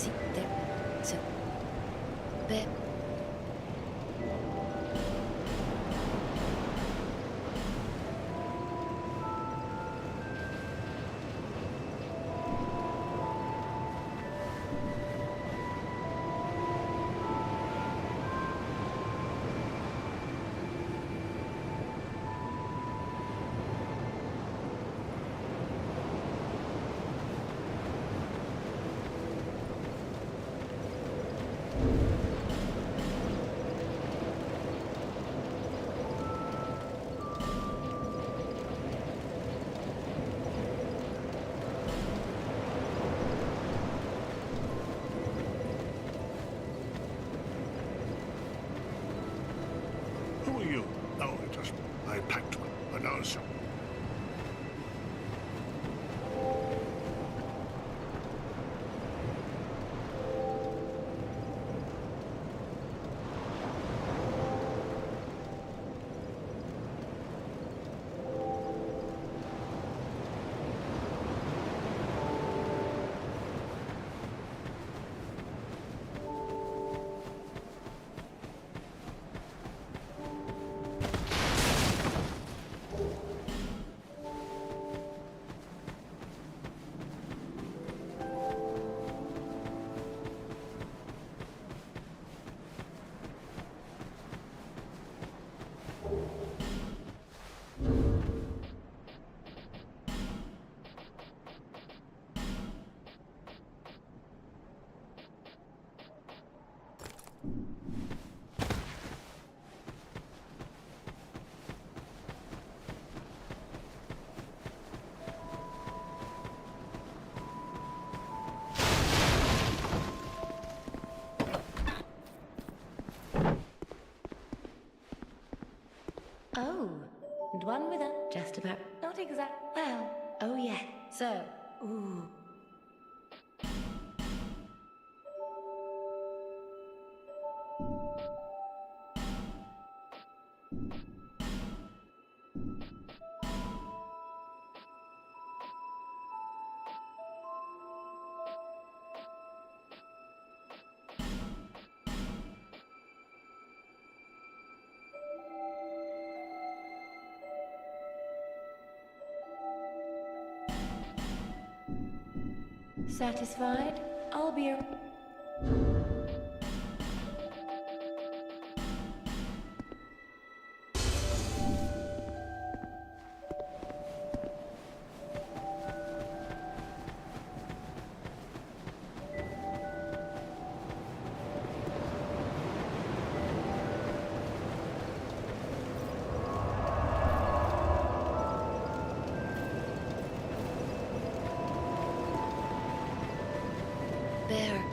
sitte. So. Beh. Who are you? Oh, just my pact announcer. Oh, and one with a just about not exact. Well, oh yeah. So, ooh. Satisfied? I'll be. Bear,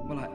Qua lại.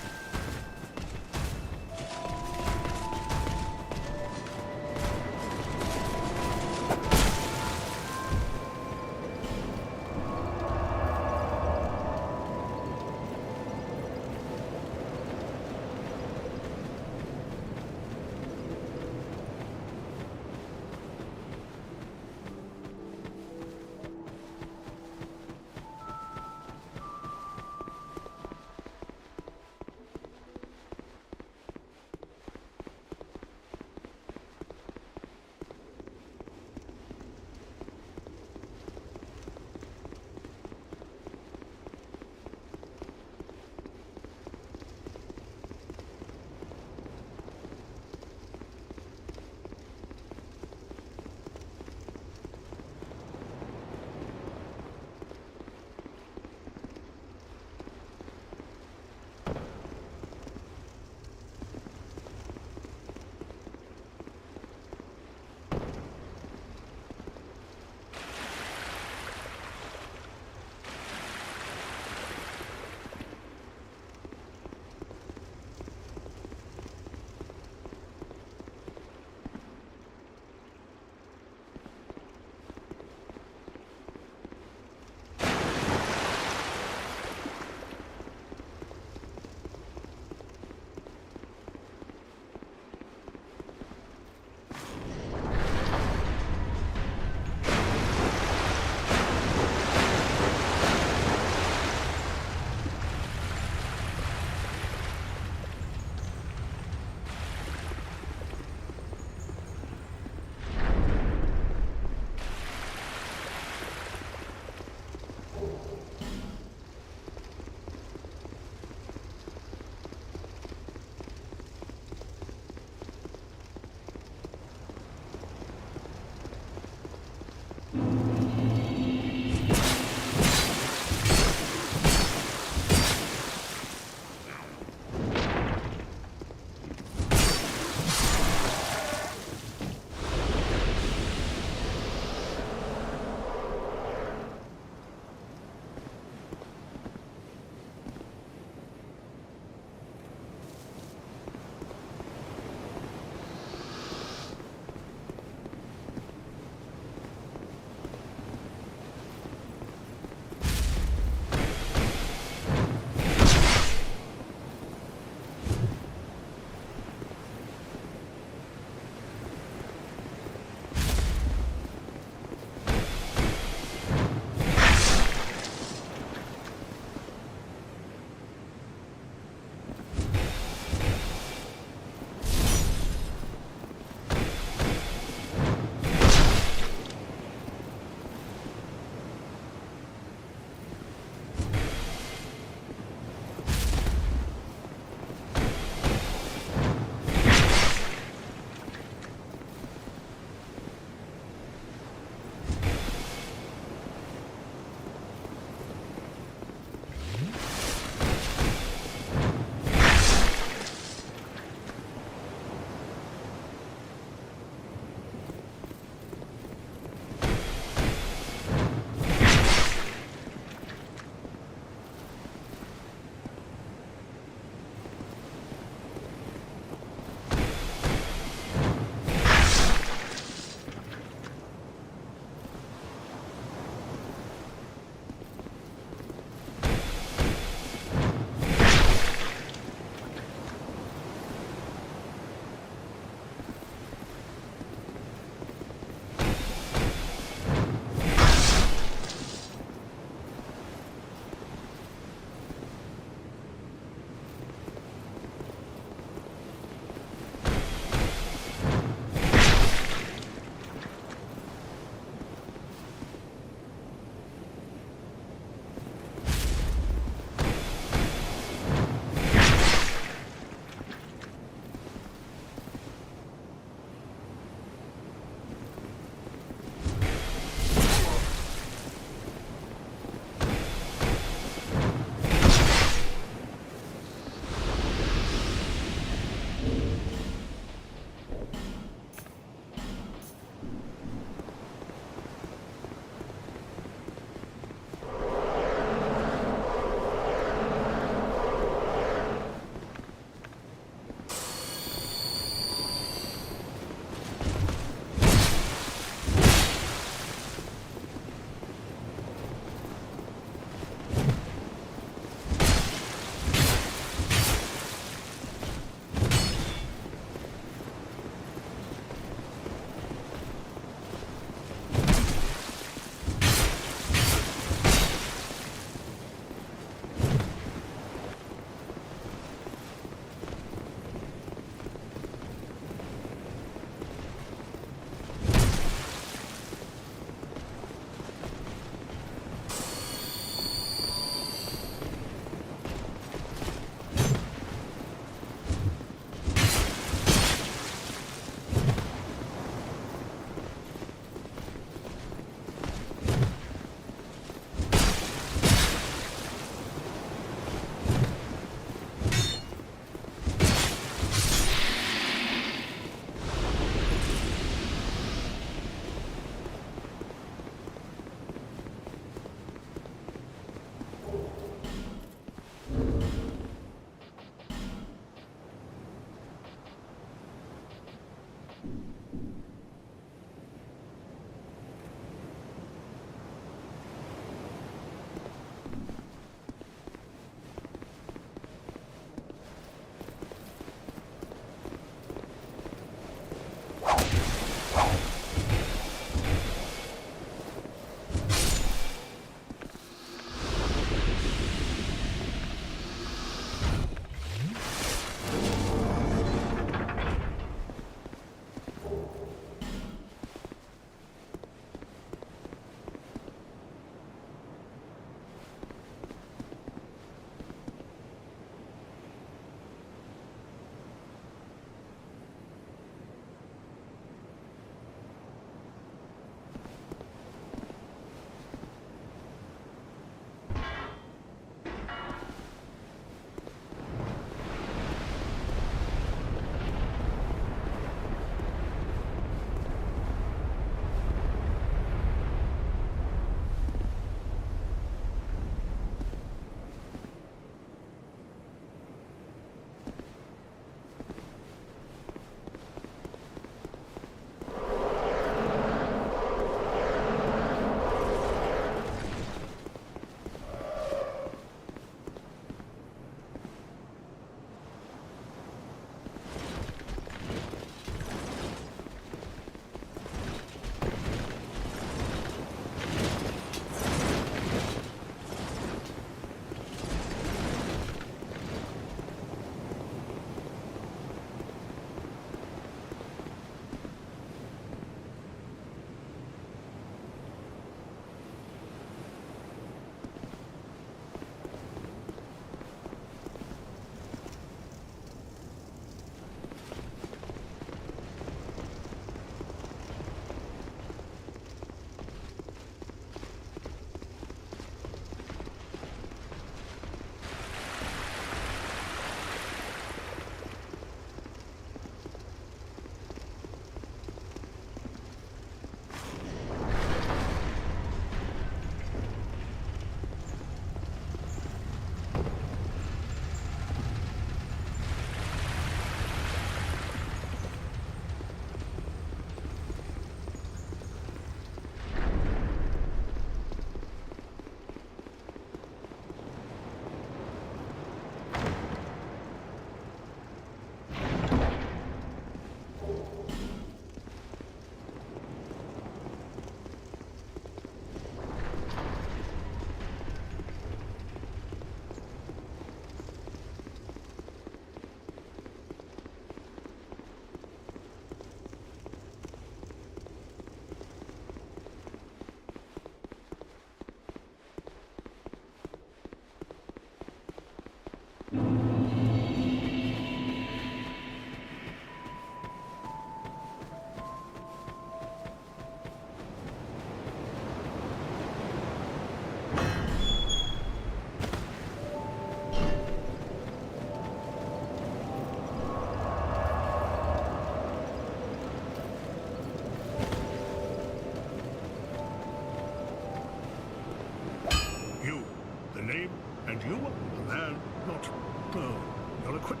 And you, a man not, well, you're equipped.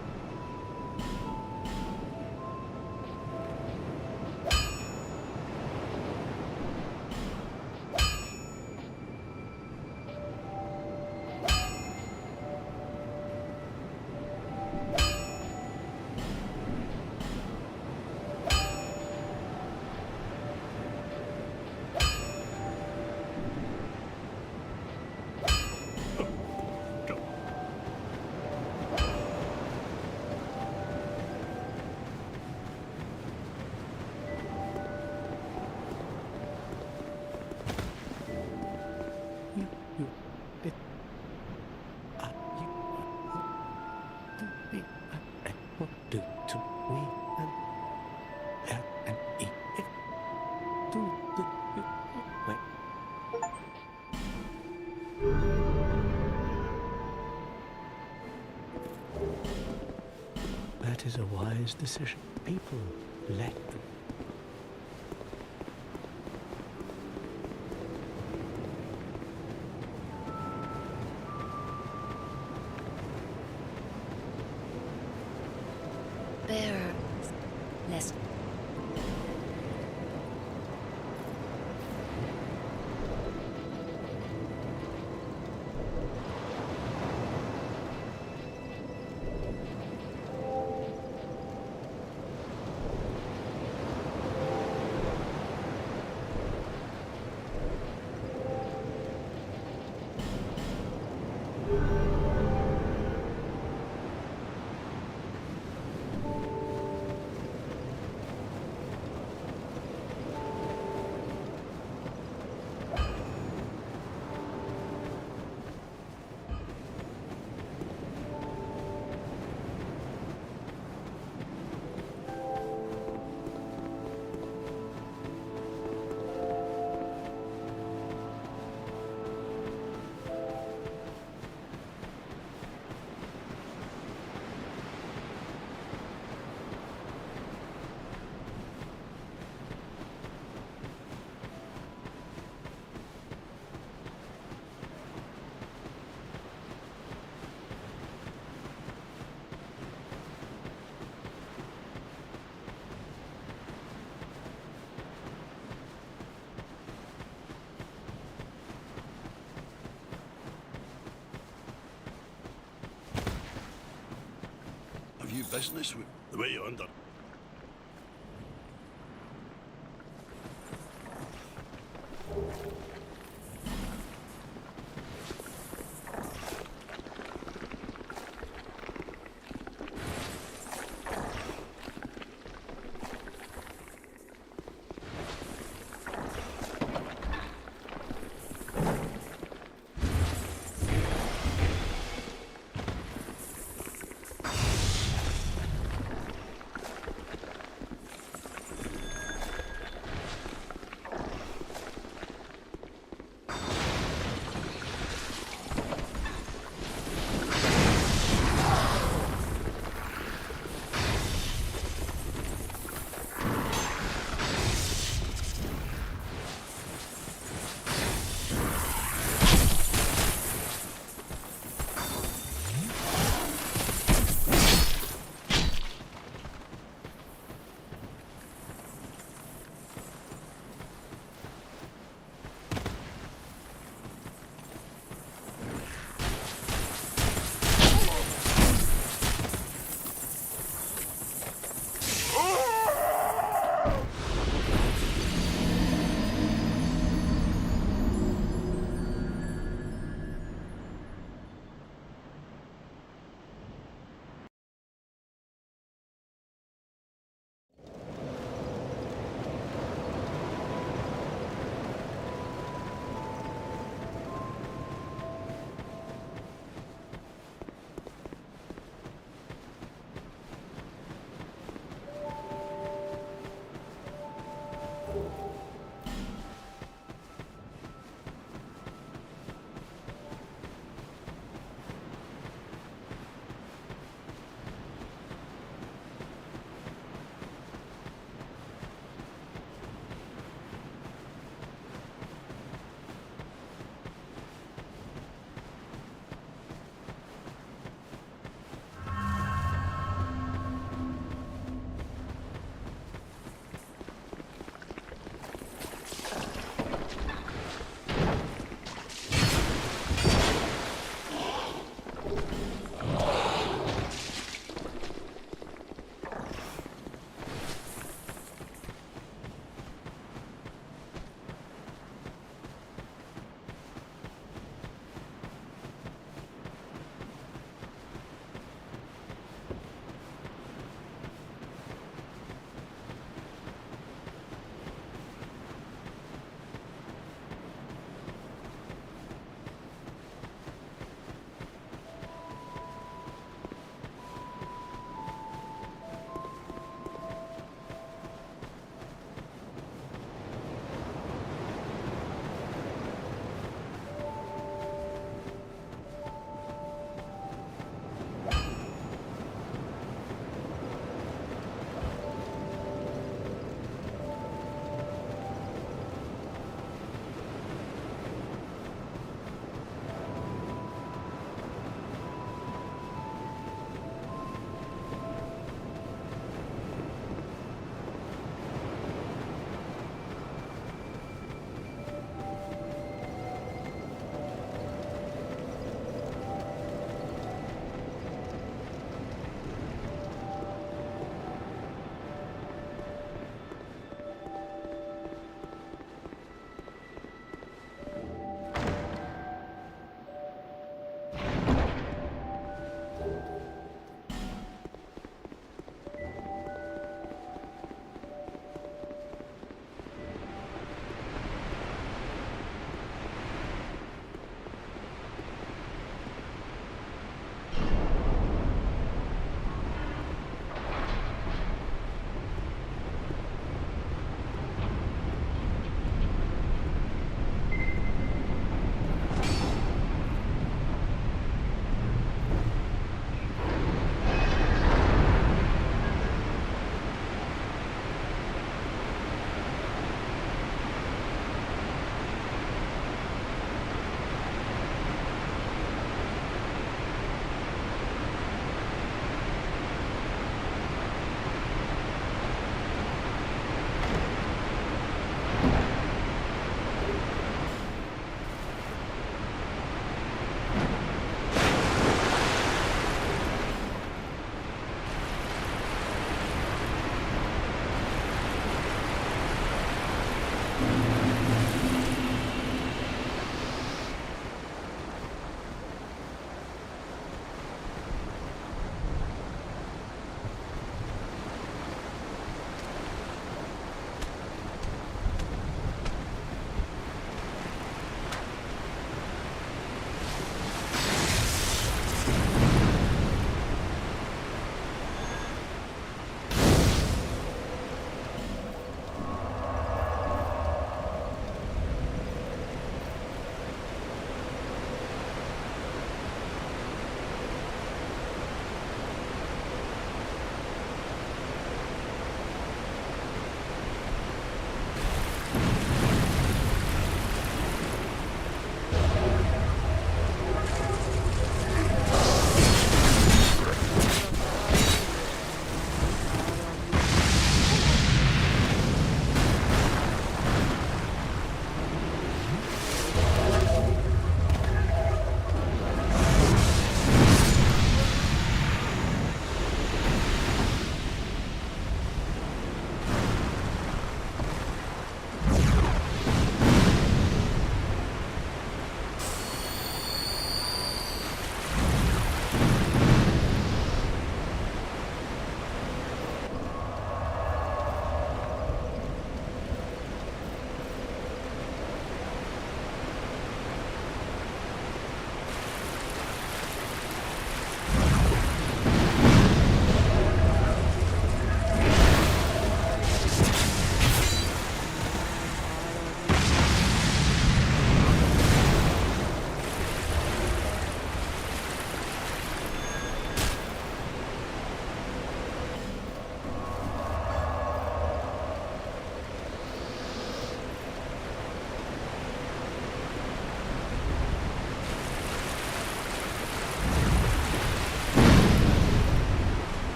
That is a wise decision. People let them. There are less. Have you business with the way you're under?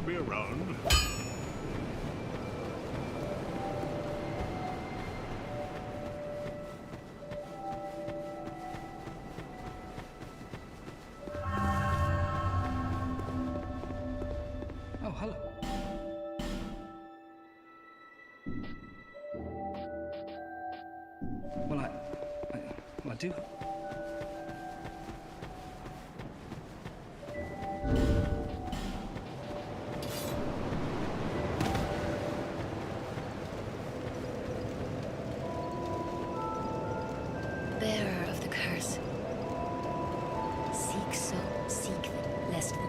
be around. Oh, hello. Well, I do. Bearer of the curse. Seek so, seek them, lest them.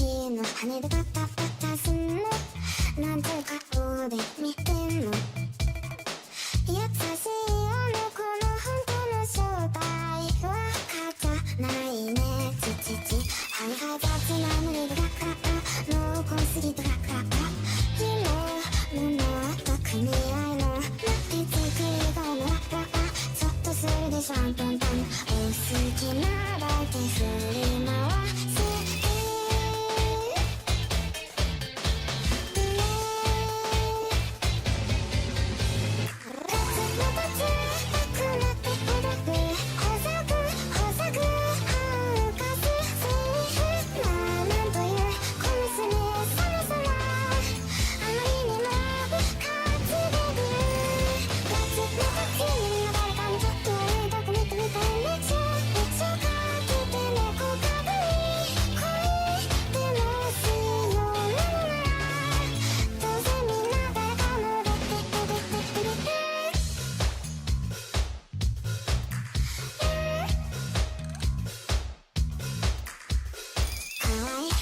日の羽でパタパタすんのなんて顔で見てんの優しいあの子の本当の正体わかっちゃないねちちちはいはい雑な胸がカッ濃厚すぎとがカッ昨日の中組合の手作りがのラッラちょっとするでしょアントンタンお好きなだけ振り回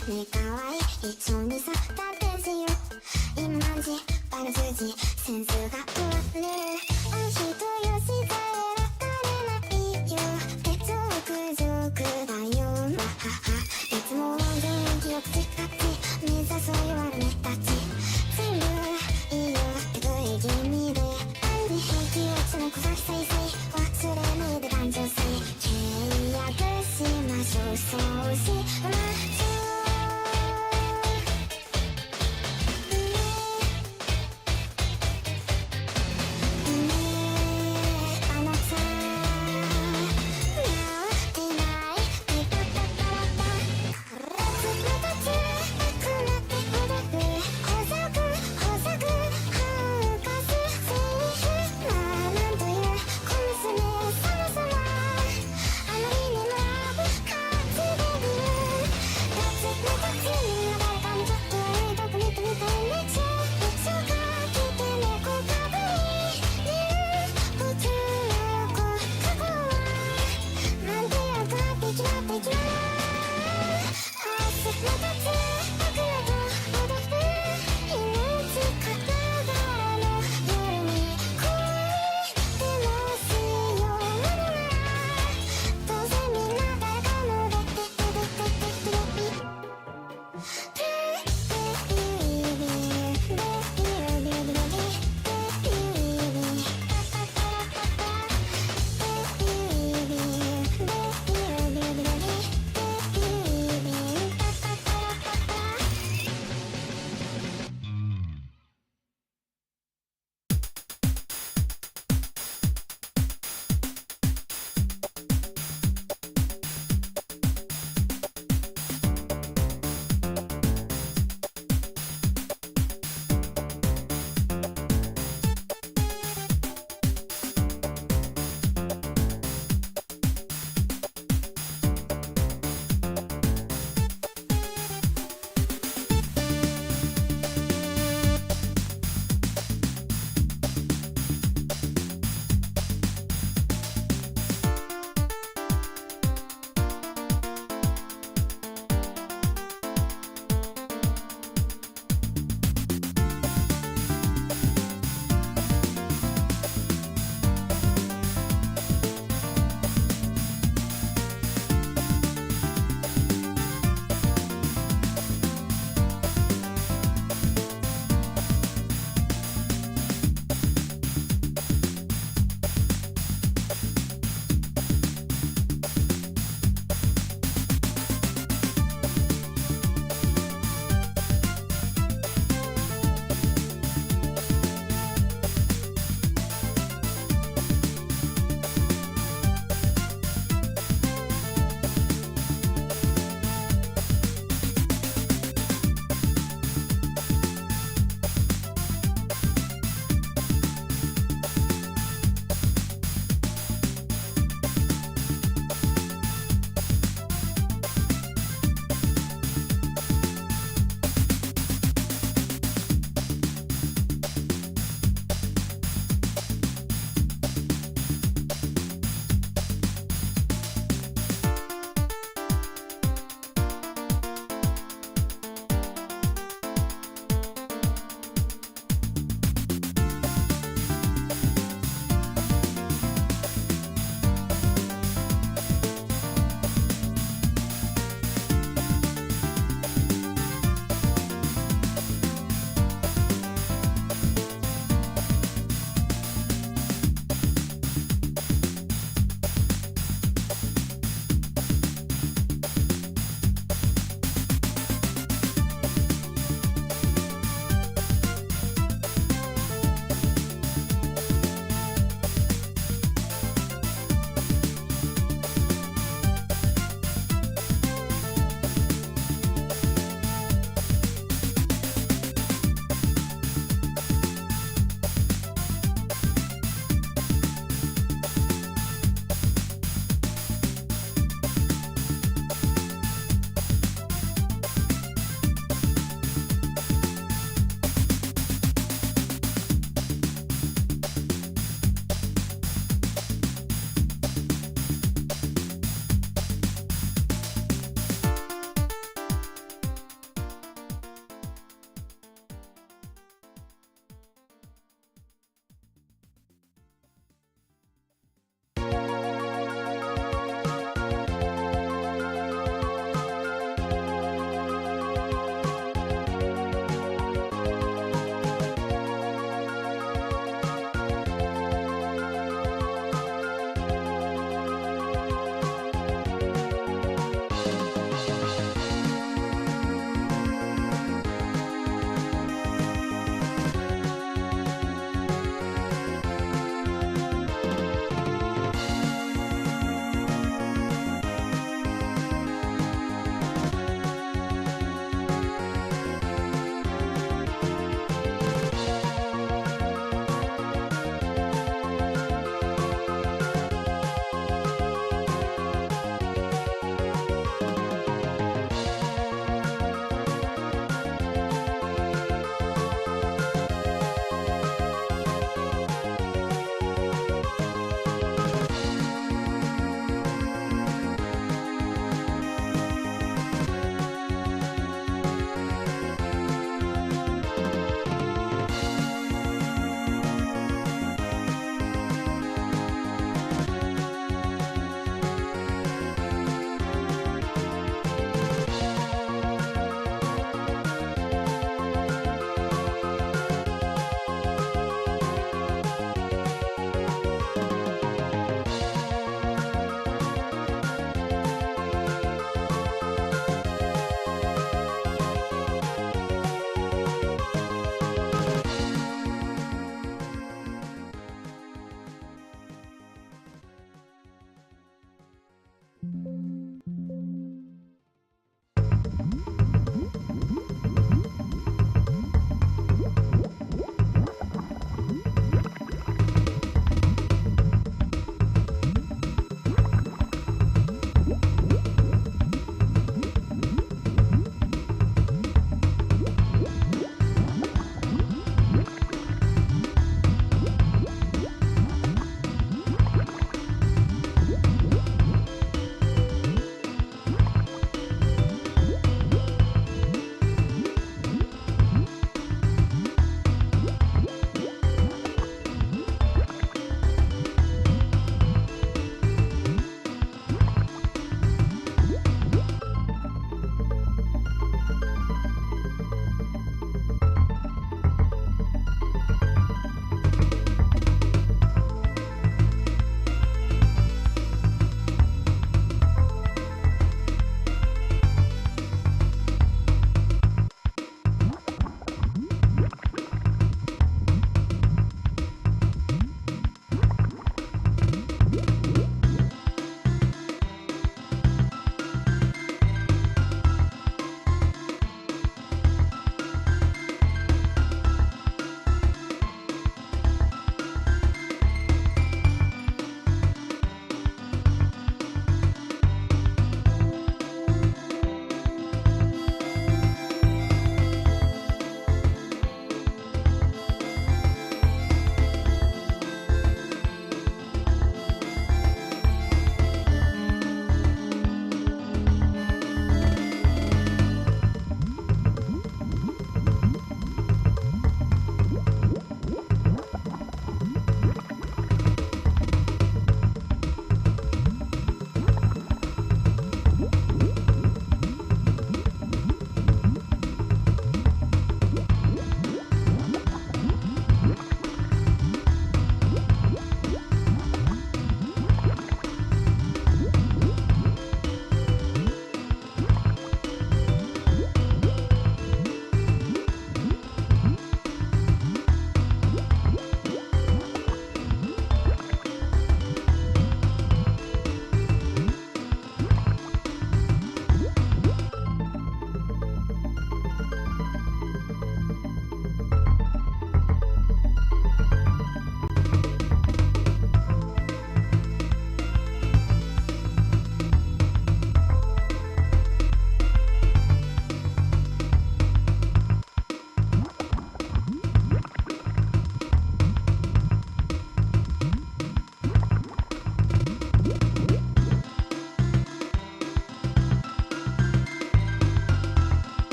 すねかわいい一応にさだってしよ今何時バル10時センスが問われるあの人よしさえわかれないよ手錠苦情だよまははいつも元気よくチカチ目指そう言われねたち全部いいよって食い気味でアンディ平気落ちの小崎再生忘れないで感情さえ契約しましょうそうしましょうね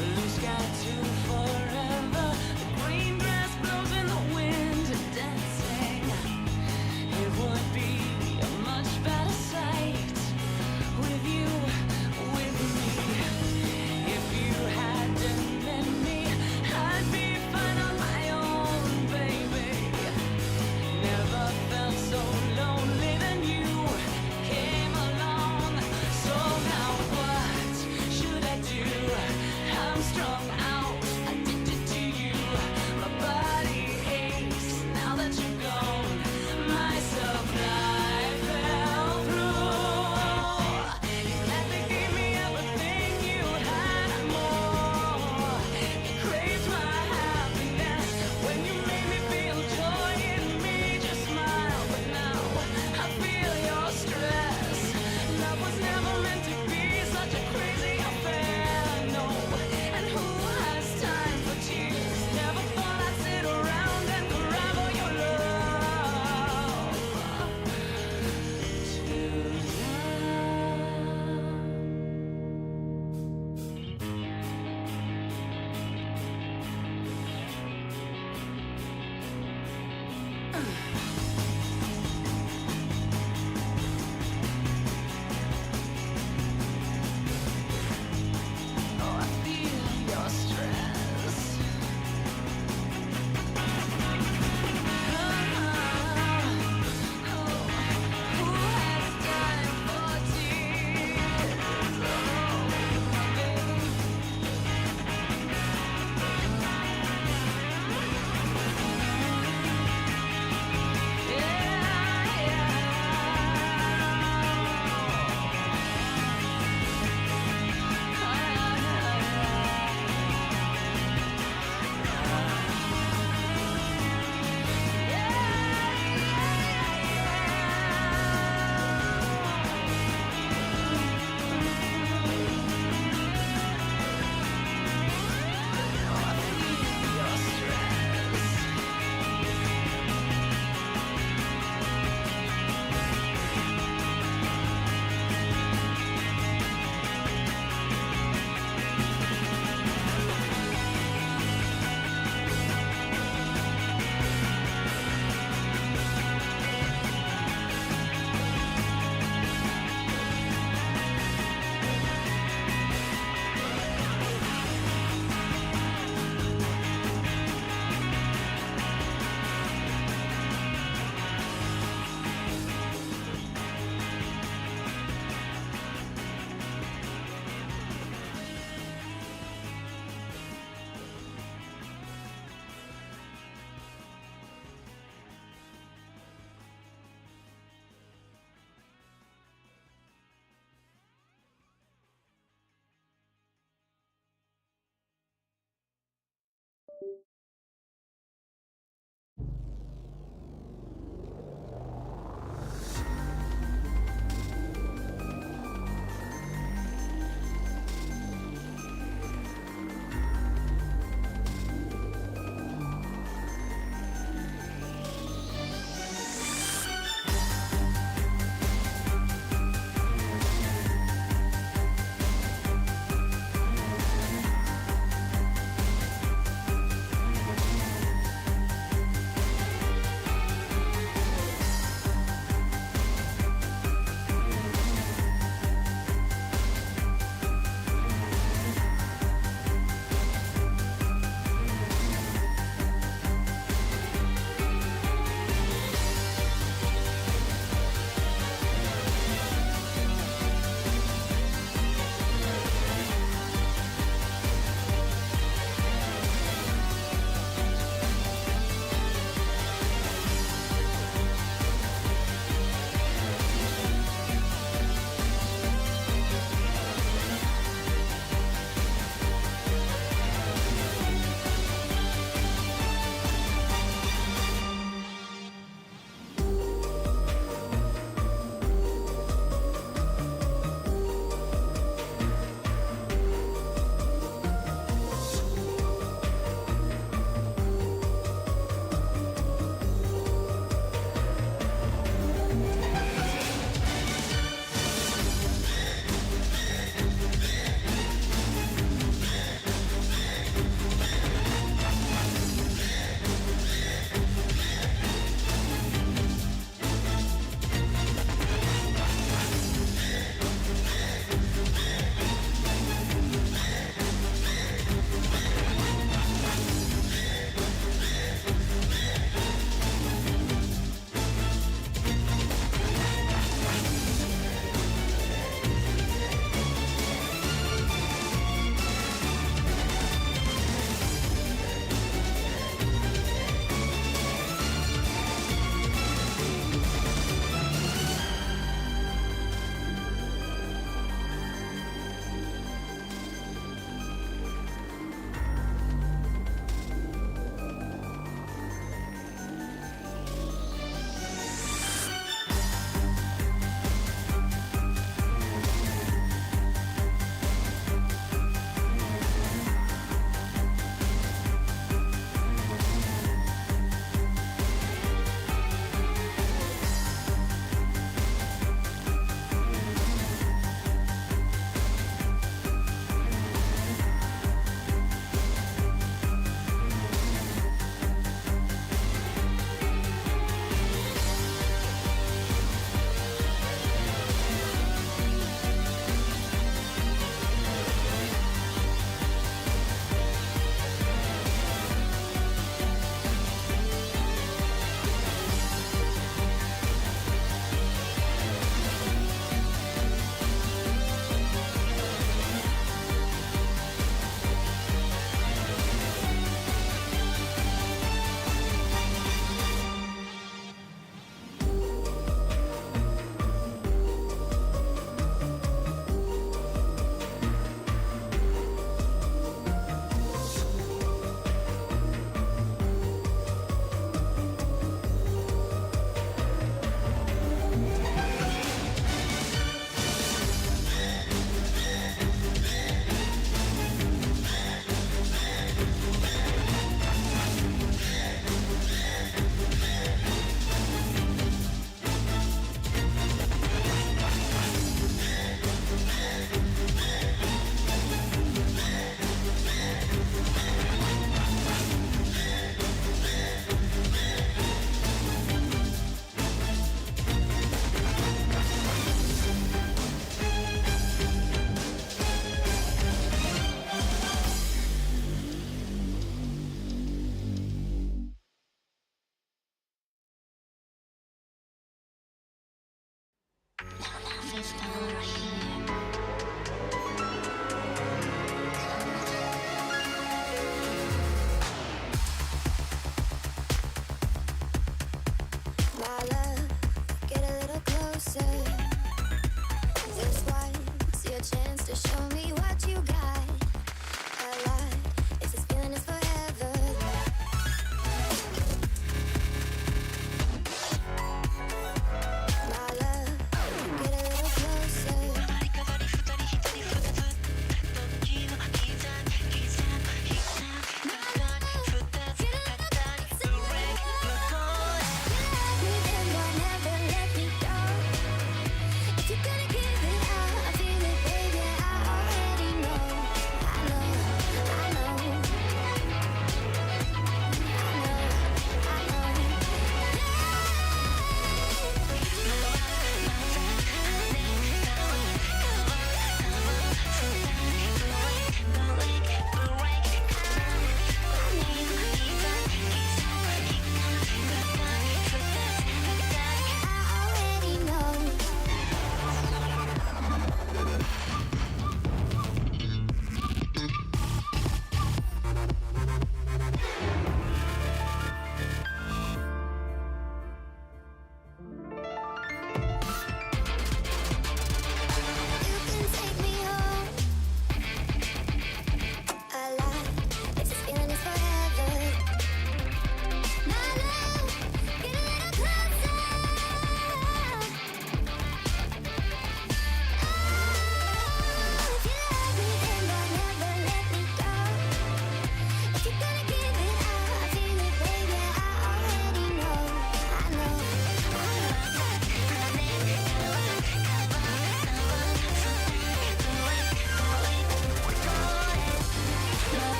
Blue sky 2 4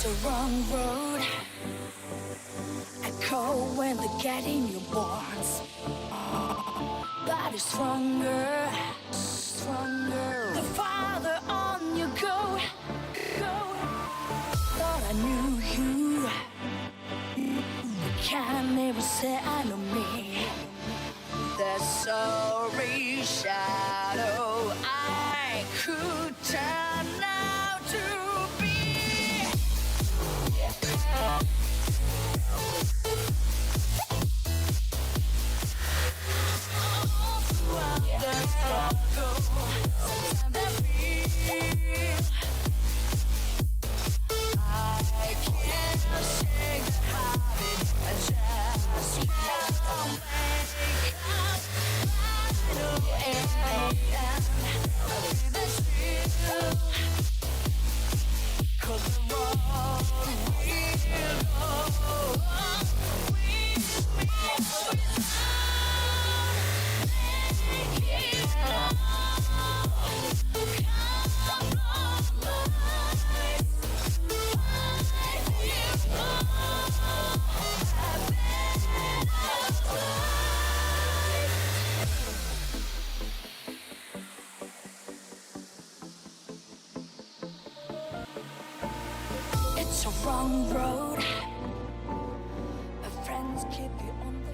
a wrong road. Echo when the getting your bones. Body stronger, stronger. The farther on you go, go. Thought I knew you. You can't never say I know me. The sorry shadow I could turn out to be. The struggle, sometimes I feel I can't shake the habit. I just can't wake up. I feel the chill, 'cause the road we'll go, it's a wrong road. My friends keep you on the.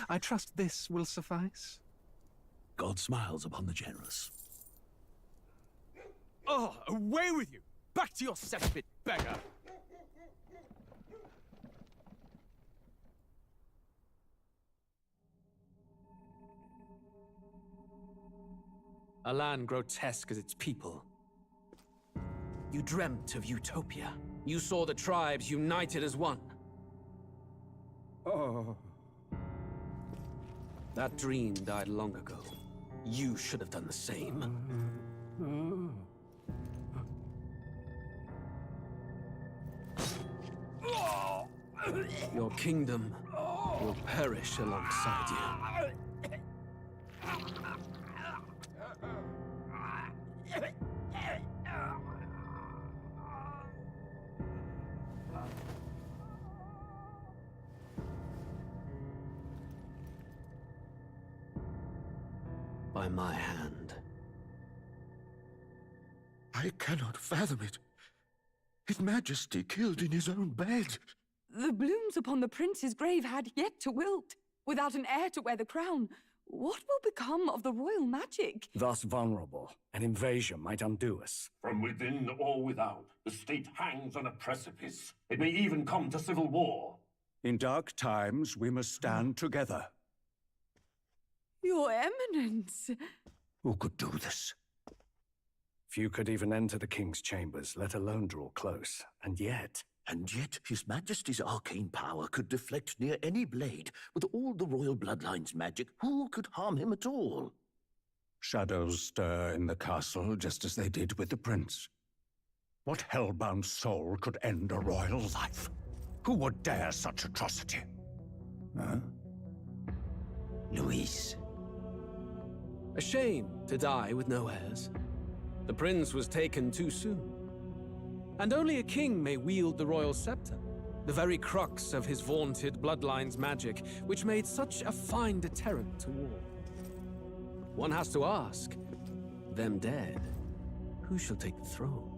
I trust this will suffice. God smiles upon the generous. Oh, away with you! Back to your cesspit, beggar! A land grotesque as its people. You dreamt of utopia. You saw the tribes united as one. Oh. That dream died long ago. You should have done the same. Your kingdom will perish alongside you. By my hand. I cannot fathom it. His Majesty killed in his own bed. The blooms upon the prince's grave had yet to wilt. Without an heir to wear the crown, what will become of the royal magic? Thus vulnerable, an invasion might undo us. From within or without, the state hangs on a precipice. It may even come to civil war. In dark times, we must stand together. Your Eminence! Who could do this? Few could even enter the king's chambers, let alone draw close. And yet, His Majesty's arcane power could deflect near any blade. With all the royal bloodline's magic, who could harm him at all? shadows stir in the castle just as they did with the prince. What hellbound soul could end a royal life? Who would dare such atrocity? Huh? Luis. A shame to die with no heirs. The prince was taken too soon. And only a king may wield the royal scepter, the very crux of his vaunted bloodline's magic, which made such a fine deterrent to war. One has to ask, them dead, who shall take the throne?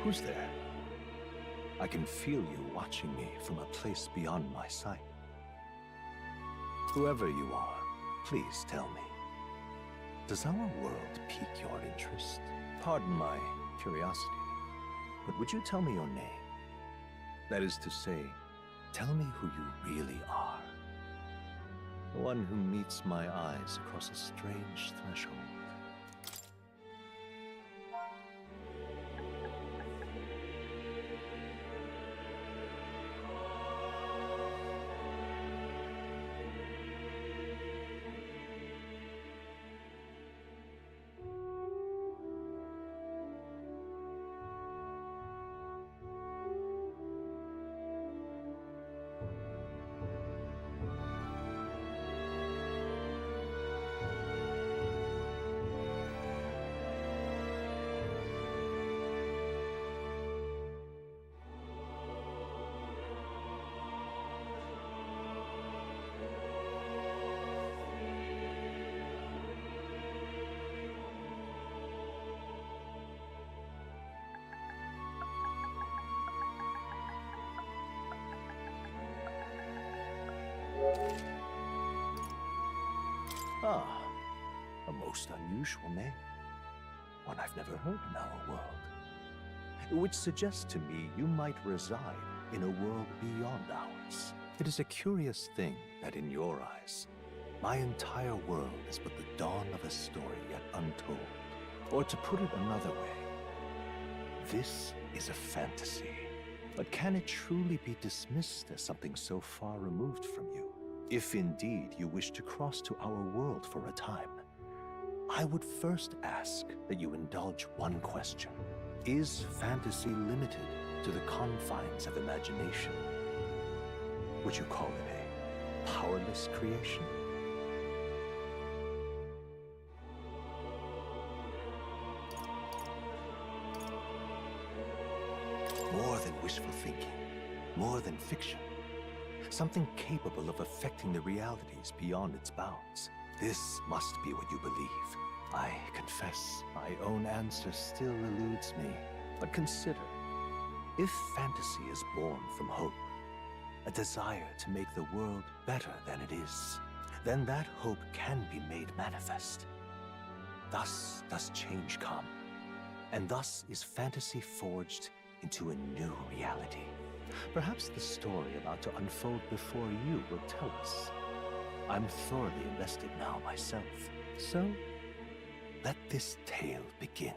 Who's there? I can feel you watching me from a place beyond my sight. Whoever you are, please tell me. Does our world pique your interest? Pardon my curiosity, but would you tell me your name? That is to say, tell me who you really are. The one who meets my eyes across a strange threshold. Ah, a most unusual name. One I've never heard in our world. Which suggests to me you might reside in a world beyond ours. It is a curious thing that in your eyes, my entire world is but the dawn of a story yet untold. Or to put it another way, this is a fantasy. But can it truly be dismissed as something so far removed from you? If indeed you wish to cross to our world for a time, I would first ask that you indulge one question. Is fantasy limited to the confines of imagination? Would you call it a powerless creation? More than wishful thinking, more than fiction. Something capable of affecting the realities beyond its bounds. This must be what you believe. I confess, my own answer still eludes me. But consider, if fantasy is born from hope, a desire to make the world better than it is, then that hope can be made manifest. Thus does change come, and thus is fantasy forged into a new reality. Perhaps the story about to unfold before you will tell us. I'm thoroughly invested now myself, so let this tale begin.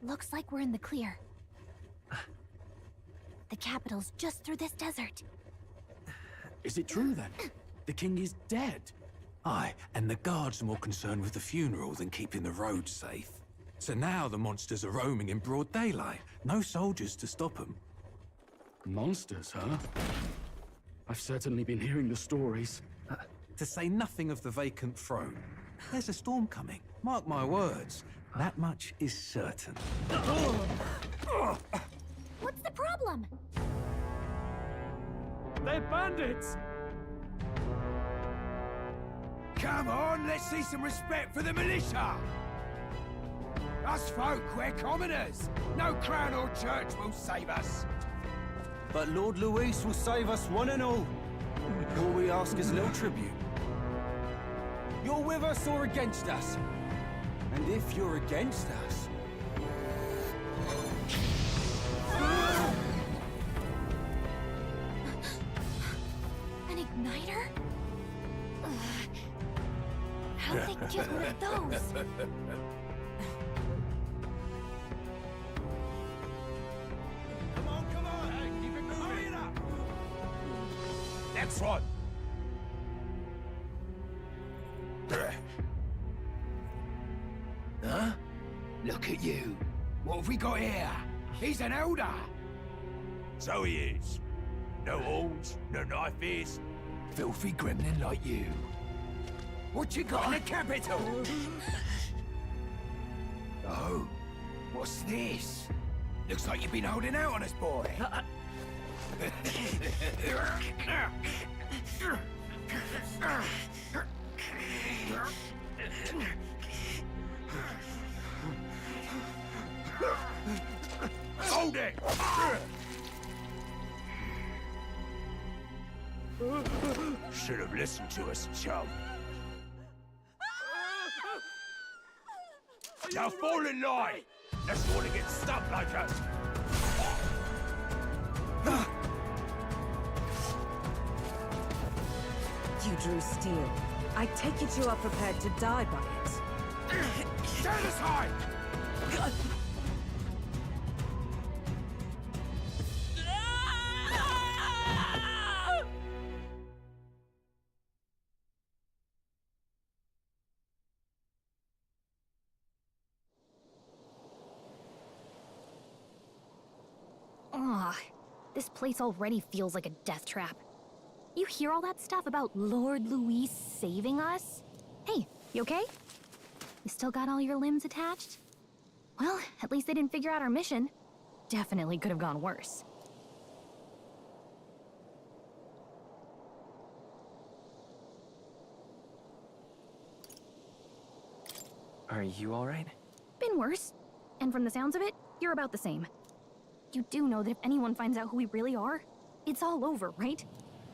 Looks like we're in the clear. The capital's just through this desert. Is it true then? The king is dead? Aye, and the guards are more concerned with the funeral than keeping the roads safe. So now the monsters are roaming in broad daylight. No soldiers to stop them. Monsters, huh? I've certainly been hearing the stories. To say nothing of the vacant throne. There's a storm coming, mark my words. That much is certain. What's the problem? They're bandits! Come on, let's see some respect for the militia! Us folk, we're commoners. No crown or church will save us. But Lord Luis will save us one and all. All we ask is a little tribute. You're with us or against us? And if you're against us... An igniter? How'd they get one of those? Come on, hey, keep it moving. Hurry it up. Next one. Huh? Look at you. What have we got here? He's an elder. So he is. No horns, no knife ears. Filthy gremlin like you. What you got in the capital? Oh, what's this? Looks like you've been holding out on us, boy. Hold it! Should have listened to us, chum. Now fall in line! Let's want to get stuck like us! You drew steel. I take it you are prepared to die by it. Stand aside! Ugh, this place already feels like a death trap. You hear all that stuff about Lord Louis saving us? Hey, you okay? You still got all your limbs attached? Well, at least they didn't figure out our mission. Definitely could have gone worse. Are you alright? Been worse. And from the sounds of it, you're about the same. You do know that if anyone finds out who we really are, it's all over, right?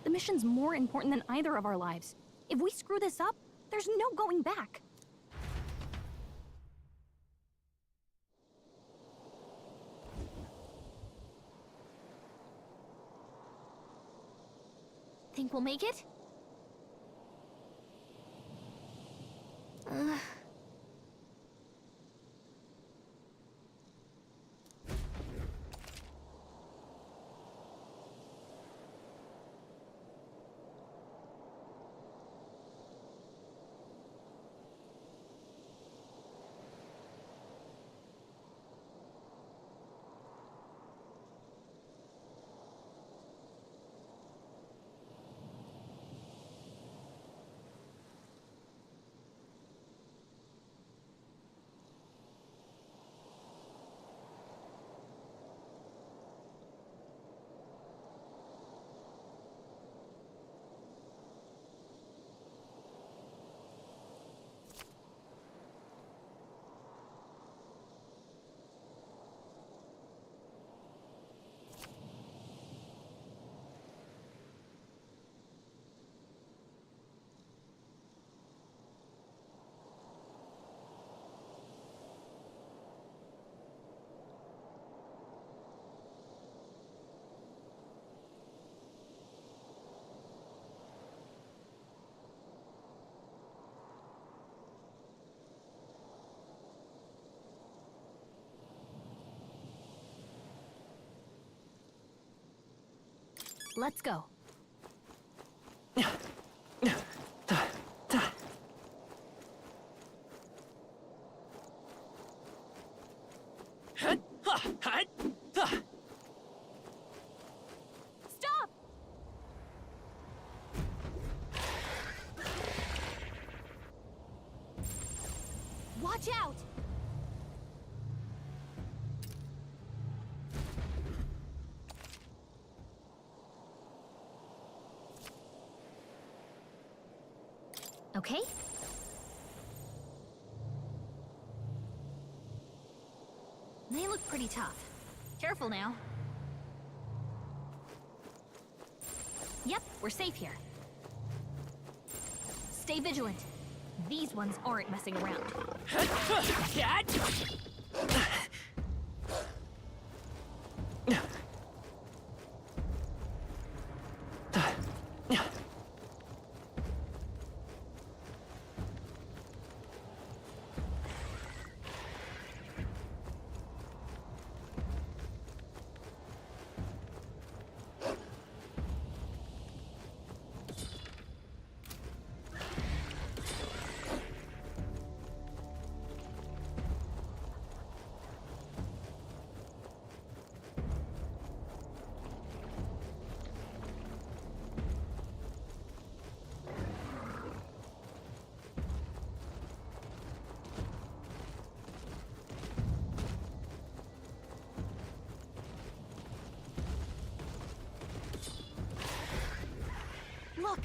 The mission's more important than either of our lives. If we screw this up, there's no going back. Think we'll make it? Let's go. Stop! Watch out! Okay? They look pretty tough. Careful now. Yep, we're safe here. Stay vigilant. These ones aren't messing around. Look!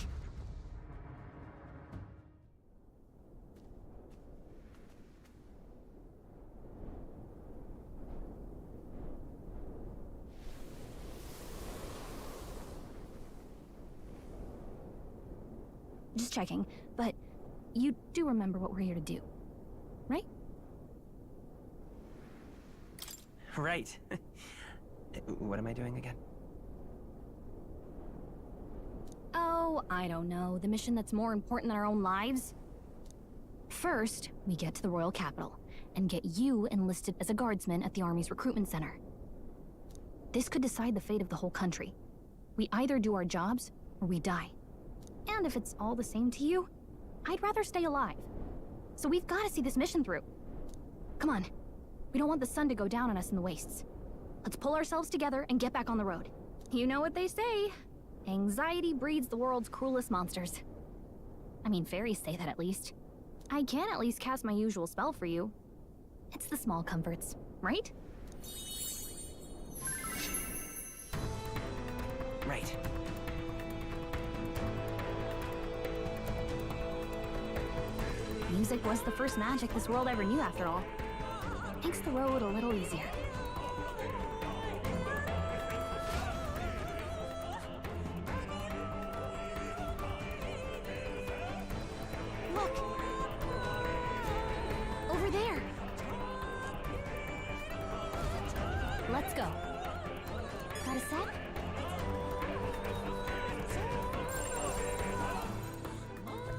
Just checking, but you do remember what we're here to do, right? Right. What am I doing again? Oh, I don't know. The mission that's more important than our own lives? First, we get to the royal capital and get you enlisted as a guardsman at the army's recruitment center. This could decide the fate of the whole country. We either do our jobs or we die. And if it's all the same to you, I'd rather stay alive. So we've got to see this mission through. Come on. We don't want the sun to go down on us in the wastes. Let's pull ourselves together and get back on the road. You know what they say. Anxiety breeds the world's cruelest monsters. I mean, fairies say that at least. I can at least cast my usual spell for you. It's the small comforts, right? Right. Music was the first magic this world ever knew, after all. Makes the road a little easier. Look! Over there! Let's go. Got a sec?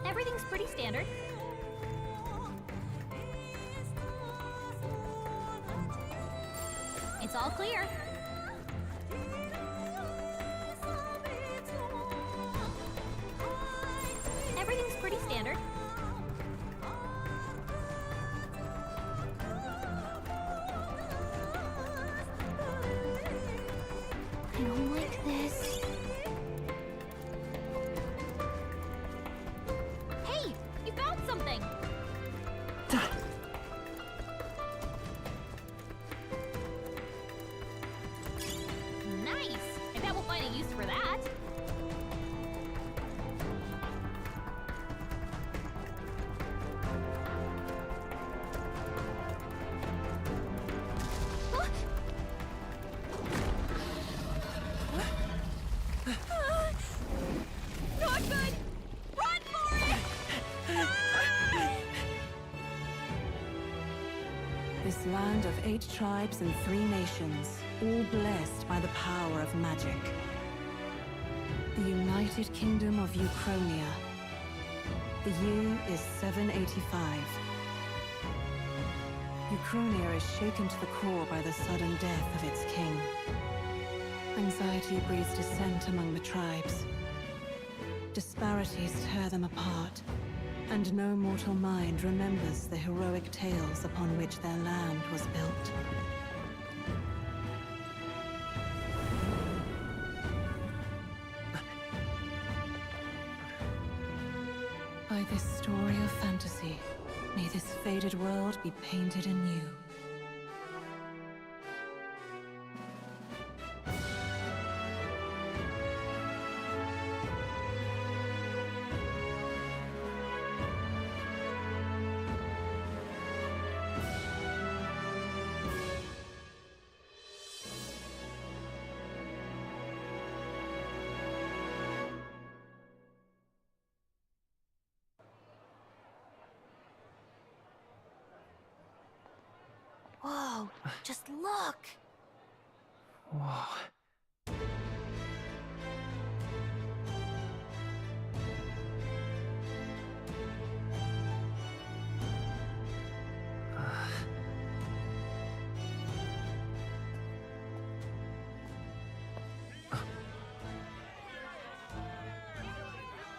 Everything's pretty standard. It's all clear. Everything's pretty standard. I don't like this. Hey, you found something! Nice! I bet we'll find a use for that. Not good! Run for it! This land of 8 tribes and 3 nations, all blessed by the power of magic. The United Kingdom of Uchronia. The year is 785. Uchronia is shaken to the core by the sudden death of its king. Anxiety breeds dissent among the tribes. Disparities tear them apart, and no mortal mind remembers the heroic tales upon which their land was built. By this story of fantasy, may this faded world be painted anew. Whoa, just look! Whoa.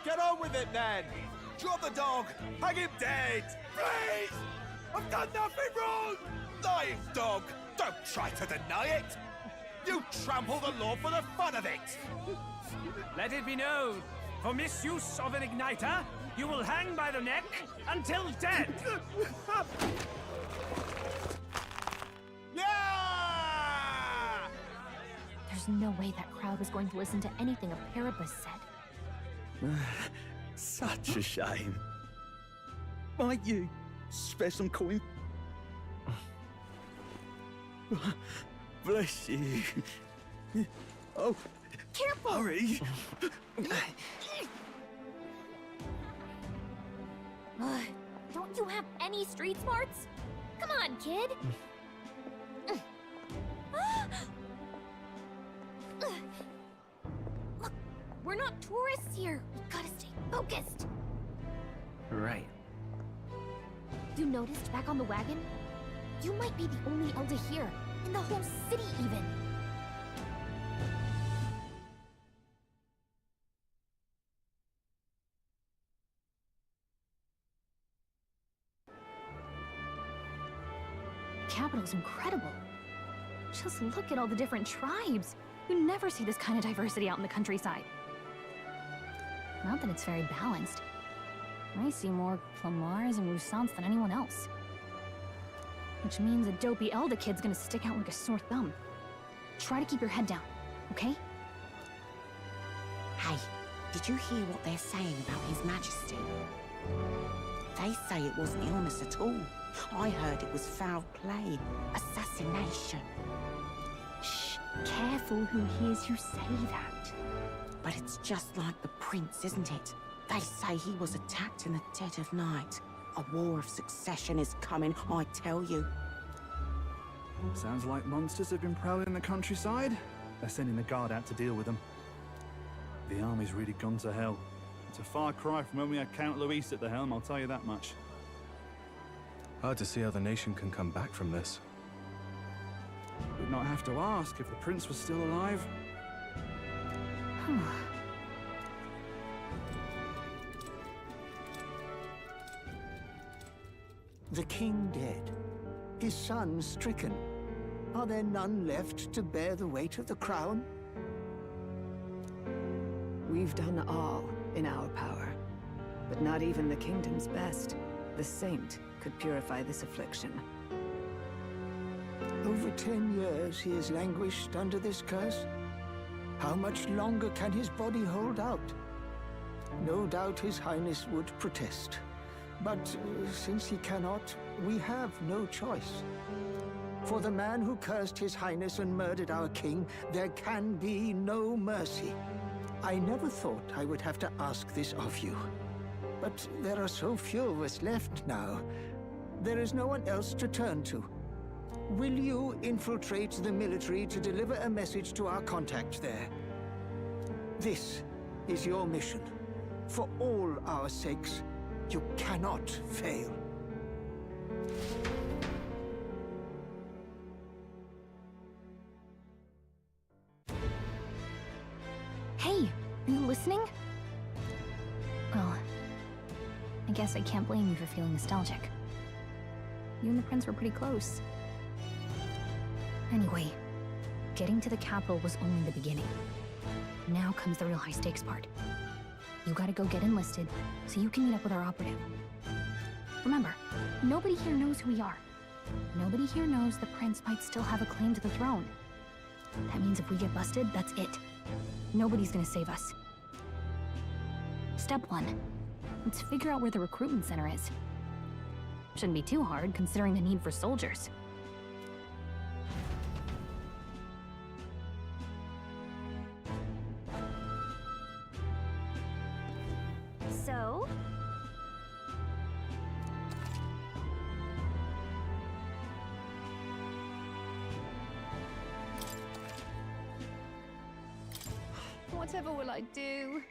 Get on with it, then! Drop the dog! Hang him dead! Please! I've done nothing wrong! Lying dog! Don't try to deny it! You trample the law for the fun of it! Let it be known, for misuse of an igniter, you will hang by the neck until dead! Yeah! There's no way that crowd was going to listen to anything a Paribus said. Such a shame. Might you spare some coin? Bless you. Oh, careful! Hurry! Don't you have any street smarts? Come on, kid! Look, we're not tourists here. We gotta stay focused. Right. You noticed back on the wagon? You might be the only Elder here, in the whole city even. Capital's incredible. Just look at all the different tribes. You never see this kind of diversity out in the countryside. Not that it's very balanced. I see more Plamars and Roussants than anyone else. Which means a dopey Elder kid's gonna stick out like a sore thumb. Try to keep your head down, okay? Hey, did you hear what they're saying about His Majesty? They say it wasn't illness at all. I heard it was foul play, assassination. Shh, careful who hears you say that. But it's just like the prince, isn't it? They say he was attacked in the dead of night. A war of succession is coming, I tell you. Sounds like monsters have been prowling the countryside. They're sending the guard out to deal with them. The army's really gone to hell. It's a far cry from when we had Count Luis at the helm, I'll tell you that much. Hard to see how the nation can come back from this. We'd not have to ask if the prince was still alive. The king dead, his son stricken. Are there none left to bear the weight of the crown? We've done all in our power, but not even the kingdom's best, the saint, could purify this affliction. Over 10 years he has languished under this curse. How much longer can his body hold out? No doubt His Highness would protest. But since he cannot, we have no choice. For the man who cursed His Highness and murdered our king, there can be no mercy. I never thought I would have to ask this of you. But there are so few of us left now. There is no one else to turn to. Will you infiltrate the military to deliver a message to our contact there? This is your mission. For all our sakes, you cannot fail. Hey, are you listening? Well, I guess I can't blame you for feeling nostalgic. You and the prince were pretty close. Anyway, getting to the capital was only the beginning. Now comes the real high-stakes part. You gotta go get enlisted, so you can meet up with our operative. Remember, nobody here knows who we are. Nobody here knows the prince might still have a claim to the throne. That means if we get busted, that's it. Nobody's gonna save us. Step 1. Let's figure out where the recruitment center is. Shouldn't be too hard, considering the need for soldiers. So? Whatever will I do?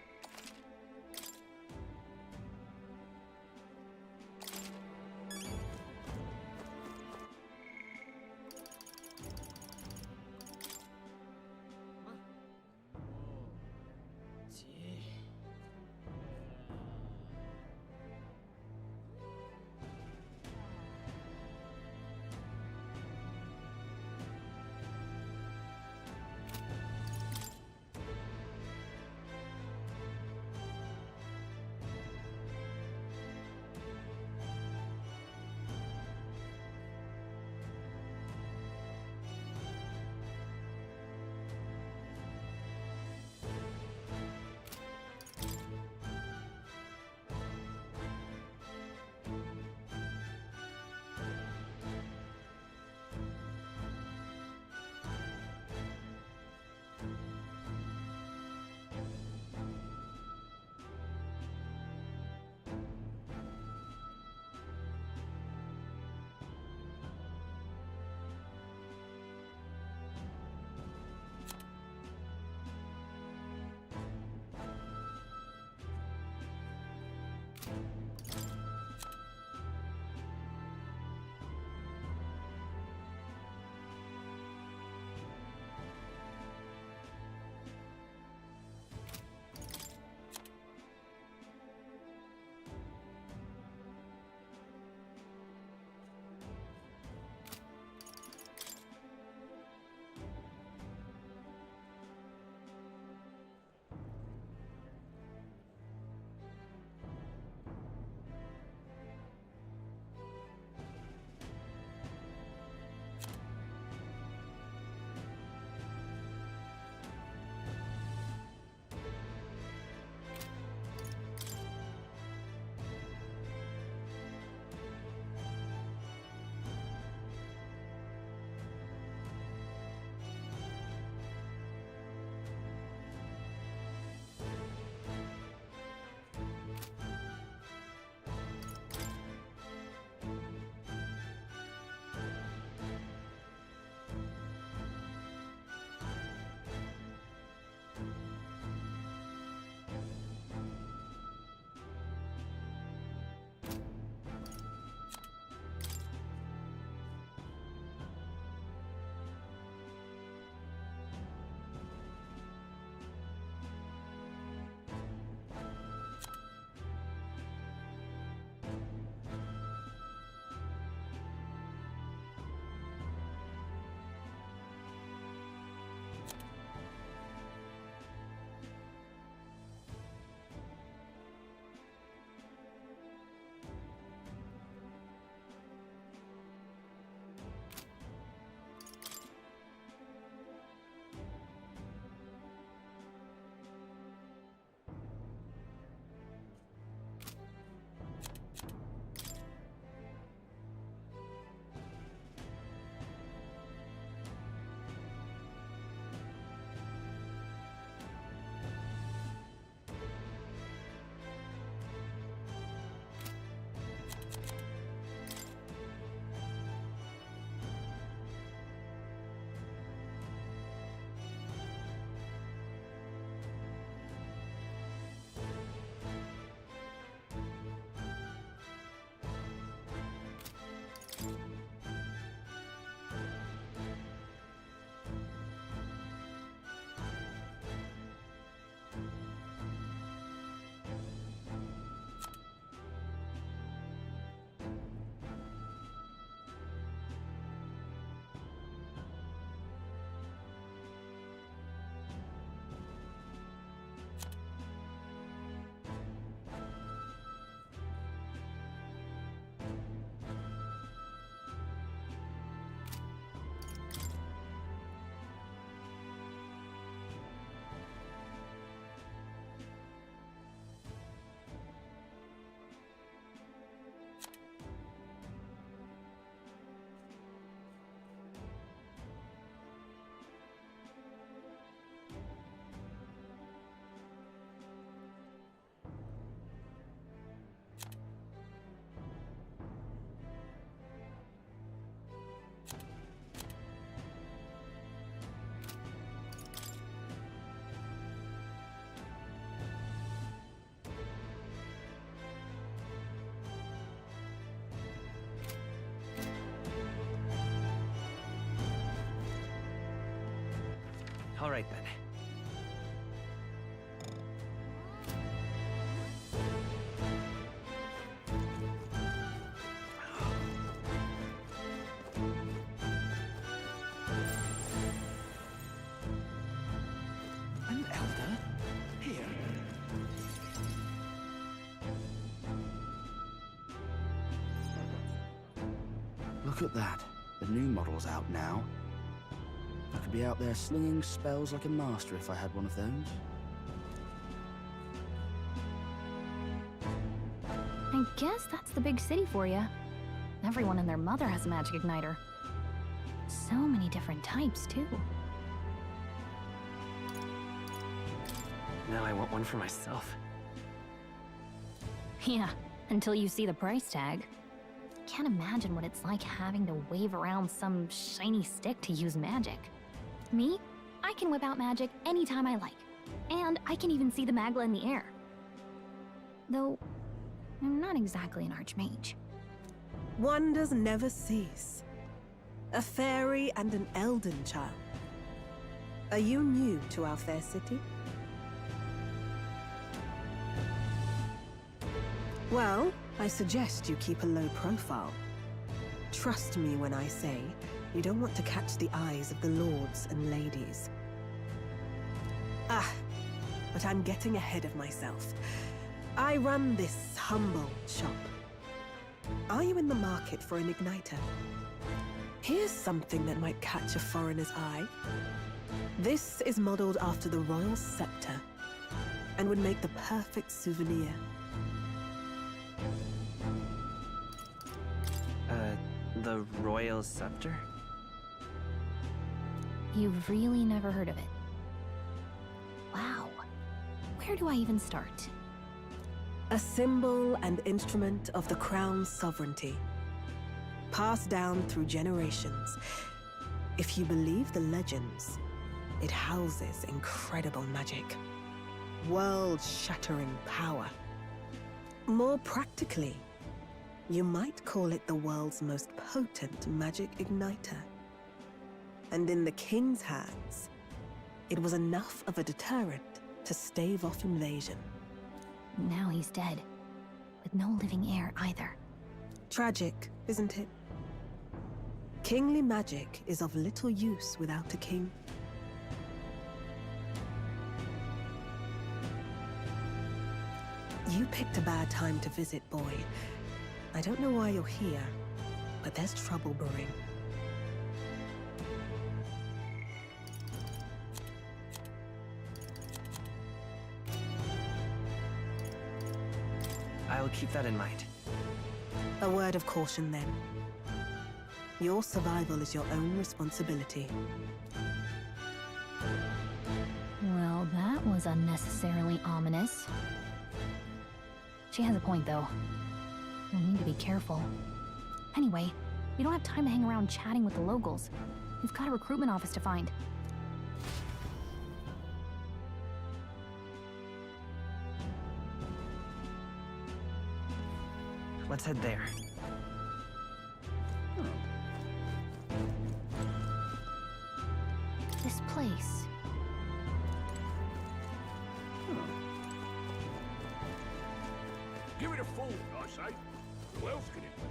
All right then. An elder? Here? Look at that. The new model's out now. I could be out there slinging spells like a master if I had one of those. I guess that's the big city for you. Everyone and their mother has a magic igniter. So many different types, too. Now I want one for myself. Yeah, until you see the price tag. Can't imagine what it's like having to wave around some shiny stick to use magic. Me? I can whip out magic anytime I like. And I can even see the Magla in the air. Though, I'm not exactly an archmage. Wonders never cease. A fairy and an Elden child. Are you new to our fair city? Well, I suggest you keep a low profile. Trust me when I say you don't want to catch the eyes of the lords and ladies. Ah, but I'm getting ahead of myself. I run this humble shop. Are you in the market for an igniter? Here's something that might catch a foreigner's eye. This is modeled after the royal scepter and would make the perfect souvenir. The royal scepter? You've really never heard of it. Wow. Where do I even start? A symbol and instrument of the crown's sovereignty. Passed down through generations. If you believe the legends, it houses incredible magic. World-shattering power. More practically, you might call it the world's most potent magic igniter. And in the king's hands, it was enough of a deterrent to stave off invasion. Now he's dead, with no living heir either. Tragic, isn't it? Kingly magic is of little use without a king. You picked a bad time to visit, boy. I don't know why you're here, but there's trouble brewing. I'll keep that in mind. A word of caution, then. Your survival is your own responsibility. Well, that was unnecessarily ominous. She has a point, though. We'll need to be careful. Anyway, we don't have time to hang around chatting with the locals. We've got a recruitment office to find. Let's head there. This place. Give it a forward, I say. Who else can it be?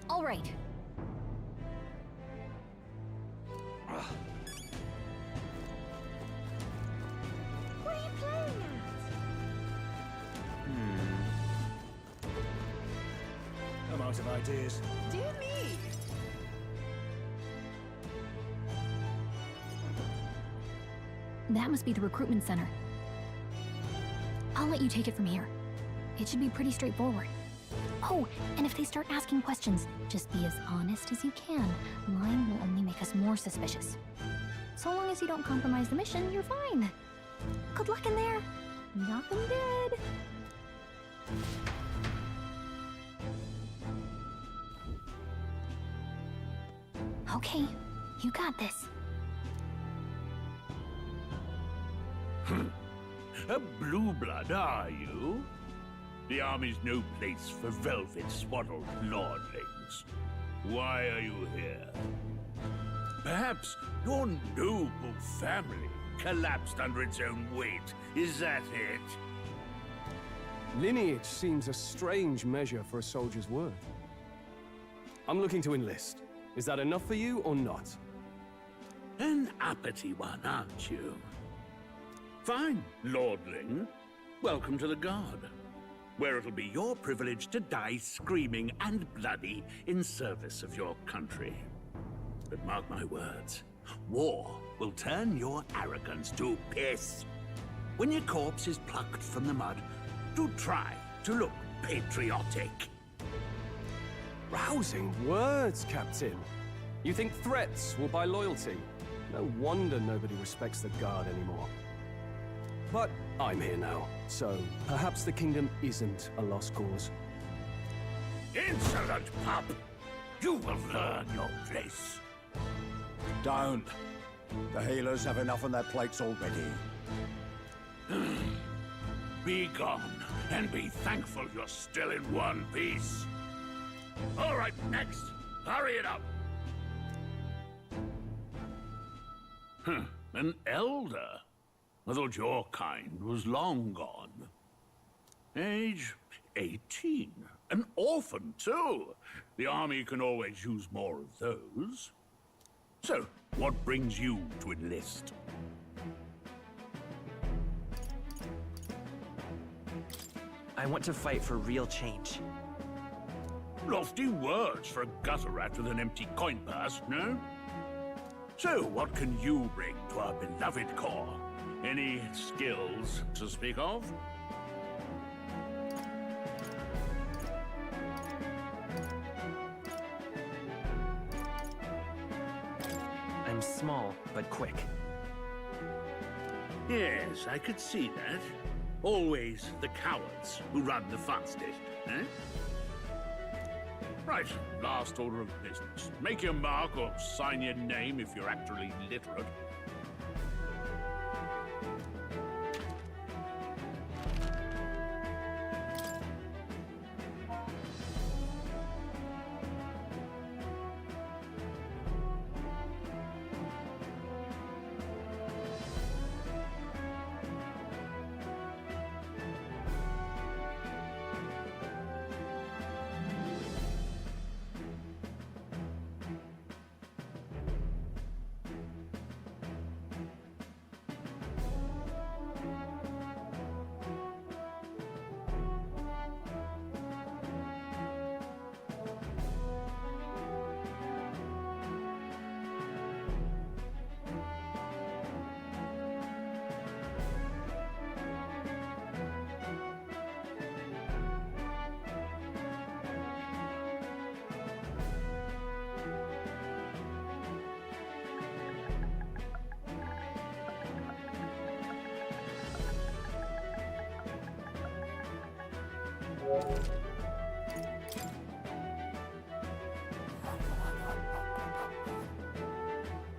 All right. What are you playing at? I'm out of ideas. Dear me! That must be the recruitment center. I'll let you take it from here. It should be pretty straightforward. Oh, and if they start asking questions, just be as honest as you can. Lying will only make us more suspicious. So long as you don't compromise the mission, you're fine. Good luck in there. Knock 'em dead. Okay, you got this. A blue blood, are you? The army's no place for velvet-swaddled lordlings. Why are you here? Perhaps your noble family collapsed under its own weight. Is that it? Lineage seems a strange measure for a soldier's worth. I'm looking to enlist. Is that enough for you or not? An uppity one, aren't you? Fine, lordling. Welcome to the Guard, where it'll be your privilege to die screaming and bloody in service of your country. But mark my words, war will turn your arrogance to piss. When your corpse is plucked from the mud, do try to look patriotic. Rousing words, Captain. You think threats will buy loyalty? No wonder nobody respects the Guard anymore. But I'm here now, so perhaps the kingdom isn't a lost cause. Insolent pup! You will learn your place. Don't. The healers have enough on their plates already. Be gone, and be thankful you're still in one piece. All right, next. Hurry it up. An elder? I thought your kind was long gone. Age 18. An orphan, too. The army can always use more of those. So, what brings you to enlist? I want to fight for real change. Lofty words for a gutter rat with an empty coin purse, no? So, what can you bring to our beloved corps? Any skills to speak of? I'm small, but quick. Yes, I could see that. Always the cowards who run the fastest, eh? Right, last order of business. Make your mark or sign your name if you're actually literate.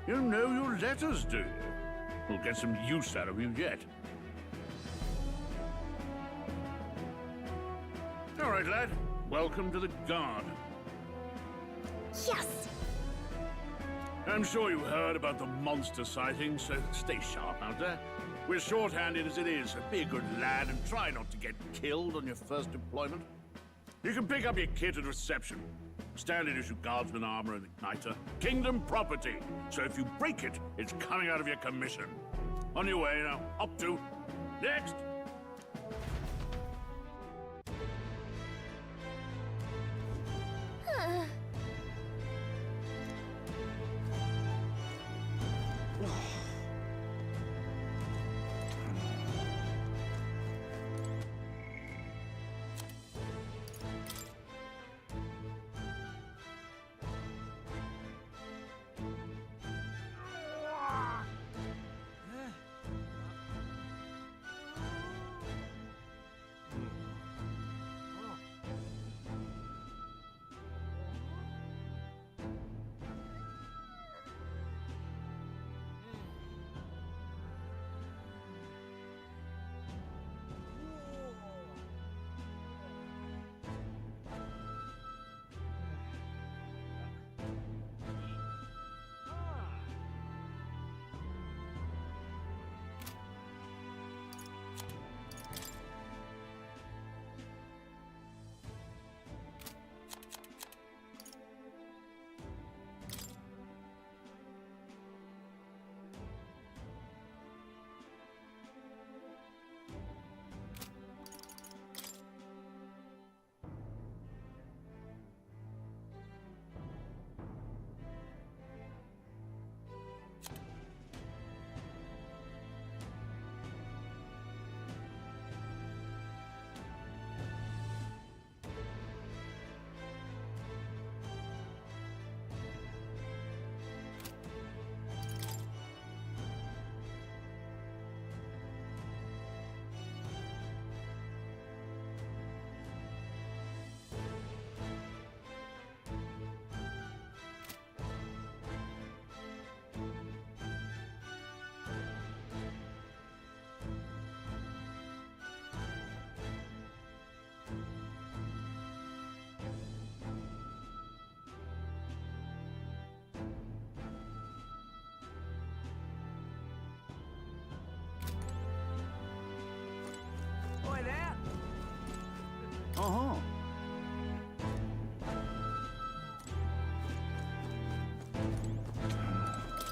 You know your letters, do you? We'll get some use out of you yet. All right, lad. Welcome to the Guard. Yes! I'm sure you heard about the monster sightings, so stay sharp out there. We're short-handed as it is, so be a good lad and try not to get killed on your first deployment. You can pick up your kit at reception. Standard issue guardsman armor and igniter. Kingdom property. So if you break it, it's coming out of your commission. On your way now. Up to. Next!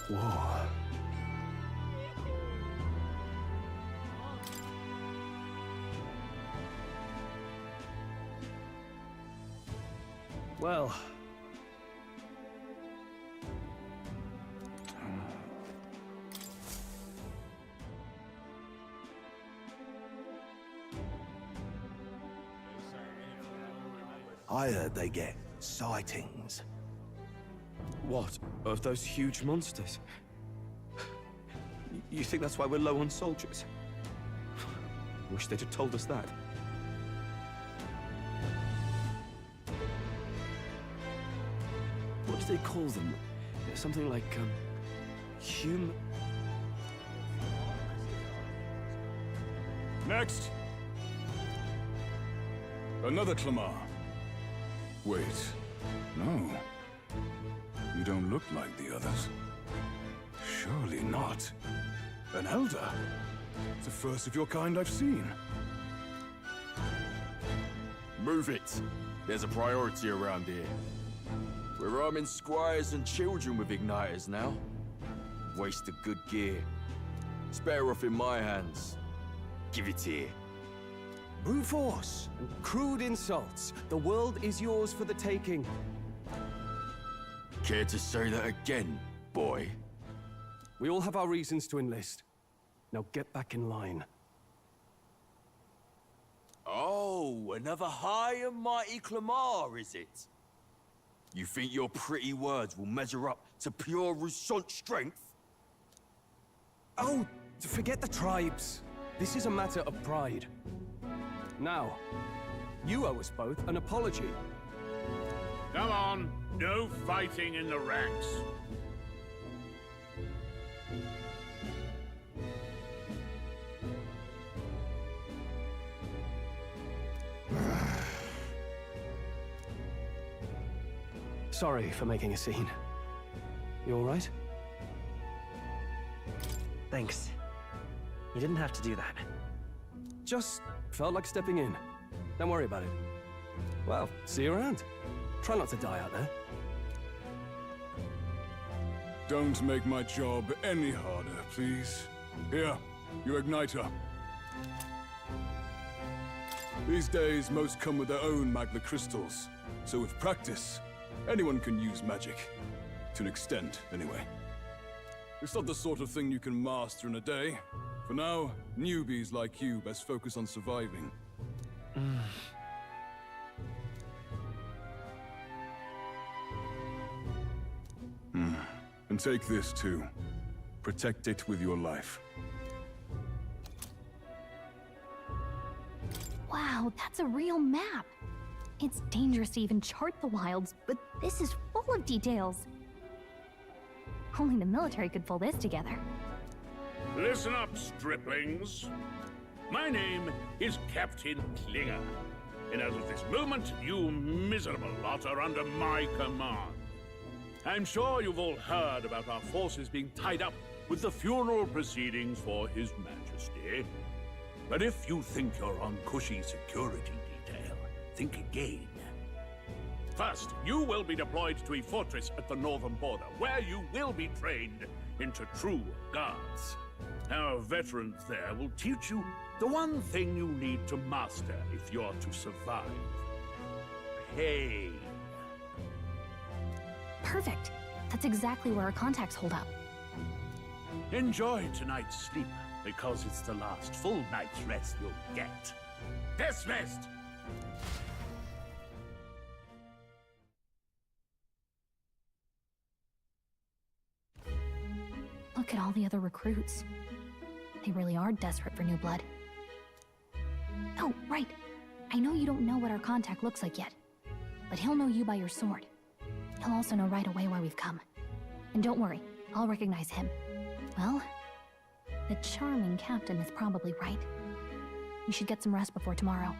Whoa. Well. I heard they get sightings. What? Of those huge monsters? You think that's why we're low on soldiers? Wish they'd have told us that. What do they call them? Something like, Next! Another Clamar. Wait, no. You don't look like the others. Surely not. An elder? It's the first of your kind I've seen. Move it. There's a priority around here. We're arming squires and children with igniters now. Waste of good gear. It's better off in my hands. Give it here. Brute force and crude insults. The world is yours for the taking. Care to say that again, boy? We all have our reasons to enlist. Now get back in line. Oh, another high and mighty Clamar, is it? You think your pretty words will measure up to pure Roussault strength? Oh, forget the tribes. This is a matter of pride. Now, you owe us both an apology. Come on, no fighting in the ranks. Sorry for making a scene. You all right? Thanks. You didn't have to do that. Just felt like stepping in. Don't worry about it. Well, see you around. Try not to die out there. Don't make my job any harder, please. Here, your igniter. These days, most come with their own magna crystals. So with practice, anyone can use magic. To an extent, anyway. It's not the sort of thing you can master in a day. For now, newbies like you best focus on surviving. And take this too. Protect it with your life. Wow, that's a real map. It's dangerous to even chart the wilds, but this is full of details. Only the military could pull this together. Listen up, striplings. My name is Captain Klinger, and as of this moment, you miserable lot are under my command. I'm sure you've all heard about our forces being tied up with the funeral proceedings for His Majesty. But if you think you're on cushy security detail, think again. First, you will be deployed to a fortress at the northern border, where you will be trained into true guards. Our veterans there will teach you the one thing you need to master if you're to survive. Pain. Perfect. That's exactly where our contacts hold up. Enjoy tonight's sleep, because it's the last full night's rest you'll get. Dismissed! Look at all the other recruits. They really are desperate for new blood. Oh, right. I know you don't know what our contact looks like yet, but he'll know you by your sword. He'll also know right away why we've come. And don't worry, I'll recognize him. Well, the charming captain is probably right. You should get some rest before tomorrow.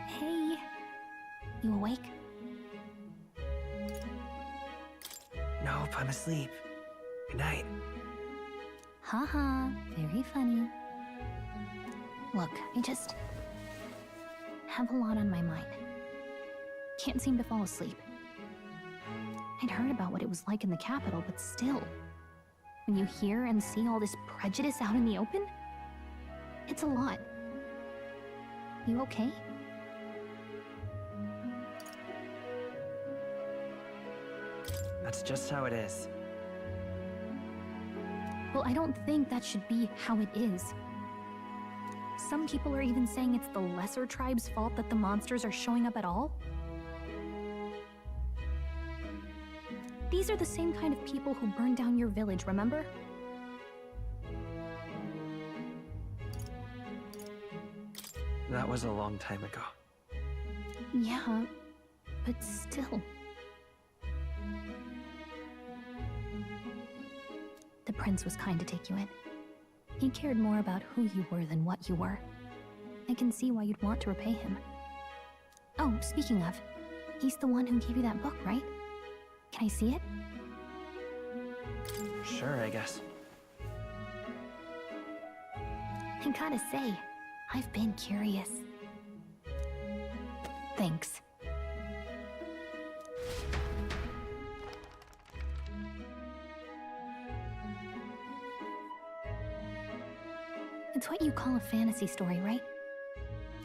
Hey. You awake? Nope, I'm asleep. Good night. Haha, very funny. Look, I just have a lot on my mind. Can't seem to fall asleep. I'd heard about what it was like in the capital, but still. When you hear and see all this prejudice out in the open, it's a lot. You okay? That's just how it is. Well, I don't think that should be how it is. Some people are even saying it's the lesser tribe's fault that the monsters are showing up at all. These are the same kind of people who burned down your village, remember? That was a long time ago. Yeah, but still. The prince was kind to take you in. He cared more about who you were than what you were. I can see why you'd want to repay him. Oh, speaking of, he's the one who gave you that book, right? Can I see it? Sure, I guess. I gotta say, I've been curious. Thanks. It's what you call a fantasy story, right?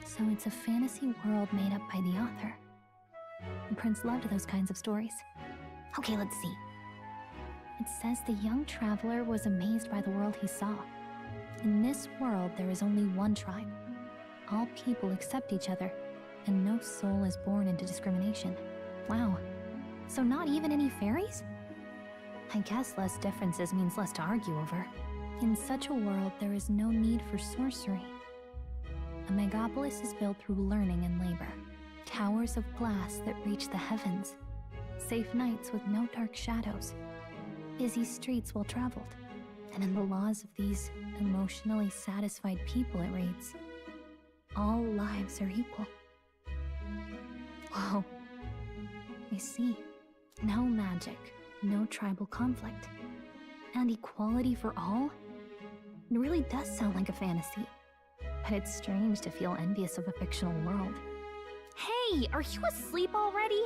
So it's a fantasy world made up by the author. The prince loved those kinds of stories. Okay, let's see. It says the young traveler was amazed by the world he saw. In this world, there is only one tribe. All people accept each other, and no soul is born into discrimination. Wow. So not even any fairies? I guess less differences means less to argue over. In such a world, there is no need for sorcery. A megapolis is built through learning and labor. Towers of glass that reach the heavens. Safe nights with no dark shadows. Busy streets well traveled. And in the laws of these emotionally satisfied people, it reads, all lives are equal. Whoa. I see. No magic, no tribal conflict. And equality for all? It really does sound like a fantasy. But it's strange to feel envious of a fictional world. Hey, are you asleep already?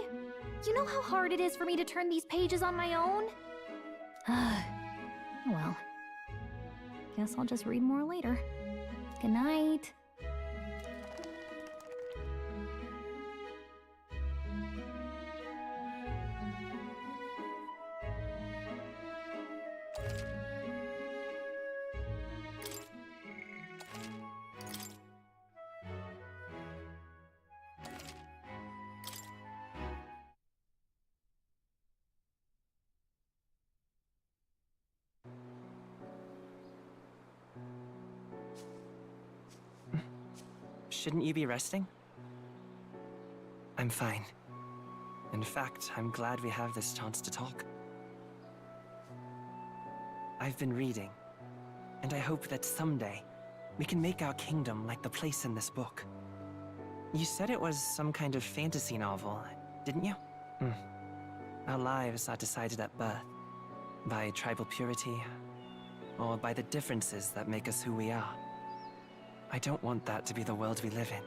You know how hard it is for me to turn these pages on my own? Well, guess I'll just read more later. Good night. Shouldn't you be resting? I'm fine. In fact, I'm glad we have this chance to talk. I've been reading, and I hope that someday we can make our kingdom like the place in this book. You said it was some kind of fantasy novel, didn't you? Our lives are decided at birth, by tribal purity, or by the differences that make us who we are. I don't want that to be the world we live in.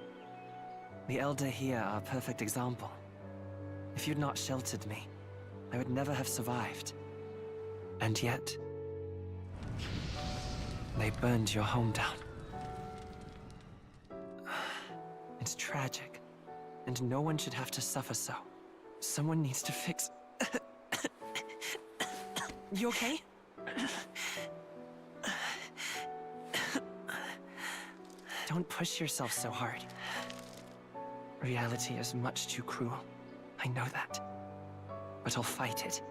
The Elder here are a perfect example. If you'd not sheltered me, I would never have survived. And yet, they burned your home down. It's tragic, and no one should have to suffer so. Someone needs to fix... You okay? Don't push yourself so hard. Reality is much too cruel. I know that. But I'll fight it.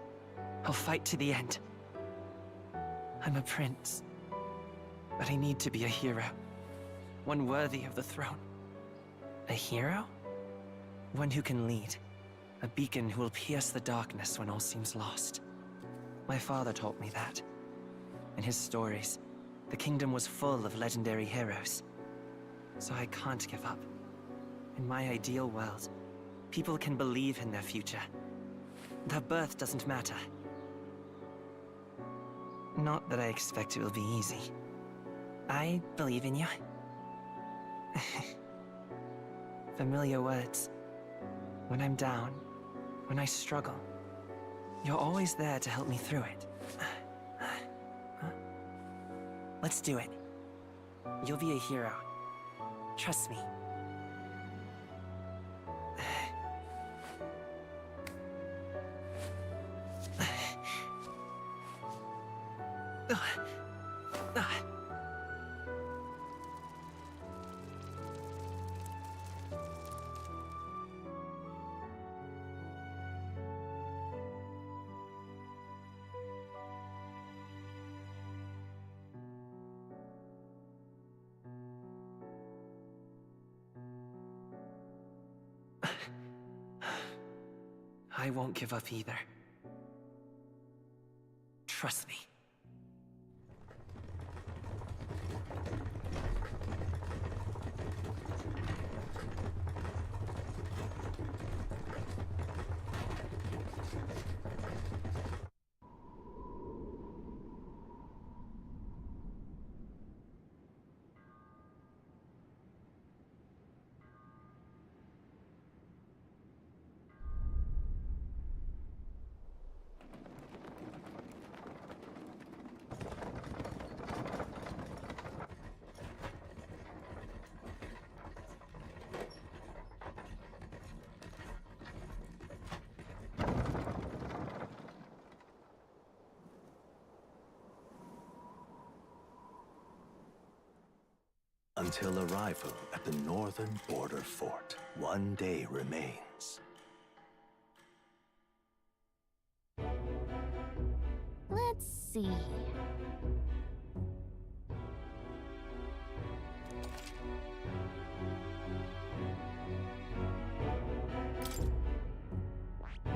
I'll fight to the end. I'm a prince. But I need to be a hero. One worthy of the throne. A hero? One who can lead. A beacon who will pierce the darkness when all seems lost. My father taught me that. In his stories, the kingdom was full of legendary heroes. So I can't give up. In my ideal world, people can believe in their future. Their birth doesn't matter. Not that I expect it will be easy. I believe in you. Familiar words. When I'm down, when I struggle, you're always there to help me through it. Let's do it. You'll be a hero. Trust me. I won't give up either. Trust me. Until arrival at the northern border fort, one day remains. Let's see.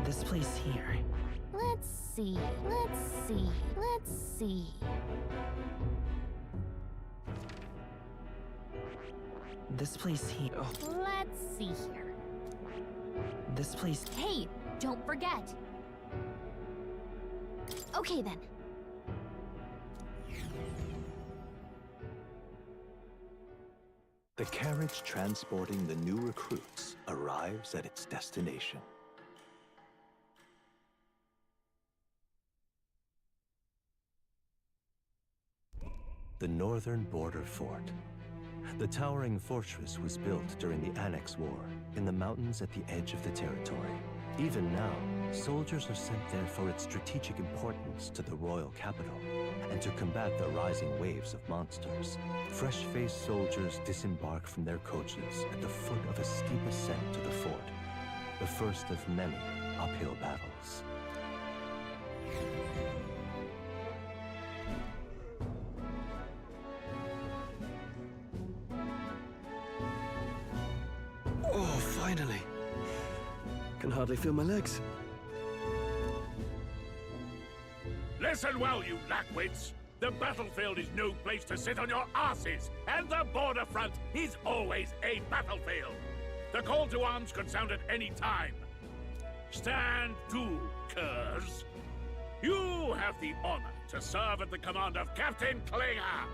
This place here. Let's see. Let's see. Let's see. This place here. Oh, Let's see here. this place. Hey, don't forget. Okay then. The carriage transporting the new recruits arrives at its destination. The northern border fort. The towering fortress was built during the Annex War in the mountains at the edge of the territory. Even now, soldiers are sent there for its strategic importance to the royal capital and to combat the rising waves of monsters. Fresh-faced soldiers disembark from their coaches at the foot of a steep ascent to the fort, the first of many uphill battles. Oh, finally. Can hardly feel my legs. Listen well, you lackwits. The battlefield is no place to sit on your asses, and the border front is always a battlefield. The call to arms could sound at any time. Stand to, curs. You have the honor to serve at the command of Captain Klinger,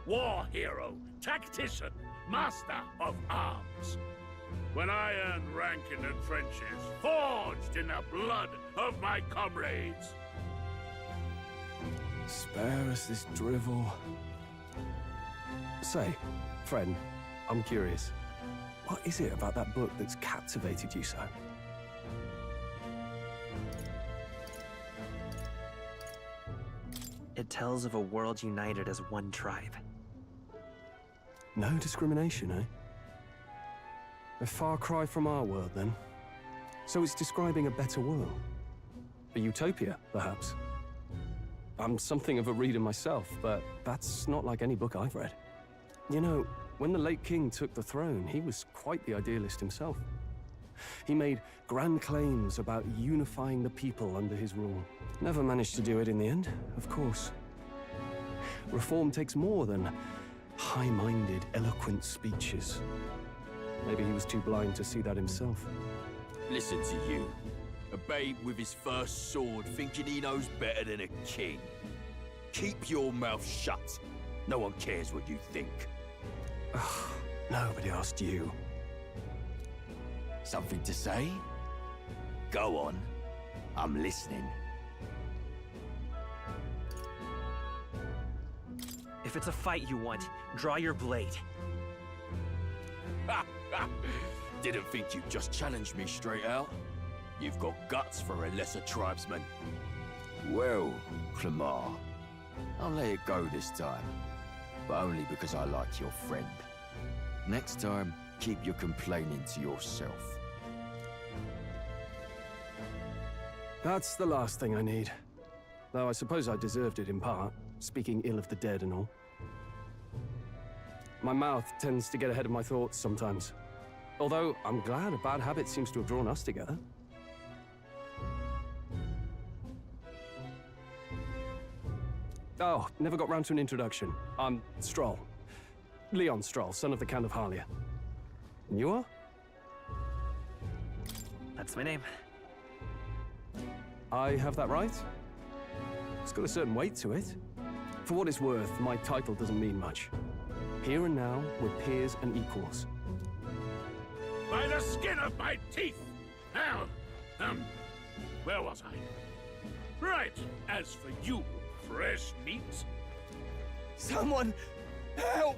war hero, tactician, master of arms. When I earned rank in the trenches, forged in the blood of my comrades. Spare us this drivel. Say, friend, I'm curious. What is it about that book that's captivated you so? It tells of a world united as one tribe. No discrimination, eh? A far cry from our world, then. So it's describing a better world. A utopia, perhaps. I'm something of a reader myself, but that's not like any book I've read. You know, when the late king took the throne, he was quite the idealist himself. He made grand claims about unifying the people under his rule. Never managed to do it in the end, of course. Reform takes more than high-minded, eloquent speeches. Maybe he was too blind to see that himself. Listen to you. A babe with his first sword thinking he knows better than a king. Keep your mouth shut. No one cares what you think. Nobody asked you. Something to say? Go on. I'm listening. If it's a fight you want, draw your blade. Didn't think you'd just challenge me straight out. You've got guts for a lesser tribesman. Well, Clemar, I'll let it go this time. But only because I like your friend. Next time, keep your complaining to yourself. That's the last thing I need. Though I suppose I deserved it in part, speaking ill of the dead and all. My mouth tends to get ahead of my thoughts sometimes. Although, I'm glad a bad habit seems to have drawn us together. Oh, never got round to an introduction. I'm Stroll. Leon Stroll, son of the Count of Harlia. And you are? That's my name. I have that right? It's got a certain weight to it. For what it's worth, my title doesn't mean much. Here and now, we're peers and equals. By the skin of my teeth! Now, where was I? Right, as for you, fresh meat. Someone help!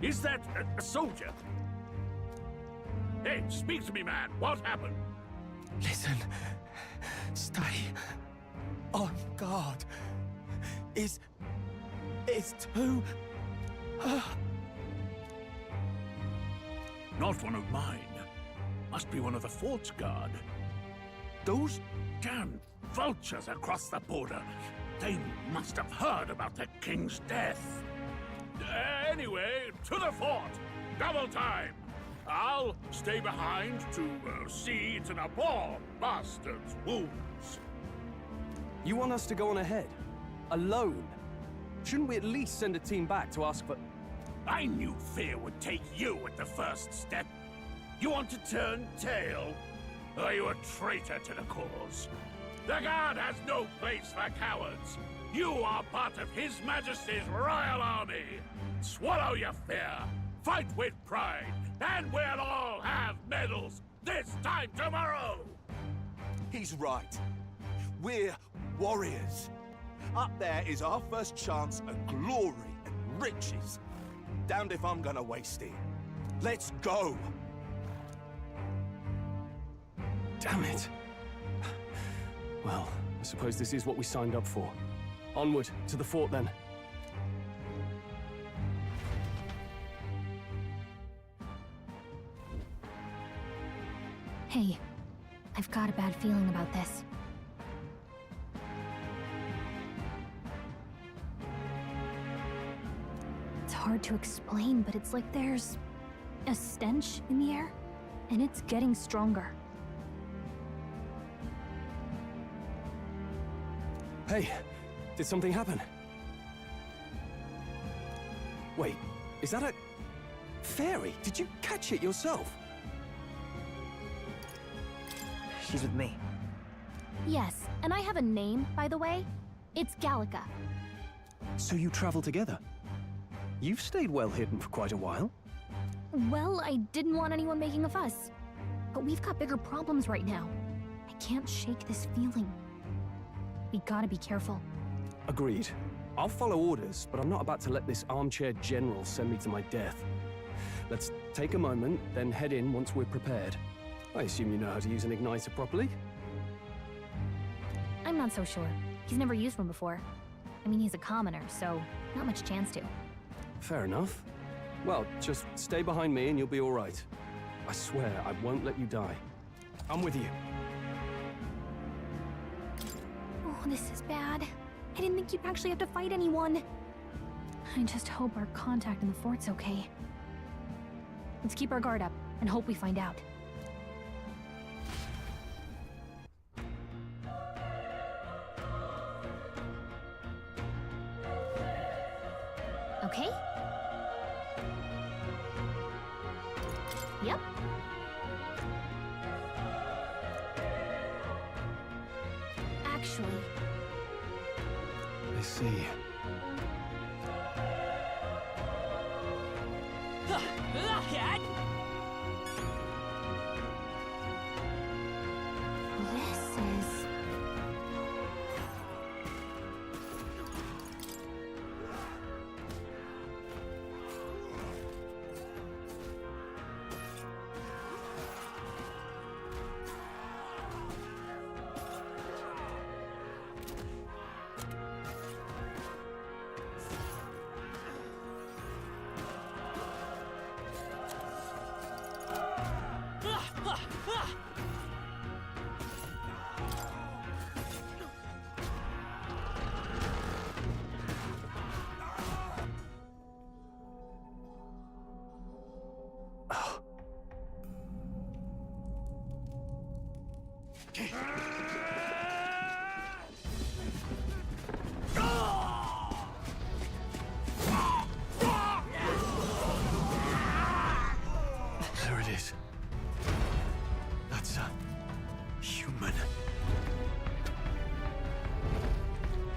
Is that a soldier? Hey, speak to me, man. What happened? Listen. Stay on guard. It's too... Not one of mine. Must be one of the fort's guard. Those damn vultures across the border. They must have heard about the king's death. Anyway, to the fort. Double time. I'll stay behind to see to the poor bastard's wounds. You want us to go on ahead? Alone? Shouldn't we at least send a team back to ask for... I knew fear would take you at the first step. You want to turn tail? Are you a traitor to the cause? The Guard has no place for cowards. You are part of His Majesty's Royal Army. Swallow your fear. Fight with pride. And we'll all have medals this time tomorrow! He's right. We're warriors. Up there is our first chance at glory and riches. Damned if I'm gonna waste it. Let's go! Damn it. Well, I suppose this is what we signed up for. Onward, to the fort then. Hey, I've got a bad feeling about this. It's hard to explain, but it's like there's a stench in the air, and it's getting stronger. Hey, did something happen? Wait, is that a... fairy? Did you catch it yourself? She's with me. Yes, and I have a name, by the way. It's Gallica. So you travel together? You've stayed well hidden for quite a while. Well, I didn't want anyone making a fuss. But we've got bigger problems right now. I can't shake this feeling. We gotta be careful. Agreed. I'll follow orders, but I'm not about to let this armchair general send me to my death. Let's take a moment, then head in once we're prepared. I assume you know how to use an igniter properly? I'm not so sure. He's never used one before. I mean, he's a commoner, so not much chance to. Fair enough. Well, just stay behind me and you'll be all right. I swear I won't let you die. I'm with you. Oh, this is bad. I didn't think you'd actually have to fight anyone. I just hope our contact in the fort's okay. Let's keep our guard up and hope we find out. Okay? Yep. Actually... I see. There it is. That's a human.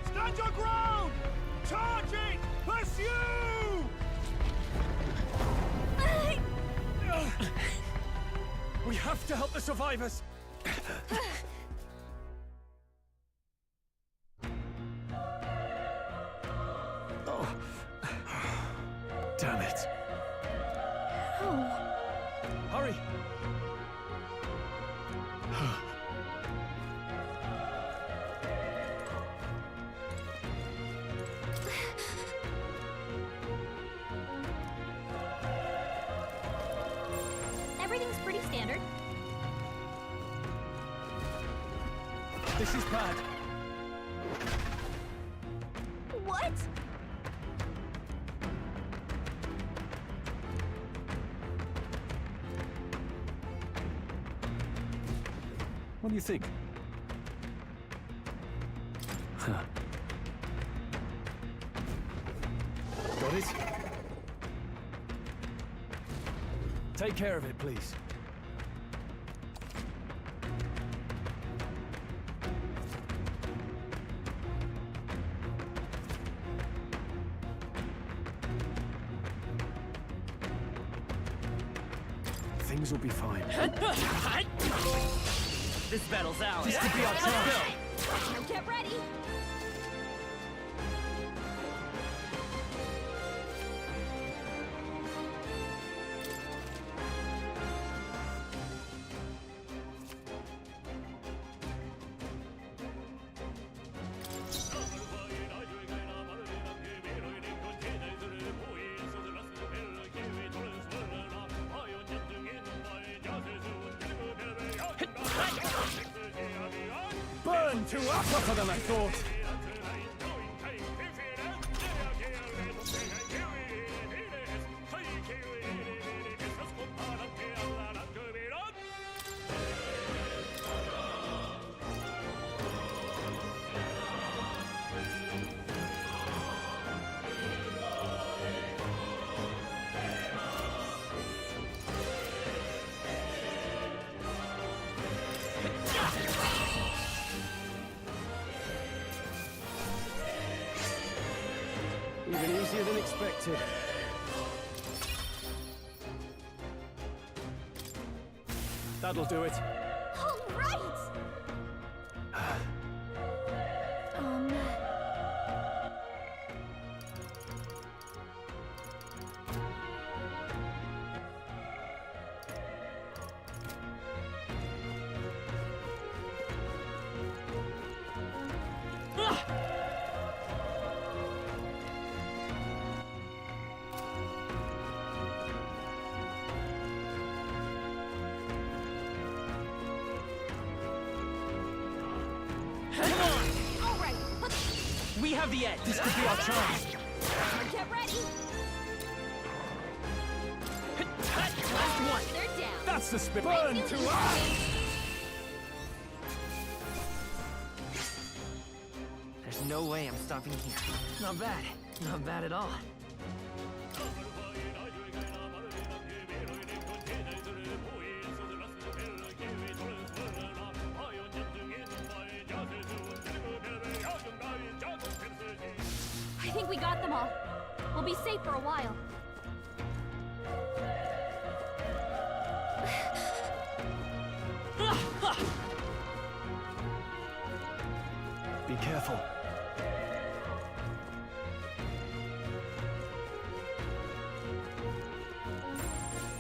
Stand your ground! Charging! Pursue! We have to help the survivors! Oh. Damn it. Hurry! Everything's pretty standard. This is bad. What? What do you think? Huh. Got it? Take care of it, please. Things will be fine. This battle's ours. This could be our chance. Get ready. Burn to us tougher than I thought. Even easier than expected. That'll do it. All right. All right. We have the edge. This could be our chance. Get ready. Last one. They're down. That's the spirit. Burn to us! There's no way I'm stopping here. Not bad. Not bad at all. I think we got them all. We'll be safe for a while. Be careful.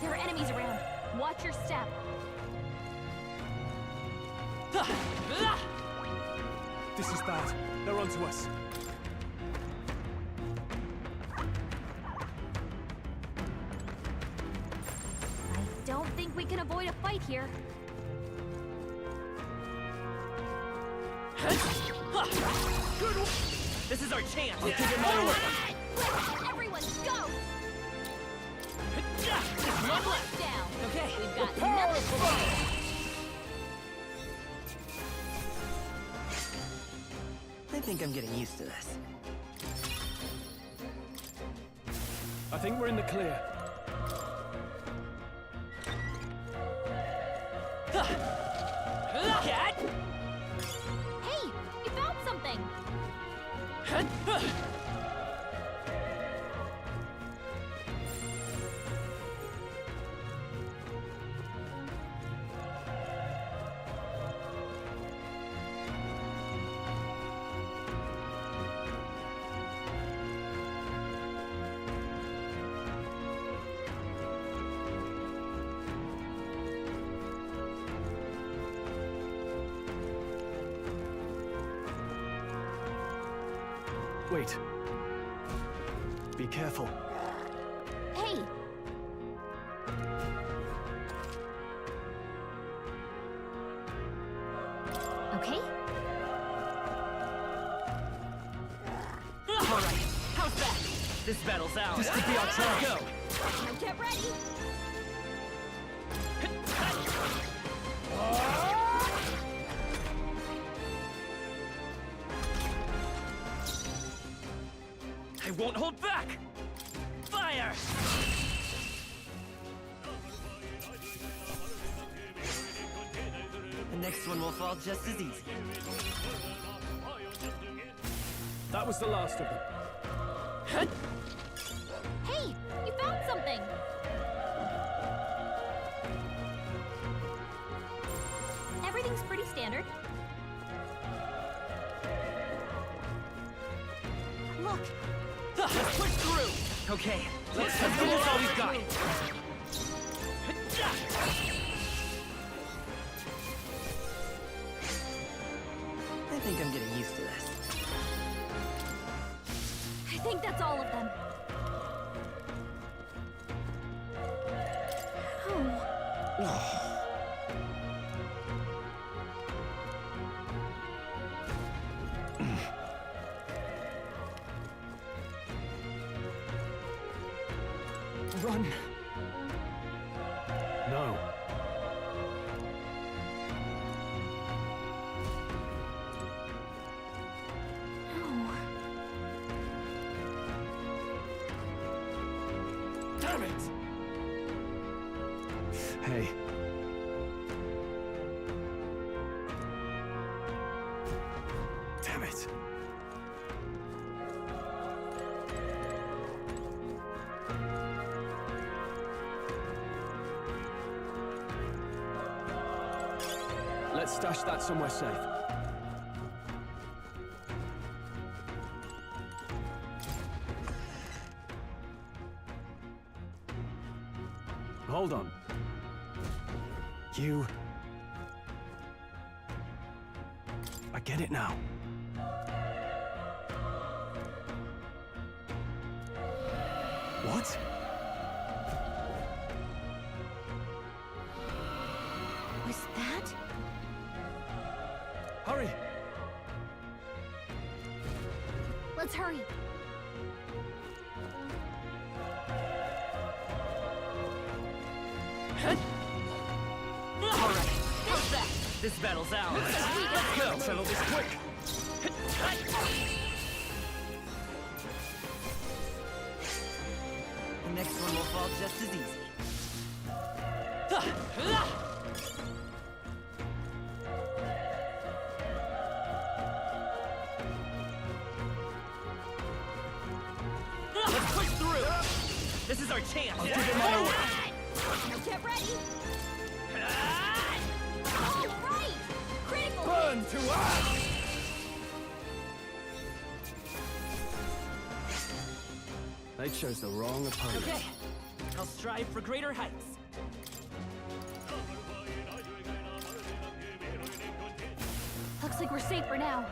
There are enemies around. Watch your step. This is bad. They're onto us. I don't think we can avoid a fight here. Good one. This is our chance. I'll give it my all. Everyone, go! One left. Down. Okay. We've got Power nothing. think I'm getting used to this. I think we're in the clear. Hey, you found something! Wait. Be careful. Hey! Okay? Alright, how's that? This battle's ours. This could be our chance. Go! Now get ready! I won't hold back! Fire! The next one will fall just as easy. That was the last of them. Hey, you found something! Everything's pretty standard. Look! Let's push through! Okay, Let's do this all we've got! I think I'm getting used to this. I think that's all of them. Oh. Run! No. Damn it! Hey. Damn it. Let's stash that somewhere safe. Hold on. You... I get it now. What? Was that? Hurry! Let's hurry. Alright, how's that? This battle's ours. Let's go! Settle this quick! The next one will fall just as easy. Let's push through! This is our chance! I'll give it my all. Now get ready. All right. Critical. Burn to ash! They chose the wrong opponent. Okay, I'll strive for greater heights. Looks like we're safe for now.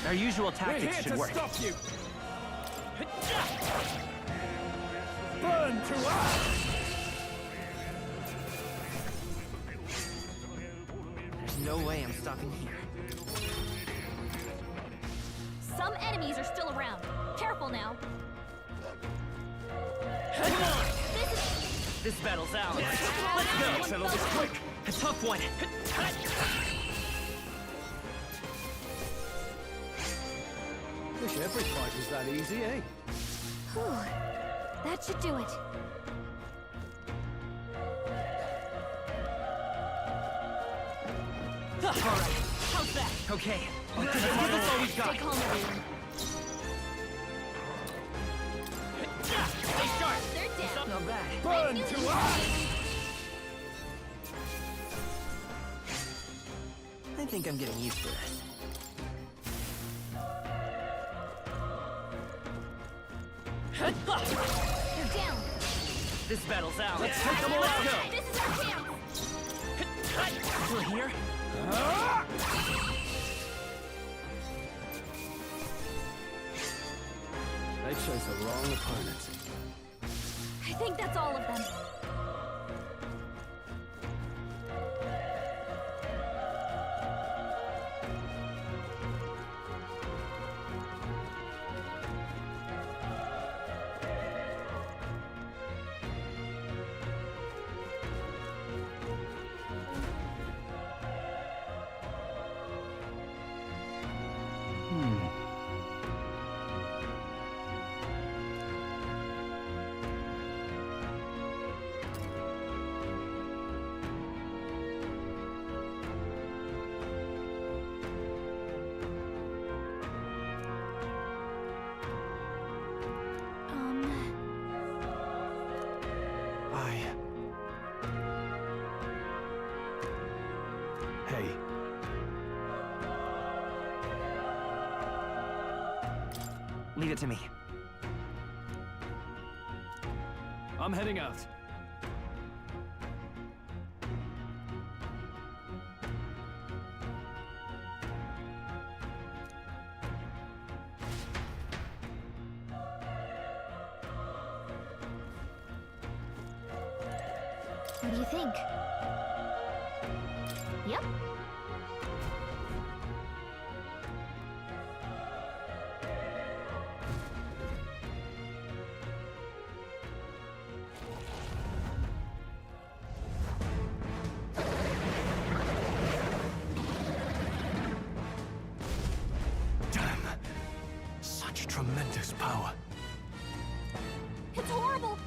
Our usual tactics should work. Stop you! Burn to ash! There's no way I'm stopping here. Some enemies are still around. Careful now. Come on! This battle's ours. Let's go! Settle this quick. A tough one. Wish every fight was that easy, eh? Whew. That should do it. All right. How's that? Okay. Let's give us all we've got. Stay calm, everyone. Stay sharp. They're down. Not bad. Burn to us! I think I'm getting used to this. They're down. This battle's ours. Let's take them all out. This is our chance. Still here? They chose the wrong opponent. I think that's all of them. Hey. Leave it to me. I'm heading out. What do you think? Yep. Damn. Such tremendous power. It's horrible!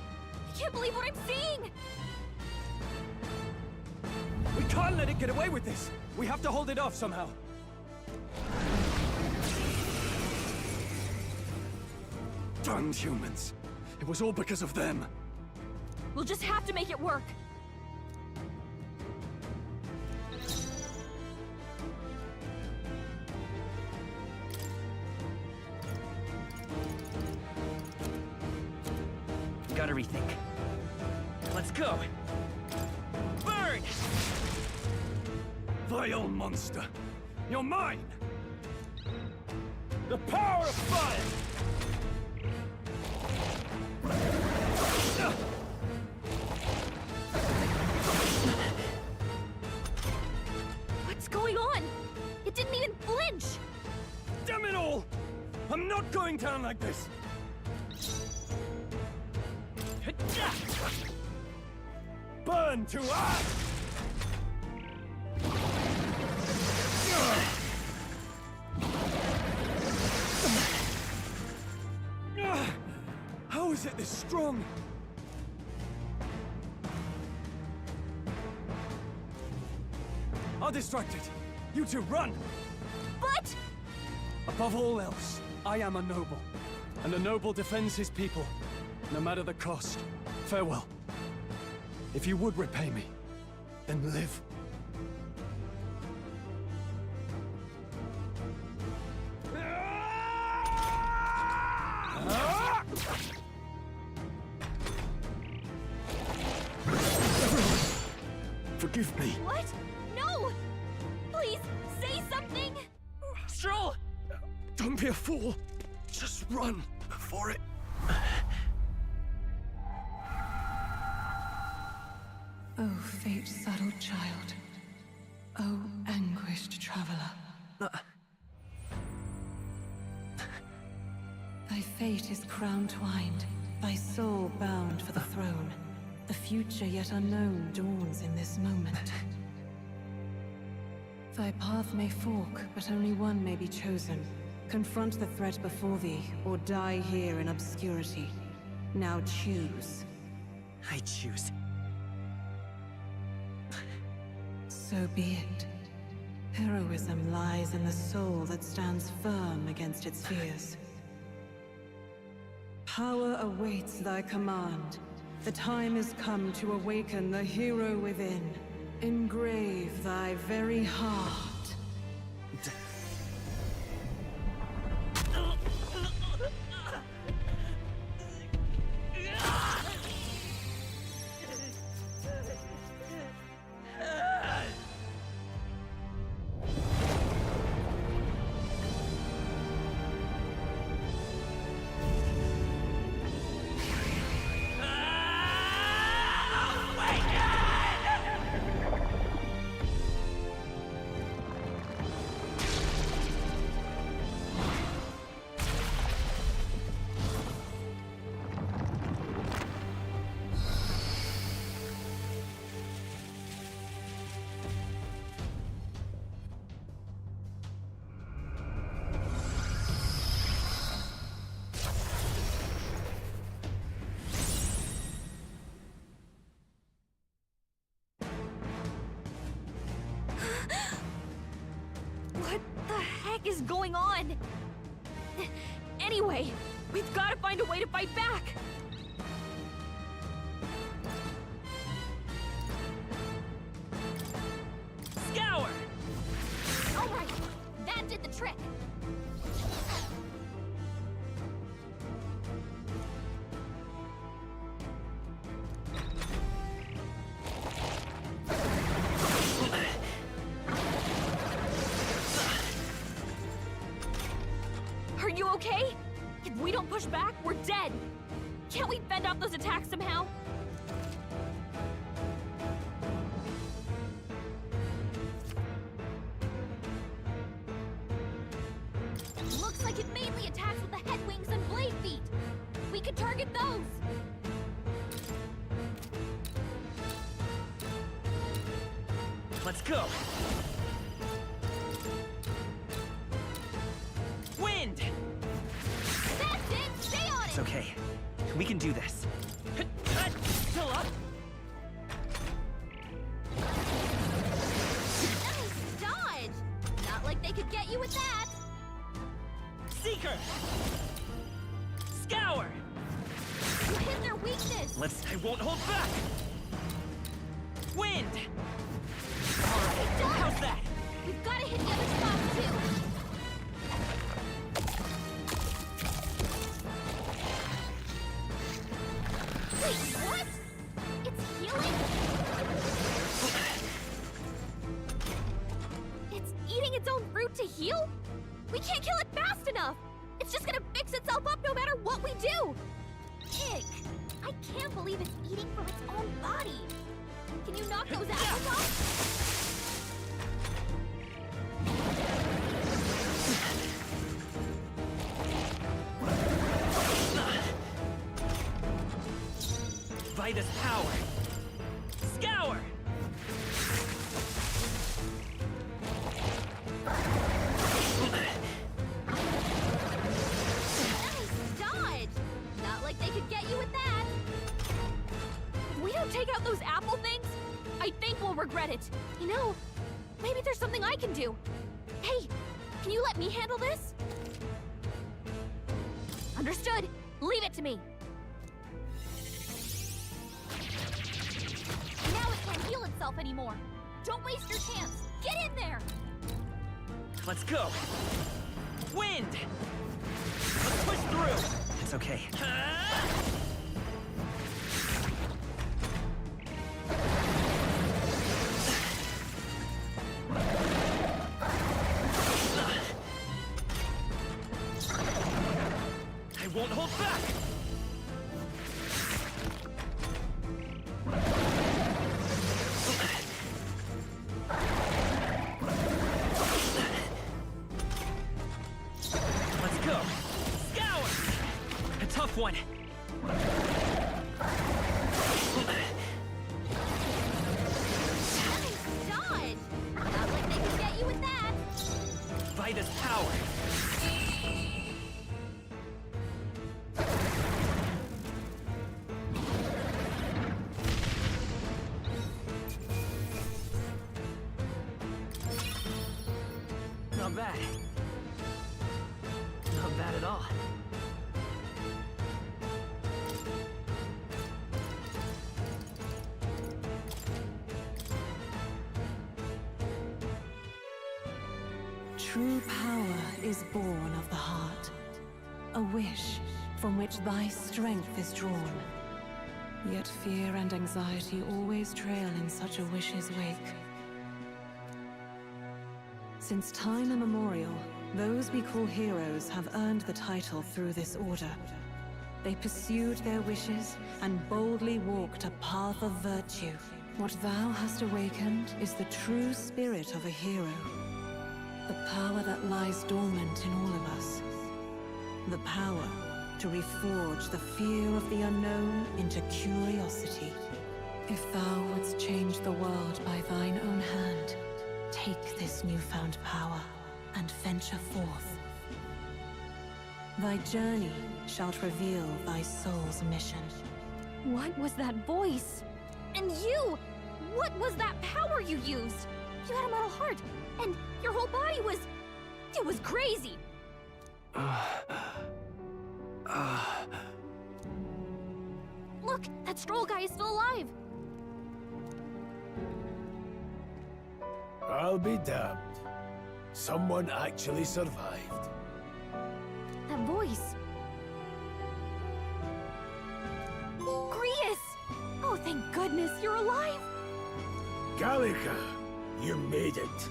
I can't believe what I'm seeing! We can't let it get away with this! We have to hold it off somehow. Damned humans. It was all because of them. We'll just have to make it work. Gotta rethink. Let's go. Burn! Vile monster. You're mine! The power of fire! What's going on? It didn't even flinch! Damn it all! I'm not going down like this! Burn to ash! How is it this strong? I'll distract it. You two run! But... Above all else, I am a noble. And a noble defends his people, no matter the cost. Farewell. If you would repay me, then live. Forgive me. What? No! Please, say something! Stroll! Don't be a fool. Just run before it... Oh, fate-saddled child. Oh, anguished traveler. fate is crown-twined, thy soul bound for the throne. The future yet unknown dawns in this moment. Thy path may fork, but only one may be chosen. Confront the threat before thee, or die here in obscurity. Now choose. I choose. So be it. Heroism lies in the soul that stands firm against its fears. Power awaits thy command. The time is come to awaken the hero within. Engrave thy very heart. What the heck is going on? Anyway, we've got to find a way to fight back! Scour! Alright, that did the trick! Are you okay? If we don't push back, we're dead! Can't we fend off those attacks somehow? Looks like it mainly attacks with the head wings and blade feet! We could target those! Let's go! Wind! That's it! Stay on It's it! okay. We can do this. Still up? Nice dodge! Not like they could get you with that! Seeker! Scour! You hit their weakness! I won't hold back! Wind! Alright, how's that? We've got to hit the other spots too! Wait, what? It's healing? It's eating its own fruit to heal? We can't kill it fast enough! It's just gonna fix itself up no matter what we do! Ick! I can't believe it's eating from its own body! Can you knock those apples off? Vitus power! Scour! Nice dodge! Not like they could get you with that! If we don't take out those apple things, I think we'll regret it. You know, maybe there's something I can do. Hey, can you let me handle this? Understood. Leave it to me. Now it can't heal itself anymore. Don't waste your chance. Get in there! Let's go! Wind! Let's push through! It's okay. I won't hold back! Let's go! Scour! one! Dodge! Not like they could get you with that! Vida's power! Not bad. Not bad at all. True power is born of the heart, a wish from which thy strength is drawn. Yet fear and anxiety always trail in such a wish's wake. Since time immemorial, those we call heroes have earned the title through this order. They pursued their wishes and boldly walked a path of virtue. What thou hast awakened is the true spirit of a hero. The power that lies dormant in all of us. The power to reforge the fear of the unknown into curiosity. If thou wouldst change the world by thine own hand, take this newfound power and venture forth. Thy journey shalt reveal thy soul's mission. What was that voice? And you! What was that power you used? You had a metal heart, and your whole body was... It was crazy! Look! That Stroll guy is still alive! I'll be damned. Someone actually survived. That voice... Grius! Oh, thank goodness, you're alive! Gallica, you made it.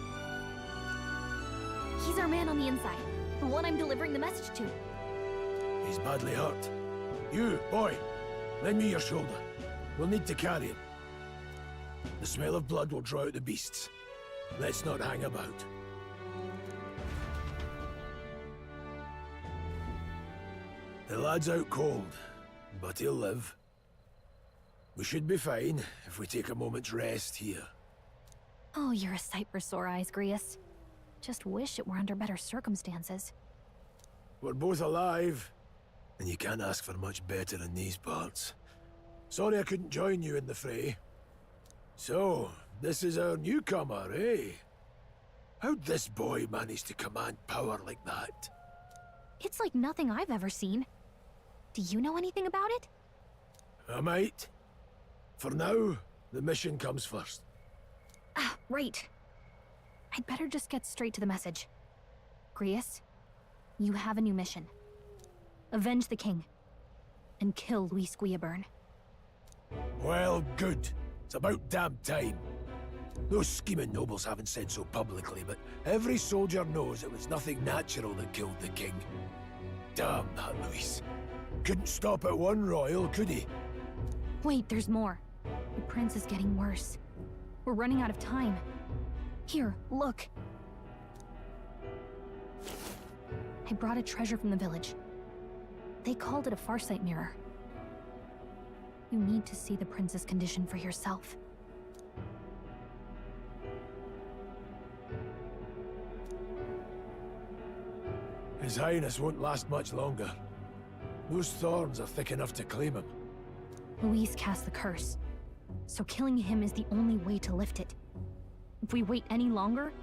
He's our man on the inside. The one I'm delivering the message to. He's badly hurt. You, boy, lend me your shoulder. We'll need to carry him. The smell of blood will draw out the beasts. Let's not hang about. The lad's out cold, but he'll live. We should be fine if we take a moment's rest here. Oh, you're a sight for sore eyes, Grius. Just wish it were under better circumstances. We're both alive, and you can't ask for much better in these parts. Sorry I couldn't join you in the fray. So, this is our newcomer, eh? How'd this boy manage to command power like that? It's like nothing I've ever seen. Do you know anything about it? I might. For now, the mission comes first. Ah, right. I'd better just get straight to the message. Grius, you have a new mission. Avenge the king. And kill Luis Guillaburn. Well, good. It's about damn time. Those scheming nobles haven't said so publicly, but every soldier knows it was nothing natural that killed the king. Damn that Luis. Couldn't stop at one royal, could he? Wait, there's more. The prince is getting worse. We're running out of time. Here, look. I brought a treasure from the village. They called it a Farsight mirror. You need to see the prince's condition for yourself. His Highness won't last much longer. Those thorns are thick enough to claim him. Luis cast the curse, so killing him is the only way to lift it. If we wait any longer,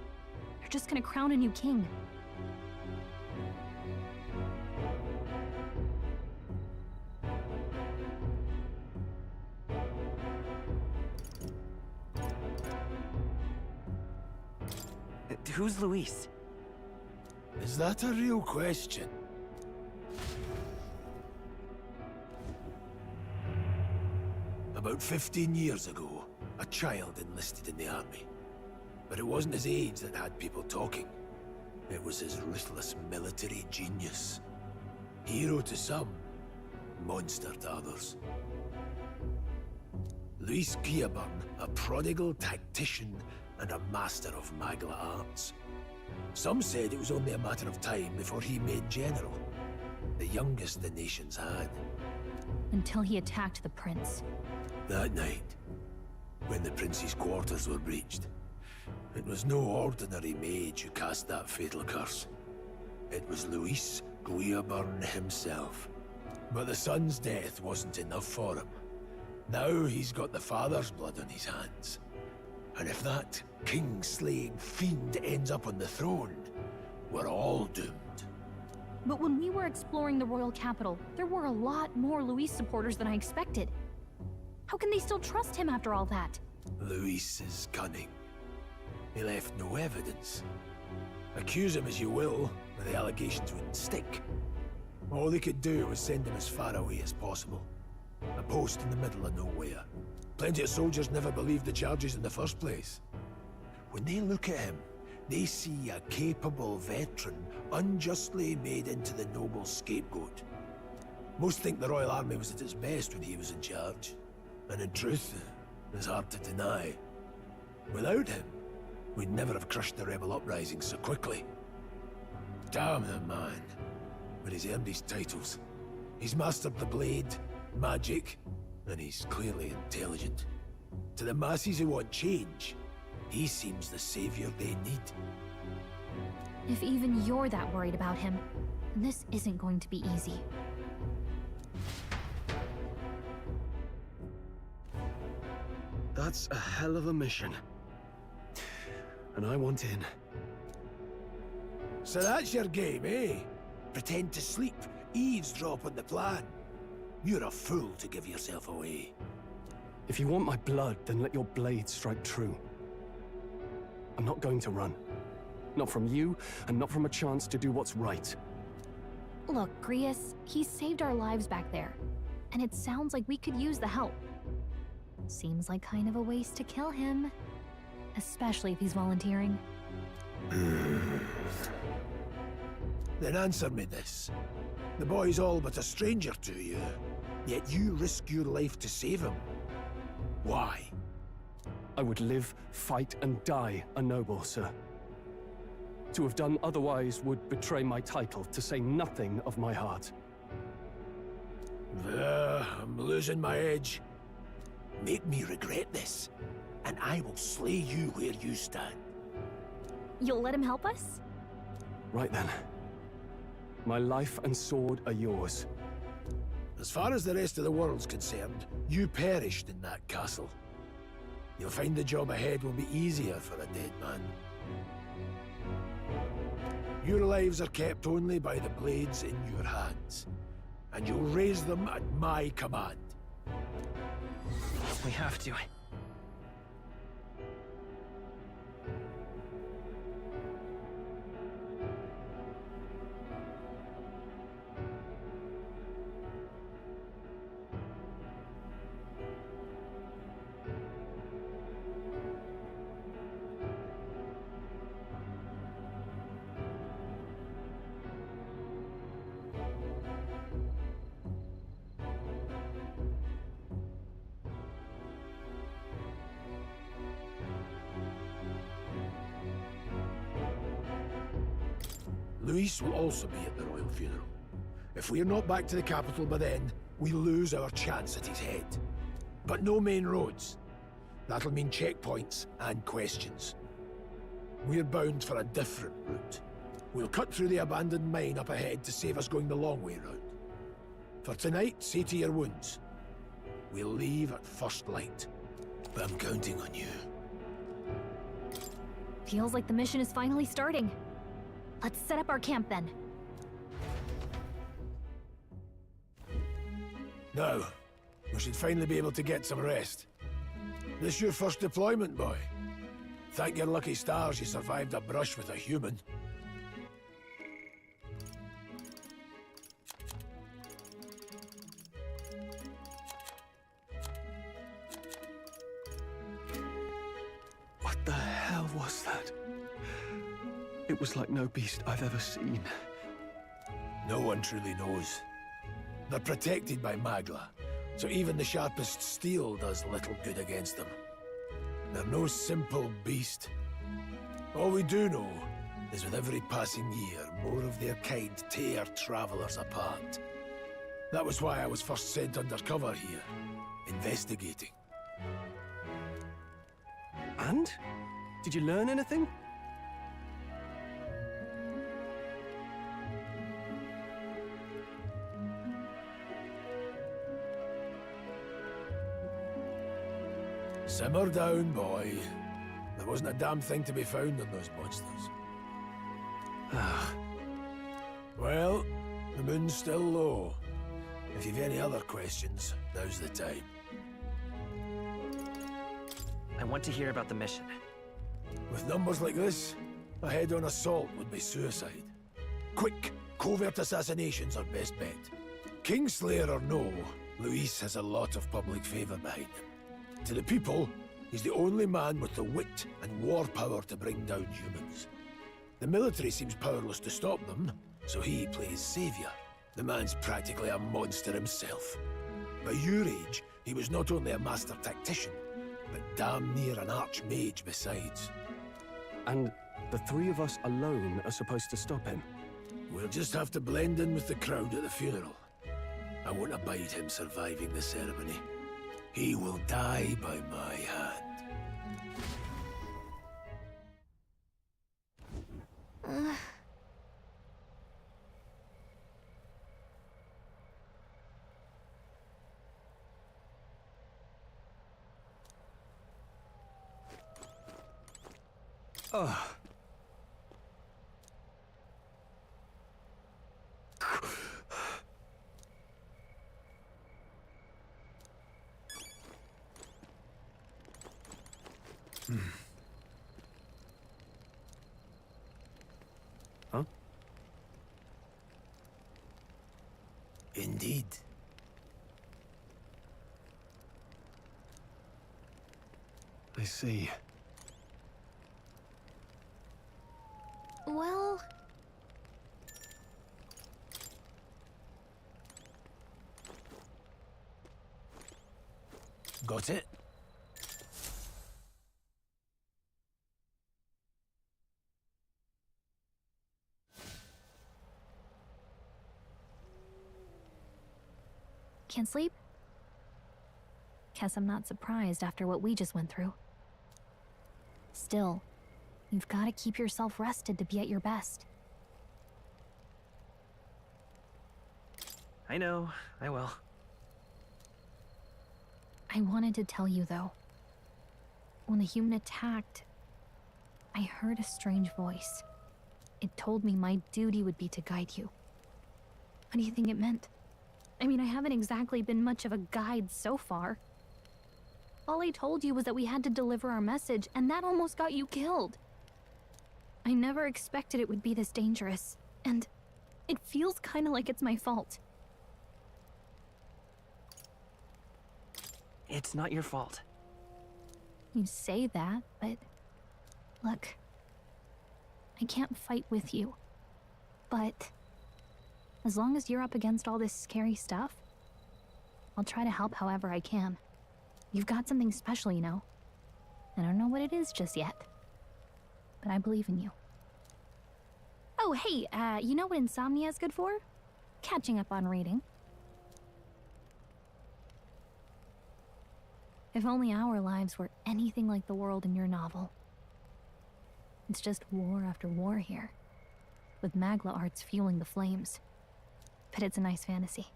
they're just gonna crown a new king. Who's Luis? Is that a real question? About 15 years ago, a child enlisted in the army. But it wasn't his age that had people talking. It was his ruthless military genius. Hero to some, monster to others. Luis Guillaburn, a prodigal tactician and a master of Magla arts. Some said it was only a matter of time before he made general. The youngest the nation's had. Until he attacked the prince. That night, when the prince's quarters were breached, it was no ordinary mage who cast that fatal curse. It was Luis Guiaburn himself. But the son's death wasn't enough for him. Now he's got the father's blood on his hands. And if that king-slaying fiend ends up on the throne, we're all doomed. But when we were exploring the royal capital, there were a lot more Luis supporters than I expected. How can they still trust him after all that? Luis is cunning. He left no evidence. Accuse him as you will, but the allegations wouldn't stick. All they could do was send him as far away as possible. A post in the middle of nowhere. Plenty of soldiers never believed the charges in the first place. When they look at him, they see a capable veteran unjustly made into the noble scapegoat. Most think the Royal Army was at its best when he was in charge. And in truth, it's hard to deny. Without him, we'd never have crushed the rebel uprising so quickly. Damn the man. But he's earned his titles. He's mastered the blade, magic, and he's clearly intelligent. To the masses who want change, he seems the savior they need. If even you're that worried about him, then this isn't going to be easy. That's a hell of a mission. And I want in. So that's your game, eh? Pretend to sleep, eavesdrop on the plan. You're a fool to give yourself away. If you want my blood, then let your blade strike true. I'm not going to run. Not from you, and not from a chance to do what's right. Look, Grius, he saved our lives back there. And it sounds like we could use the help. Seems like kind of a waste to kill him. Especially if he's volunteering. Then answer me this. The boy's all but a stranger to you, yet you risk your life to save him. Why? I would live, fight, and die a noble, sir. To have done otherwise would betray my title, to say nothing of my heart. I'm losing my edge. Make me regret this, and I will slay you where you stand. You'll let him help us? Right then. My life and sword are yours. As far as the rest of the world's concerned, you perished in that castle. You'll find the job ahead will be easier for a dead man. Your lives are kept only by the blades in your hands, and you'll raise them at my command. We have to. Luis will also be at the royal funeral. If we're not back to the capital by then, we lose our chance at his head. But no main roads. That'll mean checkpoints and questions. We're bound for a different route. We'll cut through the abandoned mine up ahead to save us going the long way round. For tonight, see to your wounds. We'll leave at first light. But I'm counting on you. Feels like the mission is finally starting. Let's set up our camp then. Now, we should finally be able to get some rest. This your first deployment, boy? Thank your lucky stars you survived a brush with a human. What the hell was that? It was like no beast I've ever seen. No one truly knows. They're protected by Magla, so even the sharpest steel does little good against them. They're no simple beast. All we do know as with every passing year, more of their kind tear travelers apart. That was why I was first sent undercover here, investigating. And? Did you learn anything? Simmer down, boy. There wasn't a damn thing to be found on those monsters. Well, the moon's still low. If you've any other questions, now's the time. I want to hear about the mission. With numbers like this, a head-on assault would be suicide. Quick, covert assassinations are best bet. Kingslayer or no, Luis has a lot of public favor behind him. To the people, he's the only man with the wit and war power to bring down humans. The military seems powerless to stop them, so he plays savior. The man's practically a monster himself. By your age, he was not only a master tactician, but damn near an archmage besides. And the three of us alone are supposed to stop him? We'll just have to blend in with the crowd at the funeral. I won't abide him surviving the ceremony. He will die by my hand. Huh? Indeed. I see. Well... Got it? Can't sleep? Guess I'm not surprised after what we just went through. Still, you've got to keep yourself rested to be at your best. I know, I will. I wanted to tell you, though. When the human attacked, I heard a strange voice. It told me my duty would be to guide you. What do you think it meant? I mean, I haven't exactly been much of a guide so far. All I told you was that we had to deliver our message, and that almost got you killed. I never expected it would be this dangerous, and it feels kind of like it's my fault. It's not your fault. You say that, but look, I can't fight with you. But as long as you're up against all this scary stuff, I'll try to help however I can. You've got something special, you know. I don't know what it is just yet, but I believe in you. Oh, hey, you know what insomnia is good for? Catching up on reading. If only our lives were anything like the world in your novel. It's just war after war here, with Magla arts fueling the flames. But it's a nice fantasy.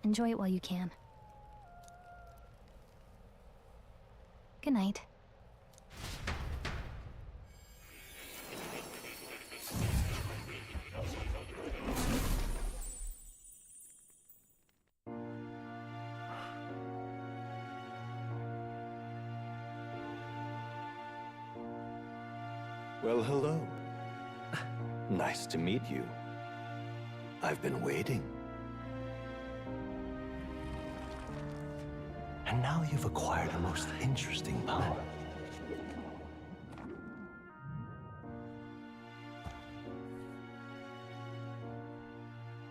Enjoy it while you can. Good night. Well, hello. Nice to meet you. I've been waiting. And now you've acquired a most interesting power.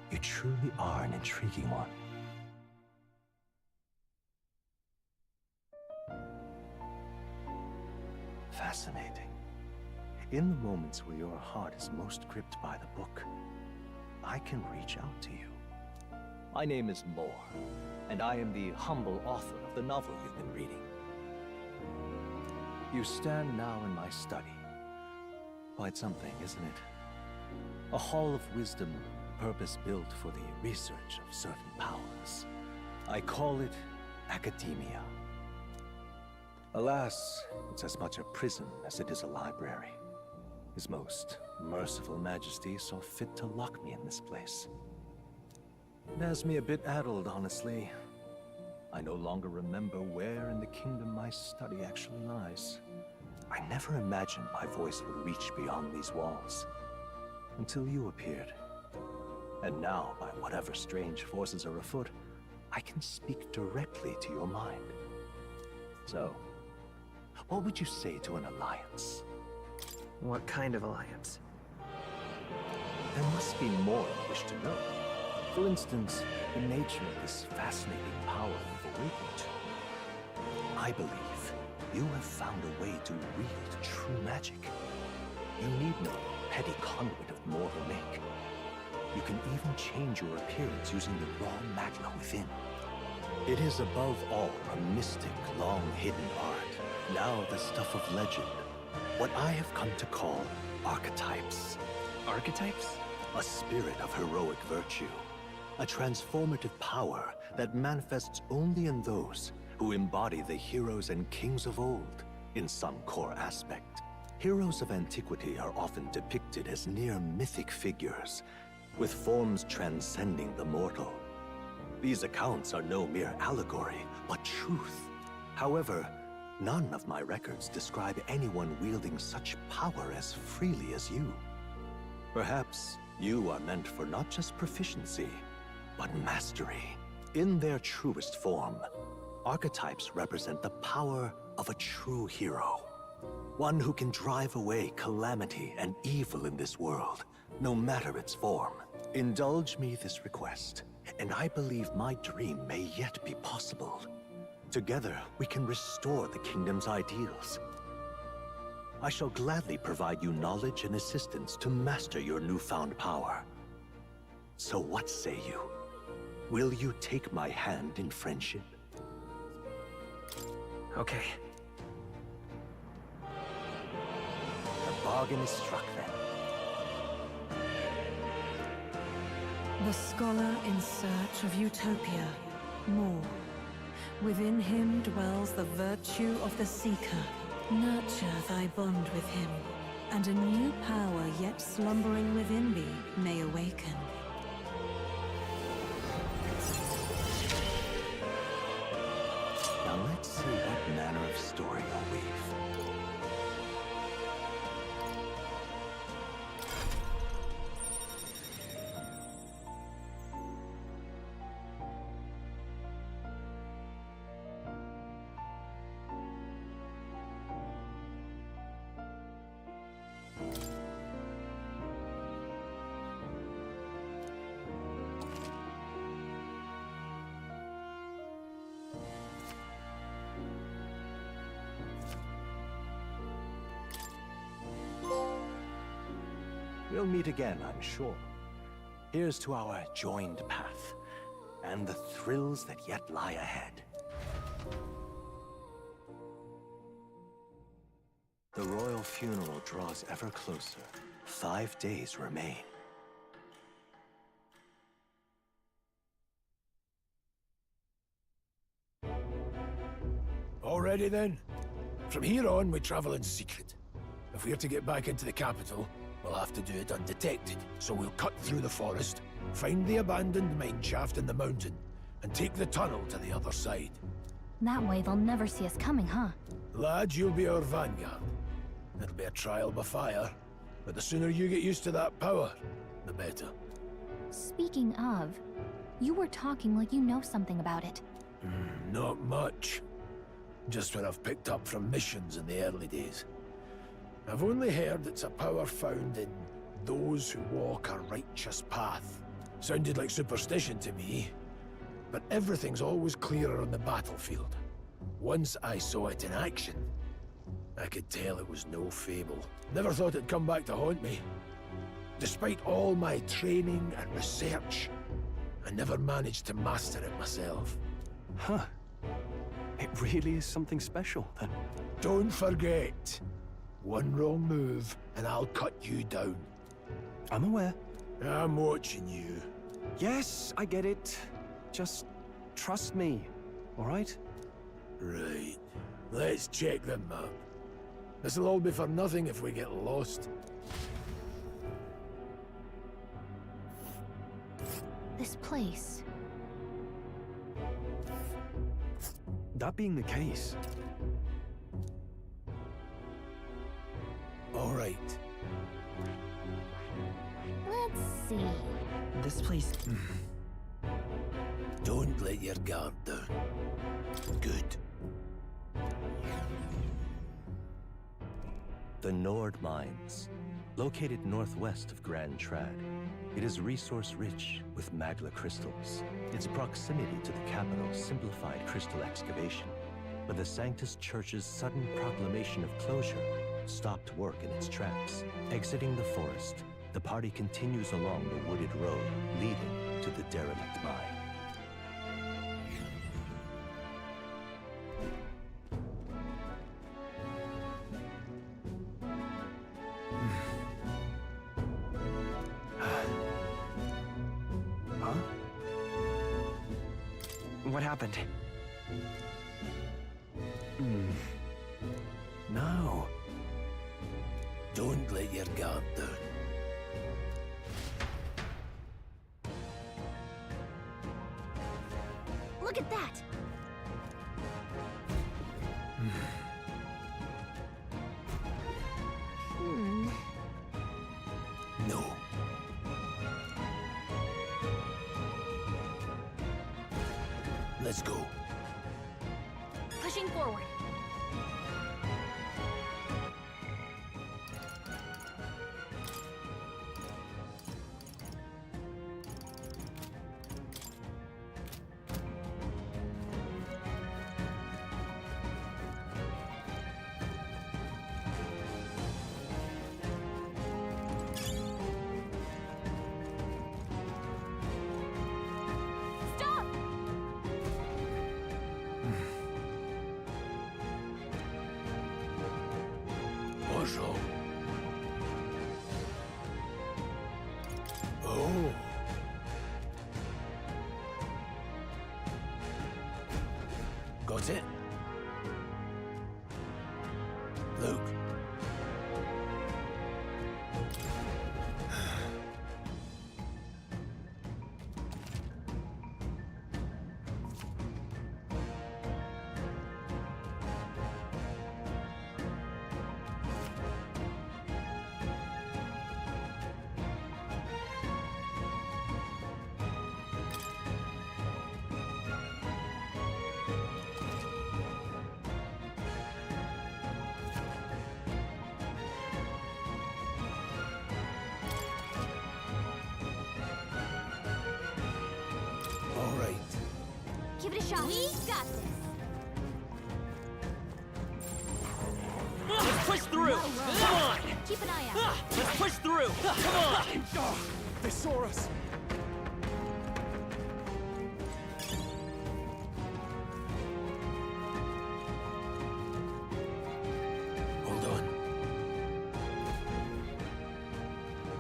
You truly are an intriguing one. Fascinating. In the moments where your heart is most gripped by the book, I can reach out to you. My name is Moore, and I am the humble author of the novel you've been reading. You stand now in my study. Quite something, isn't it? A hall of wisdom, purpose-built for the research of certain powers. I call it academia. Alas, it's as much a prison as it is a library. His most merciful majesty saw fit to lock me in this place. It has me a bit addled, honestly. I no longer remember where in the kingdom my study actually lies. I never imagined my voice would reach beyond these walls, until you appeared. And now, by whatever strange forces are afoot, I can speak directly to your mind. So, what would you say to an alliance? What kind of alliance? There must be more you wish to know. For instance, the nature of this fascinating power you've awakened to. I believe you have found a way to wield true magic. You need no petty conduit of mortal make. You can even change your appearance using the raw magma within. It is above all a mystic, long-hidden art, now the stuff of legend. What I have come to call archetypes. Archetypes? A spirit of heroic virtue. A transformative power that manifests only in those who embody the heroes and kings of old in some core aspect. Heroes of antiquity are often depicted as near mythic figures, with forms transcending the mortal. These accounts are no mere allegory, but truth. However, none of my records describe anyone wielding such power as freely as you. Perhaps you are meant for not just proficiency, but mastery. In their truest form, archetypes represent the power of a true hero. One who can drive away calamity and evil in this world, no matter its form. Indulge me this request, and I believe my dream may yet be possible. Together, we can restore the kingdom's ideals. I shall gladly provide you knowledge and assistance to master your newfound power. So what say you? Will you take my hand in friendship? Okay. The bargain is struck then. The scholar in search of utopia, Moore. Within him dwells the virtue of the seeker. Nurture thy bond with him, and a new power yet slumbering within thee may awaken. Now let's see what manner of story you'll weave. We'll meet again, I'm sure. Here's to our joined path, and the thrills that yet lie ahead. The royal funeral draws ever closer. 5 days remain. Already then? From here on, we travel in secret. If we're to get back into the capital, we'll have to do it undetected. So we'll cut through the forest, find the abandoned mine shaft in the mountain, and take the tunnel to the other side. That way they'll never see us coming, huh? Lad, you'll be our vanguard. It'll be a trial by fire, but the sooner you get used to that power, the better. Speaking of, you were talking like you know something about it. Not much. Just what I've picked up from missions in the early days. I've only heard it's a power found in those who walk a righteous path. Sounded like superstition to me, but everything's always clearer on the battlefield. Once I saw it in action. I could tell it was no fable. Never thought it'd come back to haunt me. Despite all my training and research, I never managed to master it myself. Huh. It really is something special, then. Don't forget, one wrong move and I'll cut you down. I'm aware. I'm watching you. Yes, I get it. Just trust me, all right? Right. Let's check the map. This'll all be for nothing if we get lost. This place. That being the case. All right. Let's see. This place... Don't let your guard down. Good. The Nord Mines. Located northwest of Grand Trad, it is resource-rich with magla crystals. Its proximity to the capital simplified crystal excavation, but the Sanctus Church's sudden proclamation of closure stopped work in its tracks. Exiting the forest, the party continues along the wooded road leading to the derelict mine. What happened? No. Don't let your guard down. Look at that! No. Let's go. Pushing forward. Bonjour. Oh. Got it? Luke. All right. Give it a shot. We got this. Let's push through! Come on! Keep an eye out. Let's push through! Come on! They saw us. Hold on.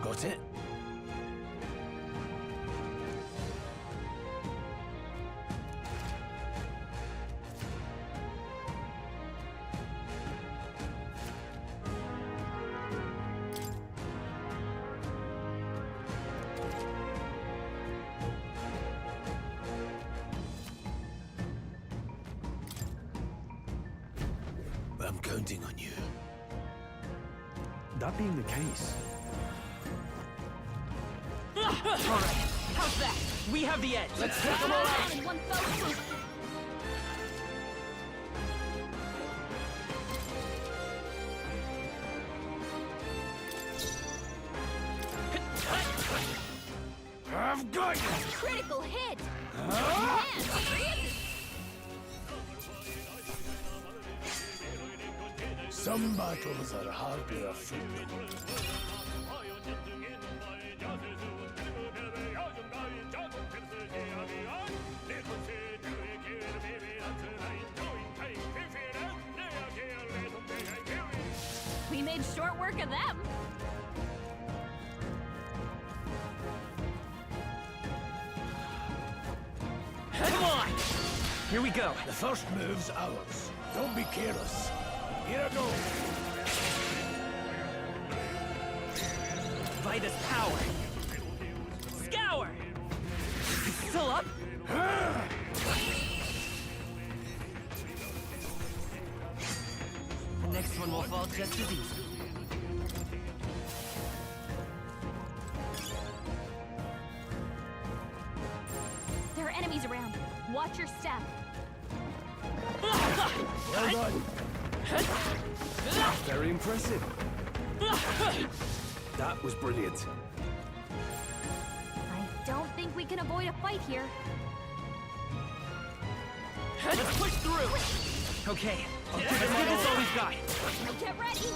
Got it? I'm counting on you. That being the case. All right, how's that? We have the edge. Let's take them all out. In one fell swoop. I've got you! Critical hit! Man, Some battles are harder of fate. We made short work of them. Come on! Here we go. The first move's ours. Don't be careless. Here I go. Vitus power. Scour! Still up? The next one will fall just as easy. There are enemies around. Watch your step. Well done. Very impressive. That was brilliant. I don't think we can avoid a fight here. Let's push through! Okay, let's give this all we've got. Get ready!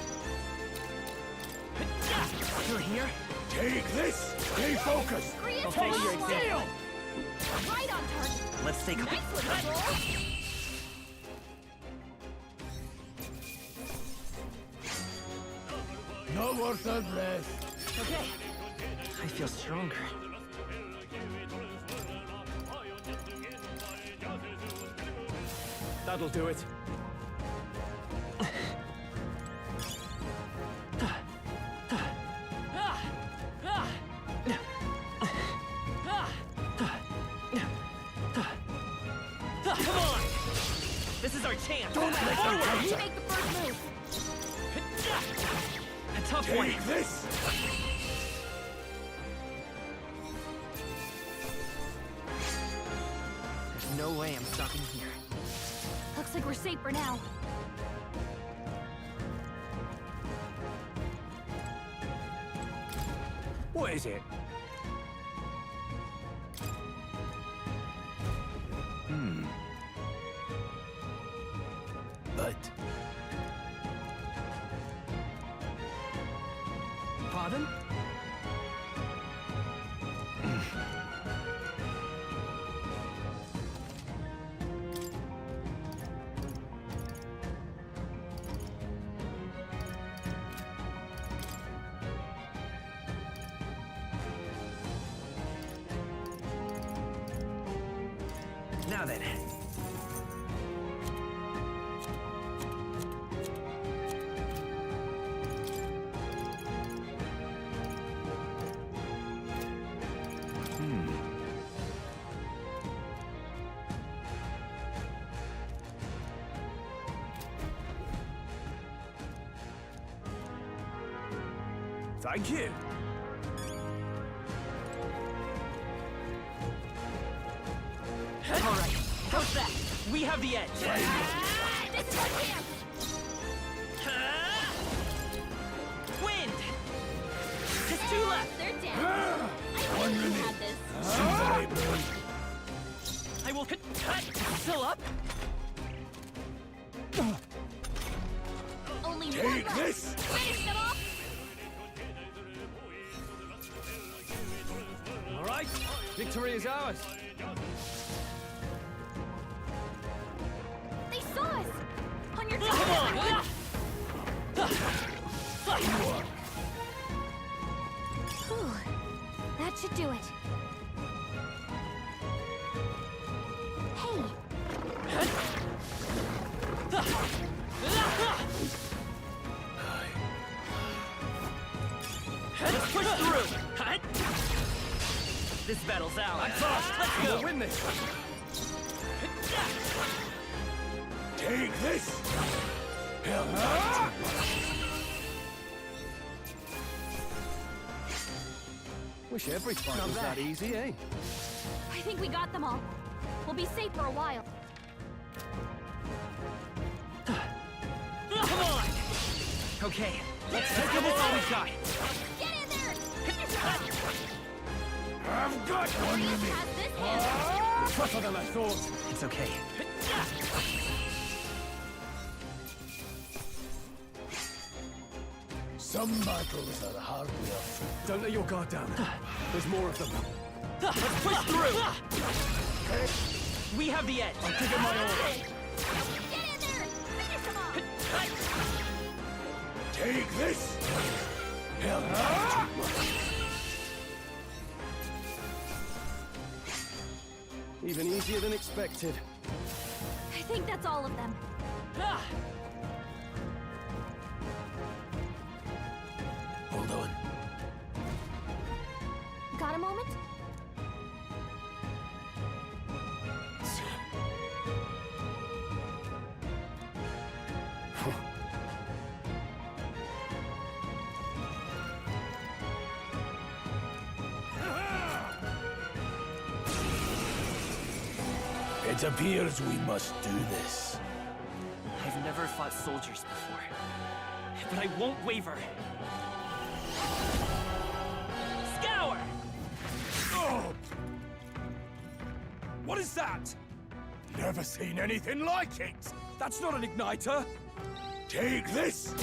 You're here? Take this! Stay focused! I'll follow your example. Right on target! Let's take a Nice one, Roll! Not worth a breath. Okay. I feel stronger. That'll do it. Come on! This is our chance! Don't let them You counter! make the first move! A tough one! Take this! There's no way I'm stopping here. Looks like we're safe for now. What is it? But Pardon? Now then. Thank you. All right, how's that? We have the edge. This is our chance! Wind! Just two left. They're down. I knew you had this. I will cut. Still up? Only one take left. this! Finish them off! All right, victory is ours. They saw us! On your Come toes! on! Whew. That should do it. Hey, Let's push through! This battle's ours. I'm fast. Let's go. We'll win this. Take this! Wish every fight was that easy, eh? I think we got them all. We'll be safe for a while. Come on! Okay, let's give this all we've got. Get in there! I've got one Reese with me! has this handled. Tougher than I thought. It's okay. Some battles are hardly a fight. Don't let your guard down. There's more of them. Let's push through! We have the edge! I'm giving my order. Get in there! Finish them off! Take this! Hell, Even easier than expected. I think that's all of them. Hold on. Got a moment? It appears we must do this. I've never fought soldiers before, but I won't waver. Scour! Oh! What is that? Never seen anything like it! That's not an igniter! Take this!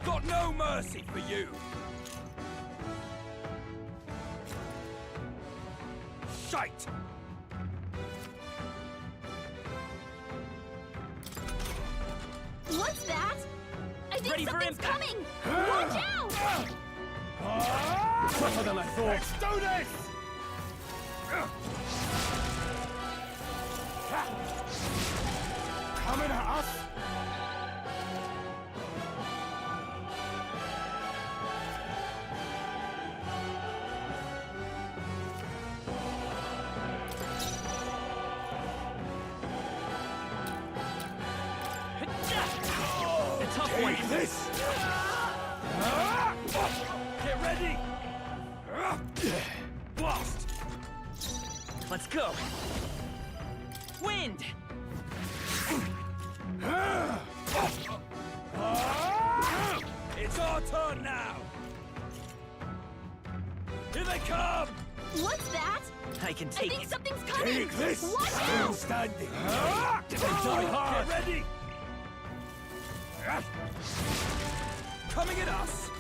Got no mercy for you! Shite! What's that? I think Ready for something's impact. coming! Watch out! Tougher than I thought. Let's do this! Coming at us! A tough one! Take this! Get ready! Blast! Let's go! Wind! It's our turn now! Here they come! What's that? I can I take think it. something's coming! Take this! Watch Still out! standing! They die hard! Get ready! Coming at us!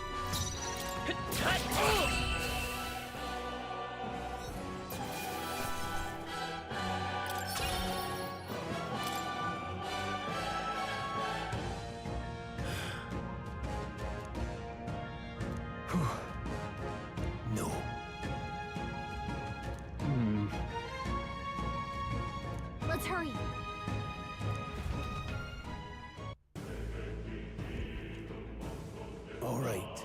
No. Let's hurry. All right.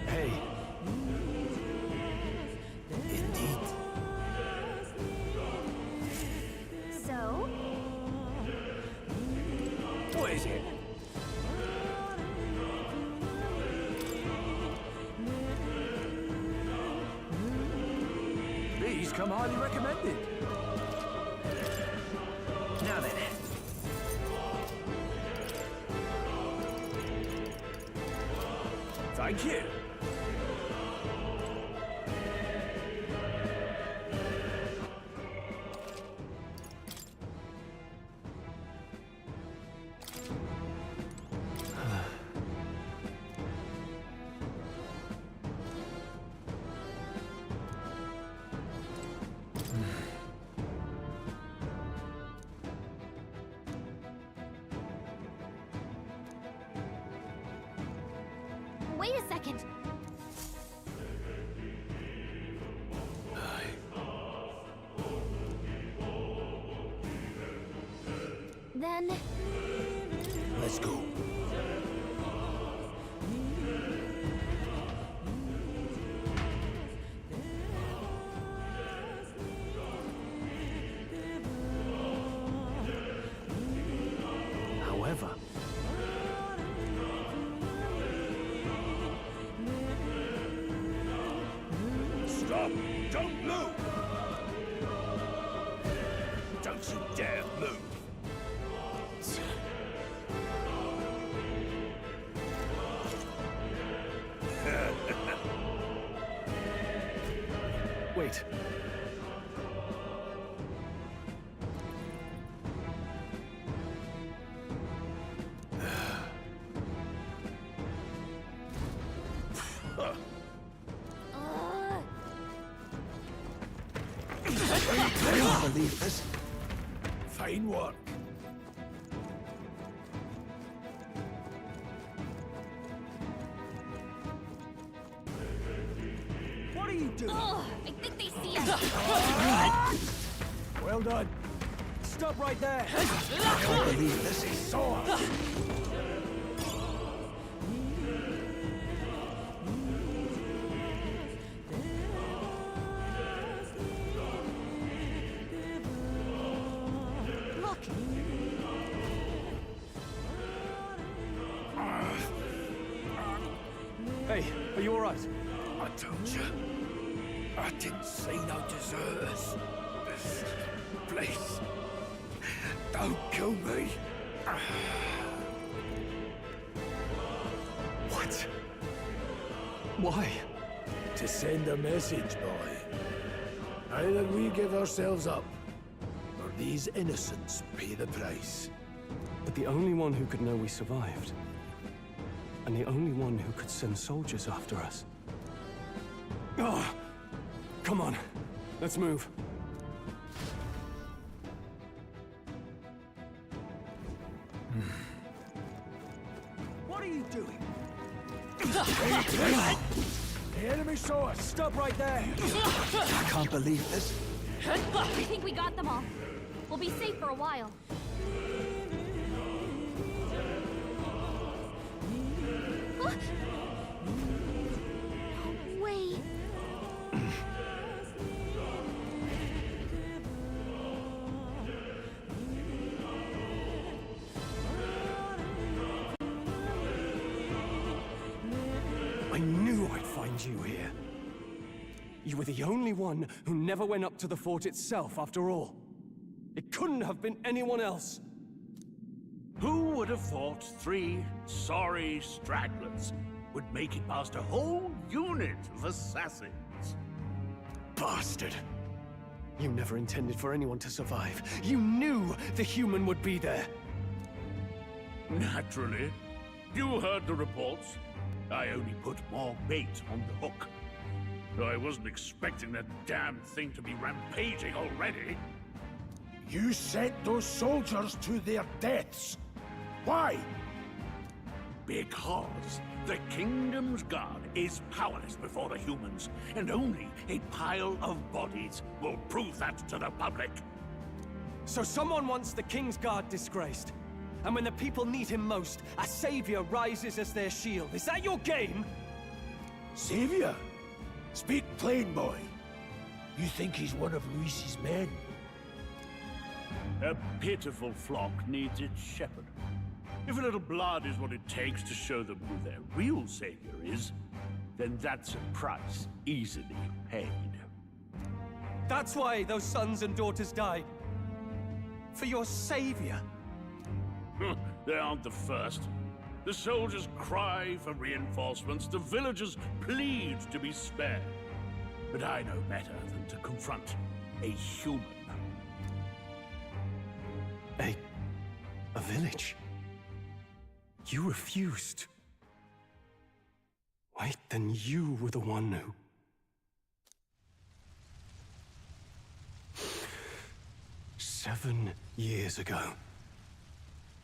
Hey. Indeed. So? What is it? These come highly recommended. Now then. Thank you. Wait a second. Then... Let's go. However, Stop! Don't move! Don't you dare move! Wait. I can't believe this. Fine work. What are you doing? Oh, I think they see us. Well done. Stop right there! I can't believe this. He saw us. Look. Hey, are you alright? I told you. I didn't see no deserters. Please. Don't kill me. What? Why? To send a message, boy. Either we give ourselves up, or these innocents pay the price. But the only one who could know we survived, and the only one who could send soldiers after us. Oh, come on, let's move. What are you doing? The enemy saw us. Stop right there! I can't believe this. I think we got them all. We'll be safe for a while. Wait. I knew I'd find you here. You were the only one who never went up to the fort itself, after all. It couldn't have been anyone else. Who would have thought 3 sorry stragglers would make it past a whole unit of assassins? Bastard! You never intended for anyone to survive. You knew the human would be there. Naturally. You heard the reports. I only put more bait on the hook. I wasn't expecting that damn thing to be rampaging already. You sent those soldiers to their deaths. Why? Because the Kingdom's Guard is powerless before the humans, and only a pile of bodies will prove that to the public. So someone wants the King's Guard disgraced. And when the people need him most, a savior rises as their shield. Is that your game? Savior? Speak plain, boy. You think he's one of Luis's men? A pitiful flock needs its shepherd. If a little blood is what it takes to show them who their real savior is, then that's a price easily paid. That's why those sons and daughters died. For your savior. They aren't the first. The soldiers cry for reinforcements, the villagers plead to be spared. But I know better than to confront a human. A village? You refused. Wait, then you were the one who... 7 years ago.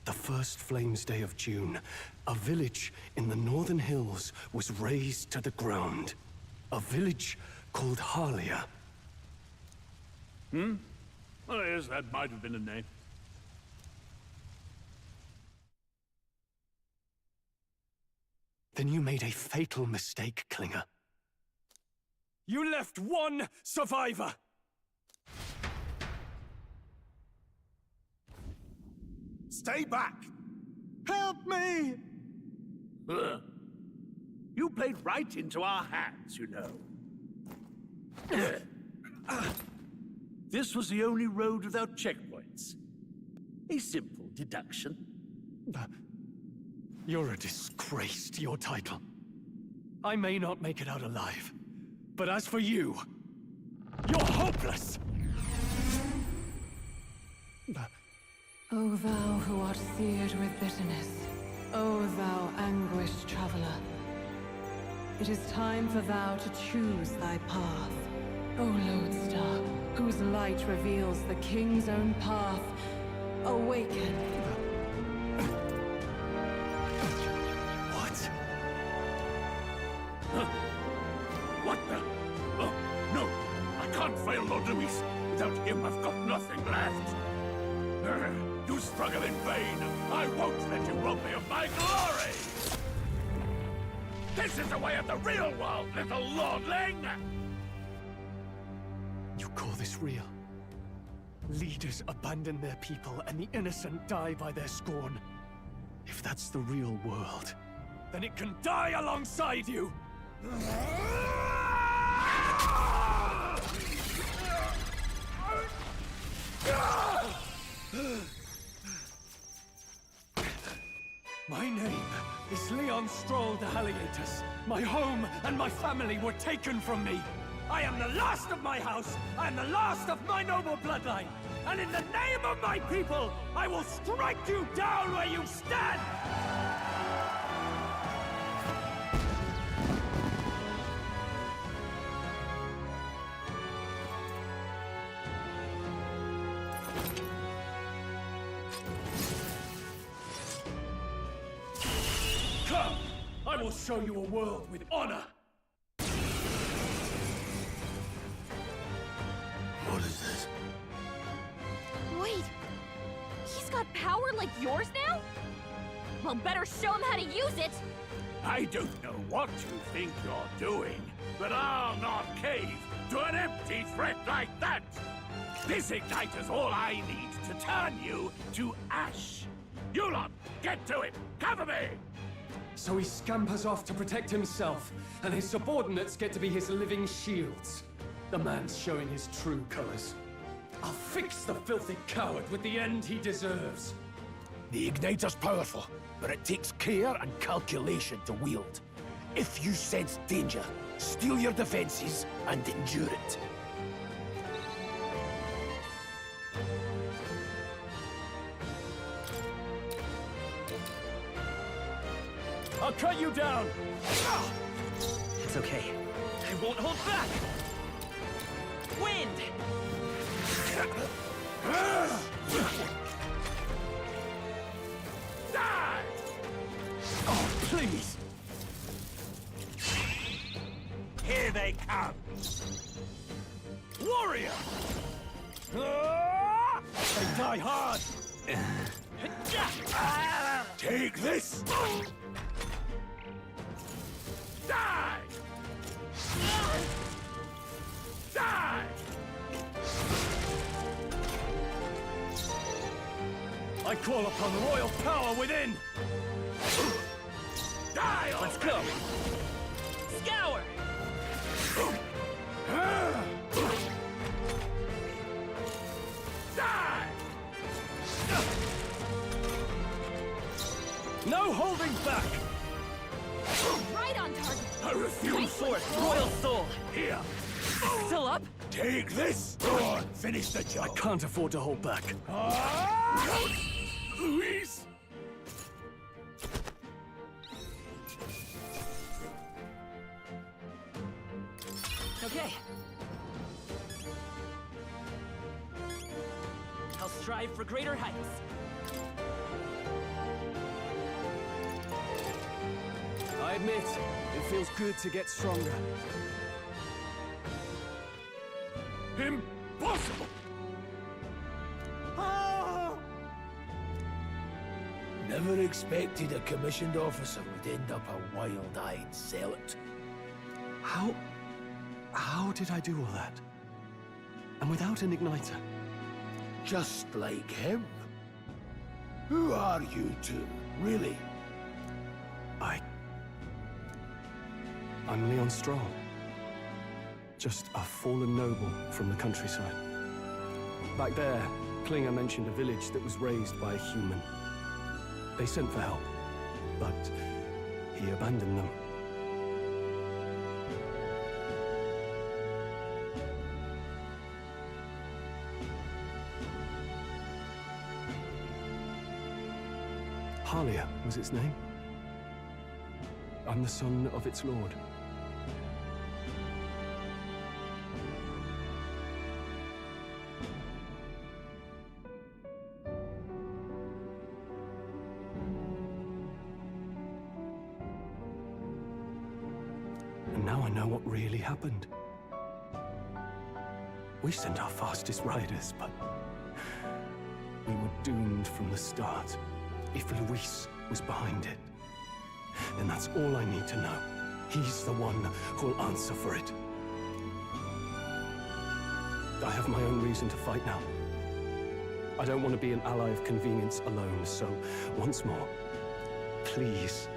The first Flames Day of June, a village in the northern hills was razed to the ground. A village called Harlia. Oh yes, that might have been a name. Then you made a fatal mistake, Klinger. You left one survivor! Stay back! Help me! You played right into our hands, you know. This was the only road without checkpoints. A simple deduction. You're a disgrace to your title. I may not make it out alive, but as for you... You're hopeless! O thou who art seared with bitterness, O thou anguished traveler, it is time for thou to choose thy path. O lodestar, whose light reveals the king's own path, awaken. What? Huh? What the? Oh, no! I can't fail Lord Luis. Without him, I've got nothing left. You struggle in vain. I won't let you rob me of my glory! This is the way of the real world, little lordling! You call this real? Leaders abandon their people and the innocent die by their scorn. If that's the real world, then it can die alongside you! My name is Leon Stroll de Halietus. My home and my family were taken from me. I am the last of my house. I am the last of my noble bloodline. And in the name of my people, I will strike you down where you stand! Come! I will show you a world with honor! What is this? Wait! He's got power like yours now? Well, better show him how to use it! I don't know what you think you're doing, but I'll not cave to an empty threat like that! This igniter's all I need to turn you to ash! You lot, get to it! Cover me! So he scampers off to protect himself, and his subordinates get to be his living shields. The man's showing his true colors. I'll fix the filthy coward with the end he deserves. The igniter's powerful, but it takes care and calculation to wield. If you sense danger, steel your defenses and endure it. I'll cut you down! It's okay. I won't hold back! Wind! Die! Oh, please! Here they come! Warrior! They die hard! Take this! Die! Die! I call upon royal power within! Die! Let's go! Scour! Die! No holding back! Right on target! I refuse! Forth, Royal Soul! Here! Still up? Take this! Go on, finish the job! I can't afford to hold back. Luis! Okay. I'll strive for greater heights. I admit, it feels good to get stronger. Impossible! Never expected a commissioned officer would end up a wild-eyed zealot. How did I do all that? And without an igniter? Just like him. Who are you two, really? I'm Leon Stroll. Just a fallen noble from the countryside. Back there, Klinger mentioned a village that was raised by a human. They sent for help, but he abandoned them. Halia was its name. I'm the son of its lord. And now I know what really happened. We sent our fastest riders, but we were doomed from the start. If Luis was behind it, then that's all I need to know. He's the one who'll answer for it. I have my own reason to fight now. I don't want to be an ally of convenience alone, so once more, please,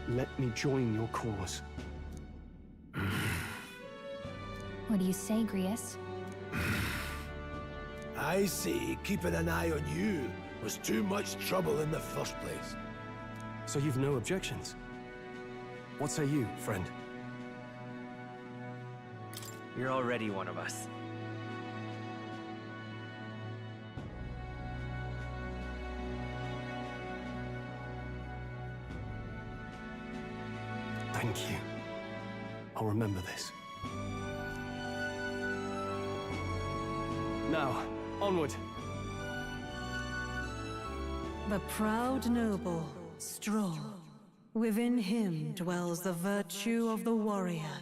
let me join your cause. What do you say, Grius? I see keeping an eye on you was too much trouble in the first place. So you've no objections? What say you, friend? You're already one of us. Thank you. I'll remember this. Now, onward. The proud noble, Stroll. Within him dwells the virtue of the warrior.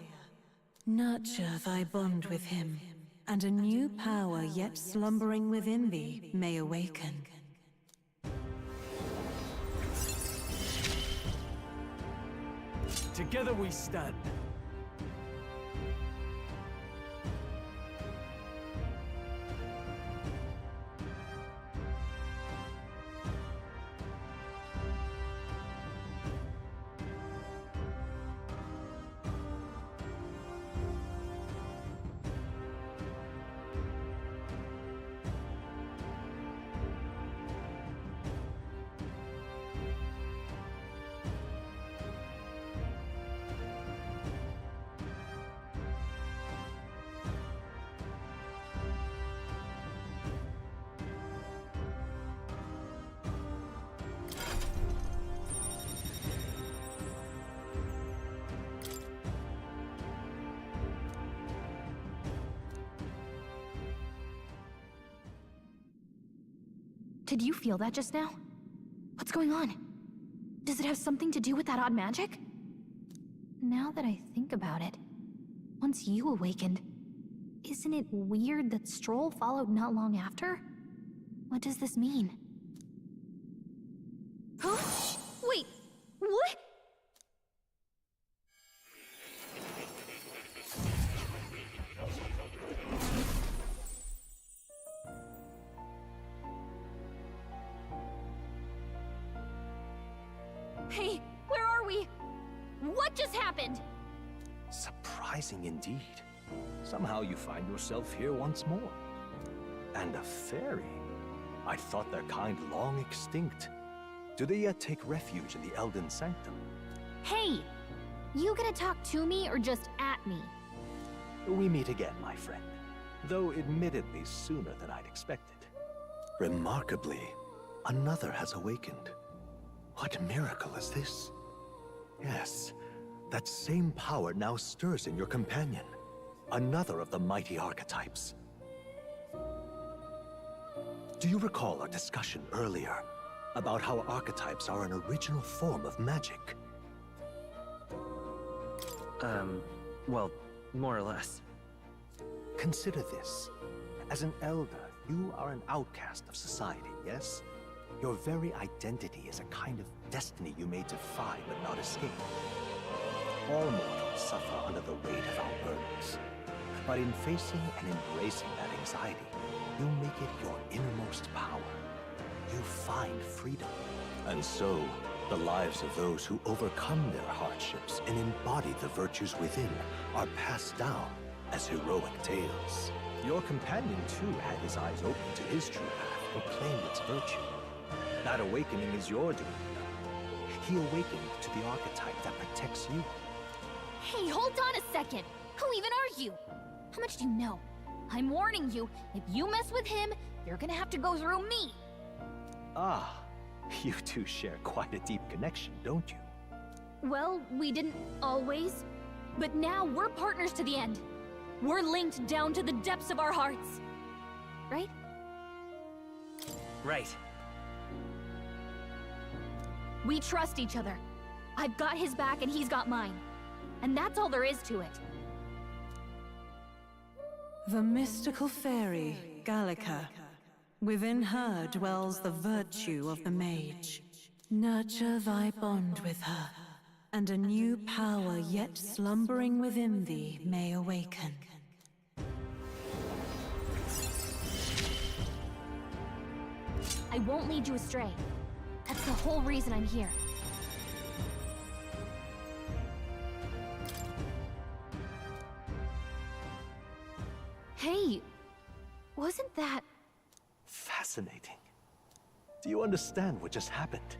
Nurture thy bond with him, and a new power yet slumbering within thee may awaken. Together we stand. Did you feel that just now? What's going on? Does it have something to do with that odd magic? Now that I think about it, once you awakened, isn't it weird that Stroll followed not long after? What does this mean? Huh? Wait, what? Hey, where are we? What just happened? Surprising indeed. Somehow you find yourself here once more. And a fairy. I thought their kind long extinct. Do they yet take refuge in the Elden Sanctum? Hey! You gonna talk to me or just at me? We meet again, my friend. Though admittedly sooner than I'd expected. Remarkably, another has awakened. What miracle is this? Yes, that same power now stirs in your companion. Another of the mighty archetypes. Do you recall our discussion earlier about how archetypes are an original form of magic? Well, more or less. Consider this. As an elder, you are an outcast of society, yes? Your very identity is a kind of destiny you may defy but not escape. All mortals suffer under the weight of our burdens. But in facing and embracing that anxiety, you make it your innermost power. You find freedom. And so, the lives of those who overcome their hardships and embody the virtues within are passed down as heroic tales. Your companion, too, had his eyes open to his true path, proclaimed its virtue. That awakening is your doing. He awakened to the archetype that protects you. Hey, hold on a second! Who even are you? How much do you know? I'm warning you, if you mess with him, you're gonna have to go through me! Ah, You two share quite a deep connection, don't you? Well, we didn't always. But now we're partners to the end. We're linked down to the depths of our hearts. Right? Right. We trust each other. I've got his back and he's got mine. And that's all there is to it. The mystical fairy, Gallica. Within her dwells the virtue of the mage. Nurture thy bond with her, and a new power yet slumbering within thee may awaken. I won't lead you astray. That's the whole reason I'm here. Hey, wasn't that... Fascinating. Do you understand what just happened?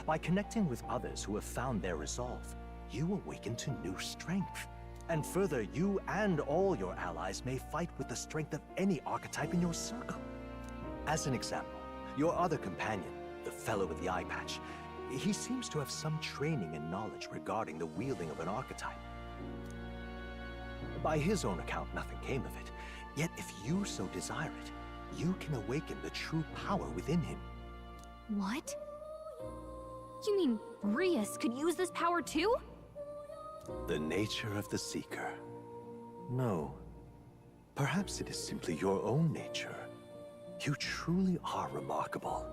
By connecting with others who have found their resolve, you awaken to new strength. And further, you and all your allies may fight with the strength of any archetype in your circle. As an example, your other companion, the fellow with the eye patch, he seems to have some training and knowledge regarding the wielding of an archetype. By his own account, nothing came of it. Yet if you so desire it, you can awaken the true power within him. What? You mean Rias could use this power too? The nature of the Seeker. No. Perhaps it is simply your own nature. You truly are remarkable.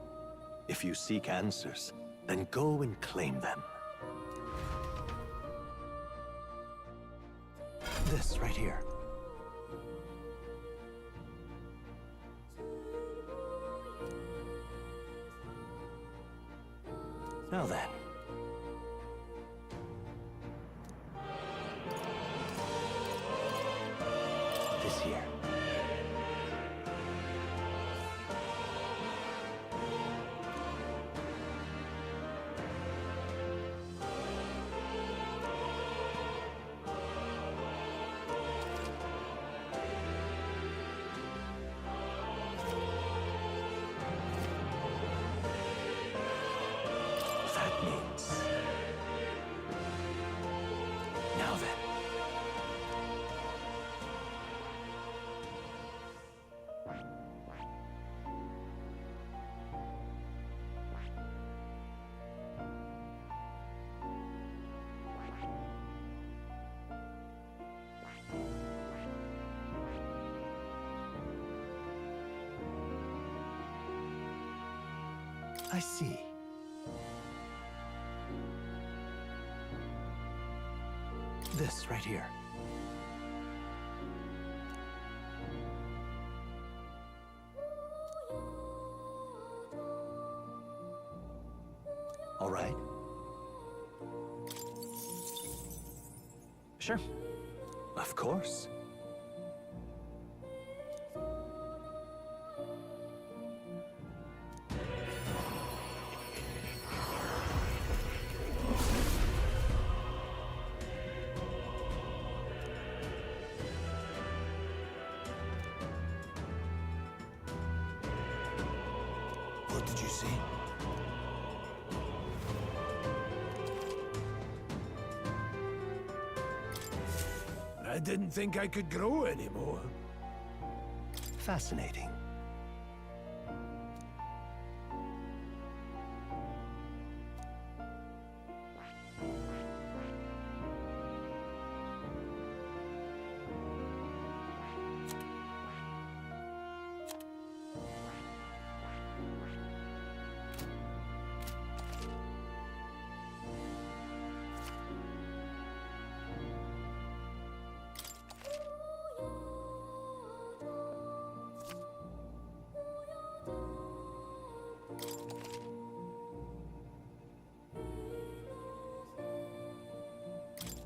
If you seek answers, then go and claim them. This right here. Now then. This here. That means... Now then. I see. This right here. All right. Sure. Of course. What did you see? I didn't think I could grow anymore. Fascinating.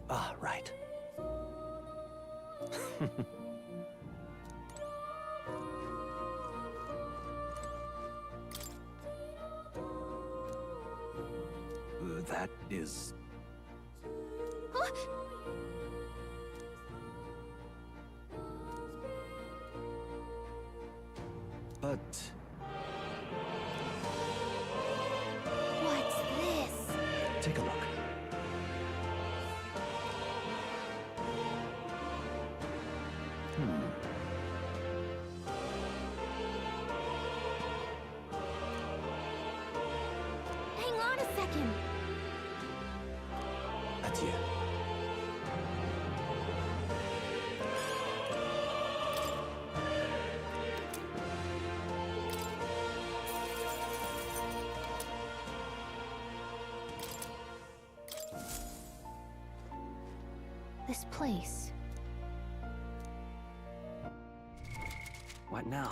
Ah, right. That is... Huh? But... Take a look. Hang on a second. Adieu. This place. What now?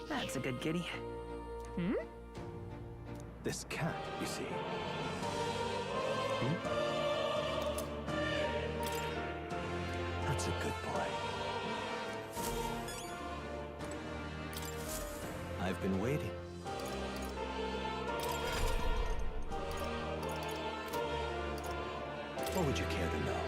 That's a good kitty. Hmm? This cat, you see. That's a good boy. I've been waiting. What would you care to know?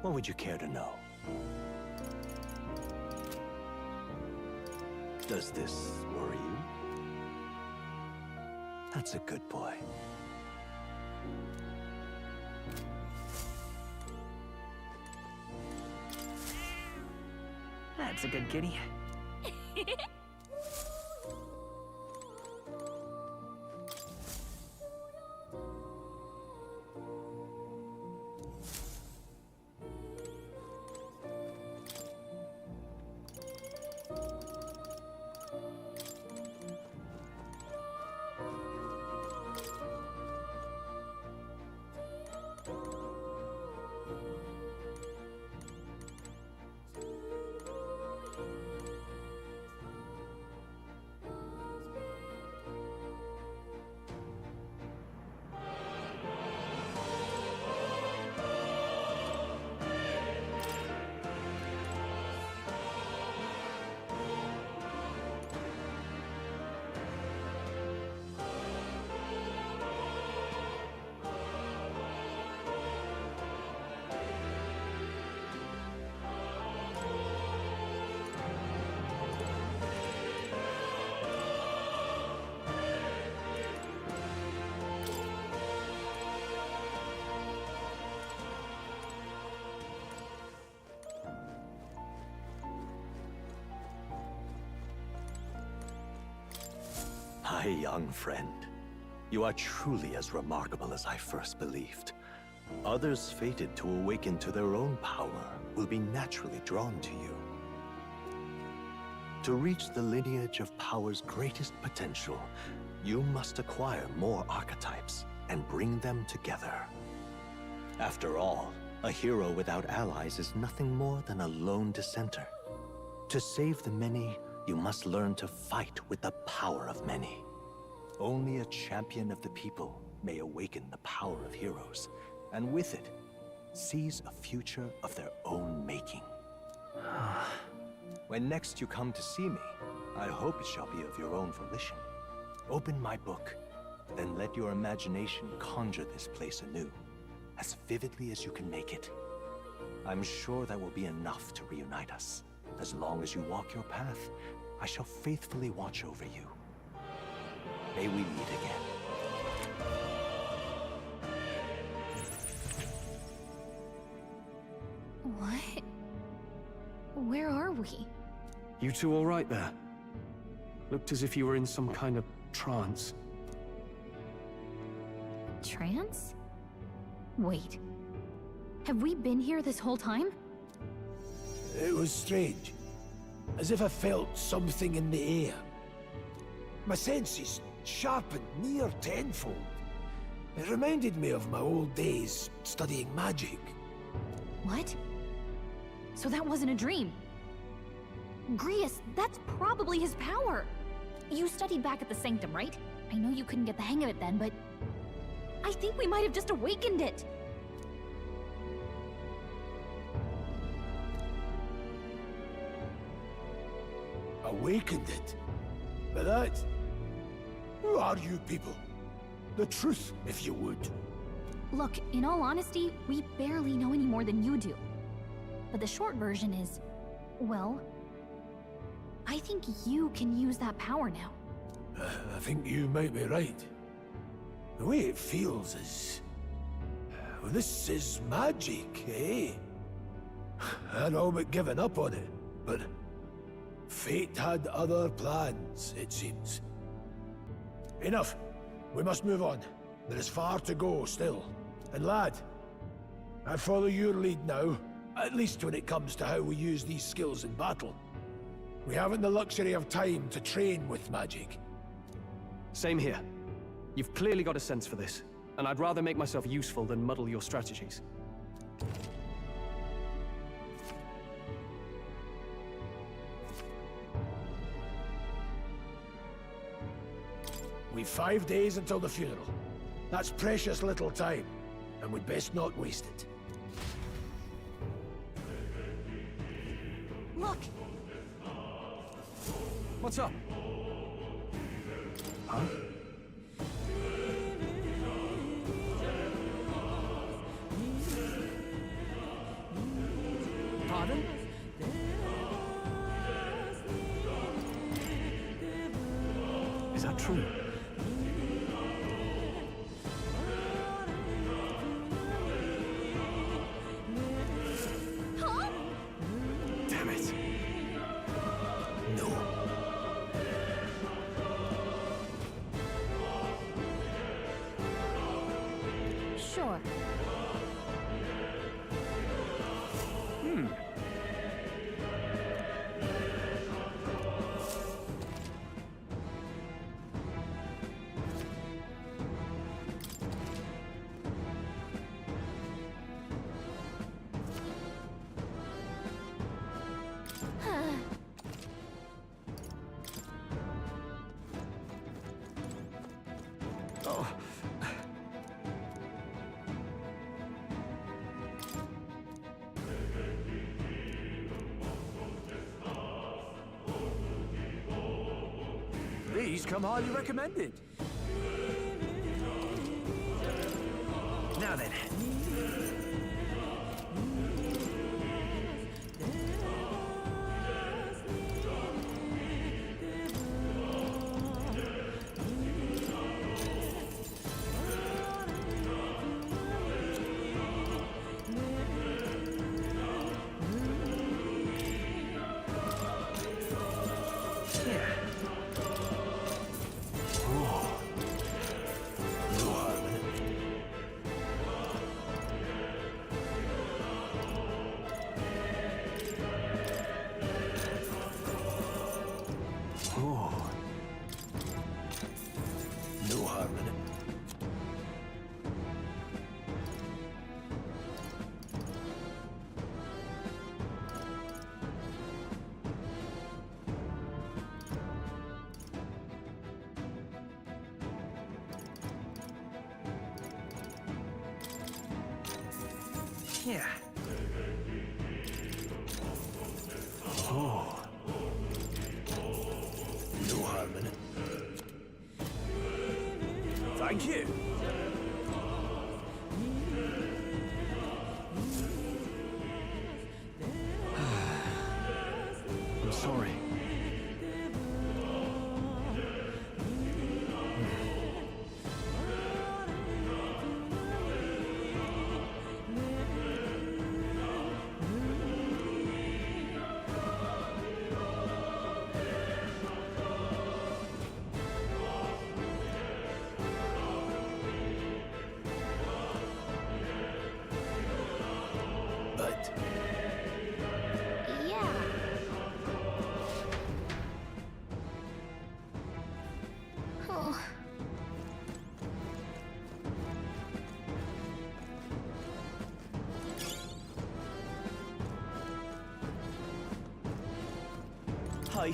What would you care to know? Does this worry you? That's a good boy. That's a good kitty. young friend. You are truly as remarkable as I first believed. Others fated to awaken to their own power will be naturally drawn to you. To reach the lineage of power's greatest potential, you must acquire more archetypes and bring them together. After all, a hero without allies is nothing more than a lone dissenter. To save the many, you must learn to fight with the power of many. Only a champion of the people may awaken the power of heroes, and with it, seize a future of their own making. When next you come to see me, I hope it shall be of your own volition. Open my book, then let your imagination conjure this place anew, as vividly as you can make it. I'm sure that will be enough to reunite us. As long as you walk your path, I shall faithfully watch over you. May we meet again. What? Where are we? You two all right there? Looked as if you were in some kind of trance. Trance? Wait. Have we been here this whole time? It was strange. As if I felt something in the air. My senses sharpened near tenfold. It reminded me of my old days studying magic. What? So that wasn't a dream. Grius, that's probably his power. You studied back at the Sanctum, right? I know you couldn't get the hang of it then, but I think we might have just awakened it. Awakened it? But that... Who are you people? The truth, if you would. Look, in all honesty, we barely know any more than you do. But the short version is, well, I think you can use that power now. I think you might be right. The way it feels is... Well, this is magic, eh? I'd all but given up on it, but... Fate had other plans, it seems. Enough. We must move on. There is far to go still. And lad, I follow your lead now, at least when it comes to how we use these skills in battle. We haven't the luxury of time to train with magic. Same here. You've clearly got a sense for this, and I'd rather make myself useful than muddle your strategies. We've 5 days until the funeral. That's precious little time, and we'd best not waste it. Look! What's up? Huh? Pardon? Is that true? Huh? Damn it. No. Sure. Oh. These come highly recommended. Now then. Here. Oh. No harm in it. Thank you. I'm sorry. But Yeah. Oh. Hi.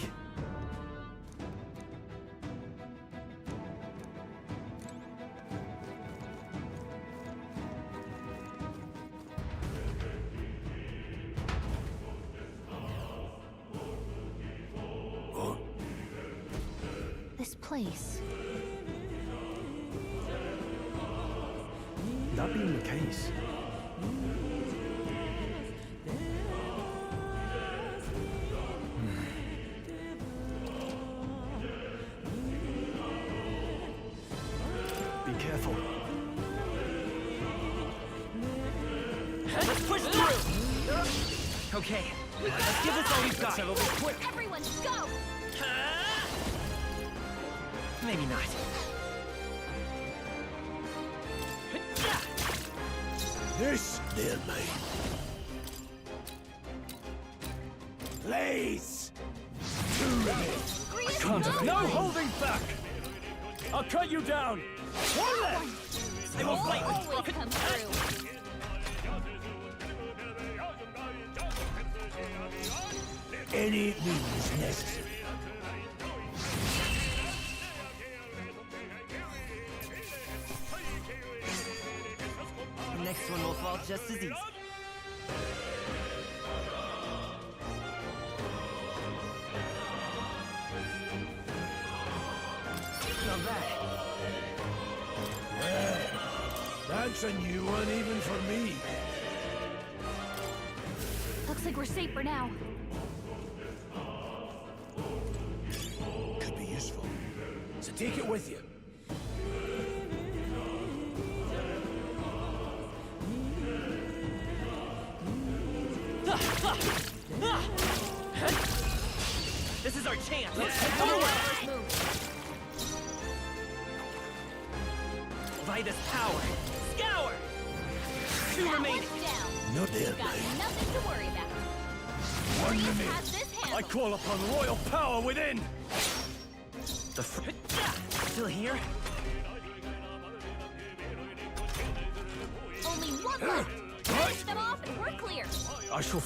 This place. That being the case, be careful. Let's push through! Okay, let's give this all we've got. Settle this quick. Everyone, go! Maybe not. this they'll make. Blaze! To remain. No holding back! I'll cut you down! One left! They will always come through. Any means necessary. The next one will fall just as easy. Not bad. Yeah, that's a new one even for me. Looks like we're safe for now. Could be useful. So take it with you. This is our chance! Let's take come away! Vitus power! Scour! Two remaining! Down. Not there, Got Blade. nothing to worry about. One Rios minute. has this I handled. call upon royal power within! The still here? Only one left. Finish them off and we're clear. I shall...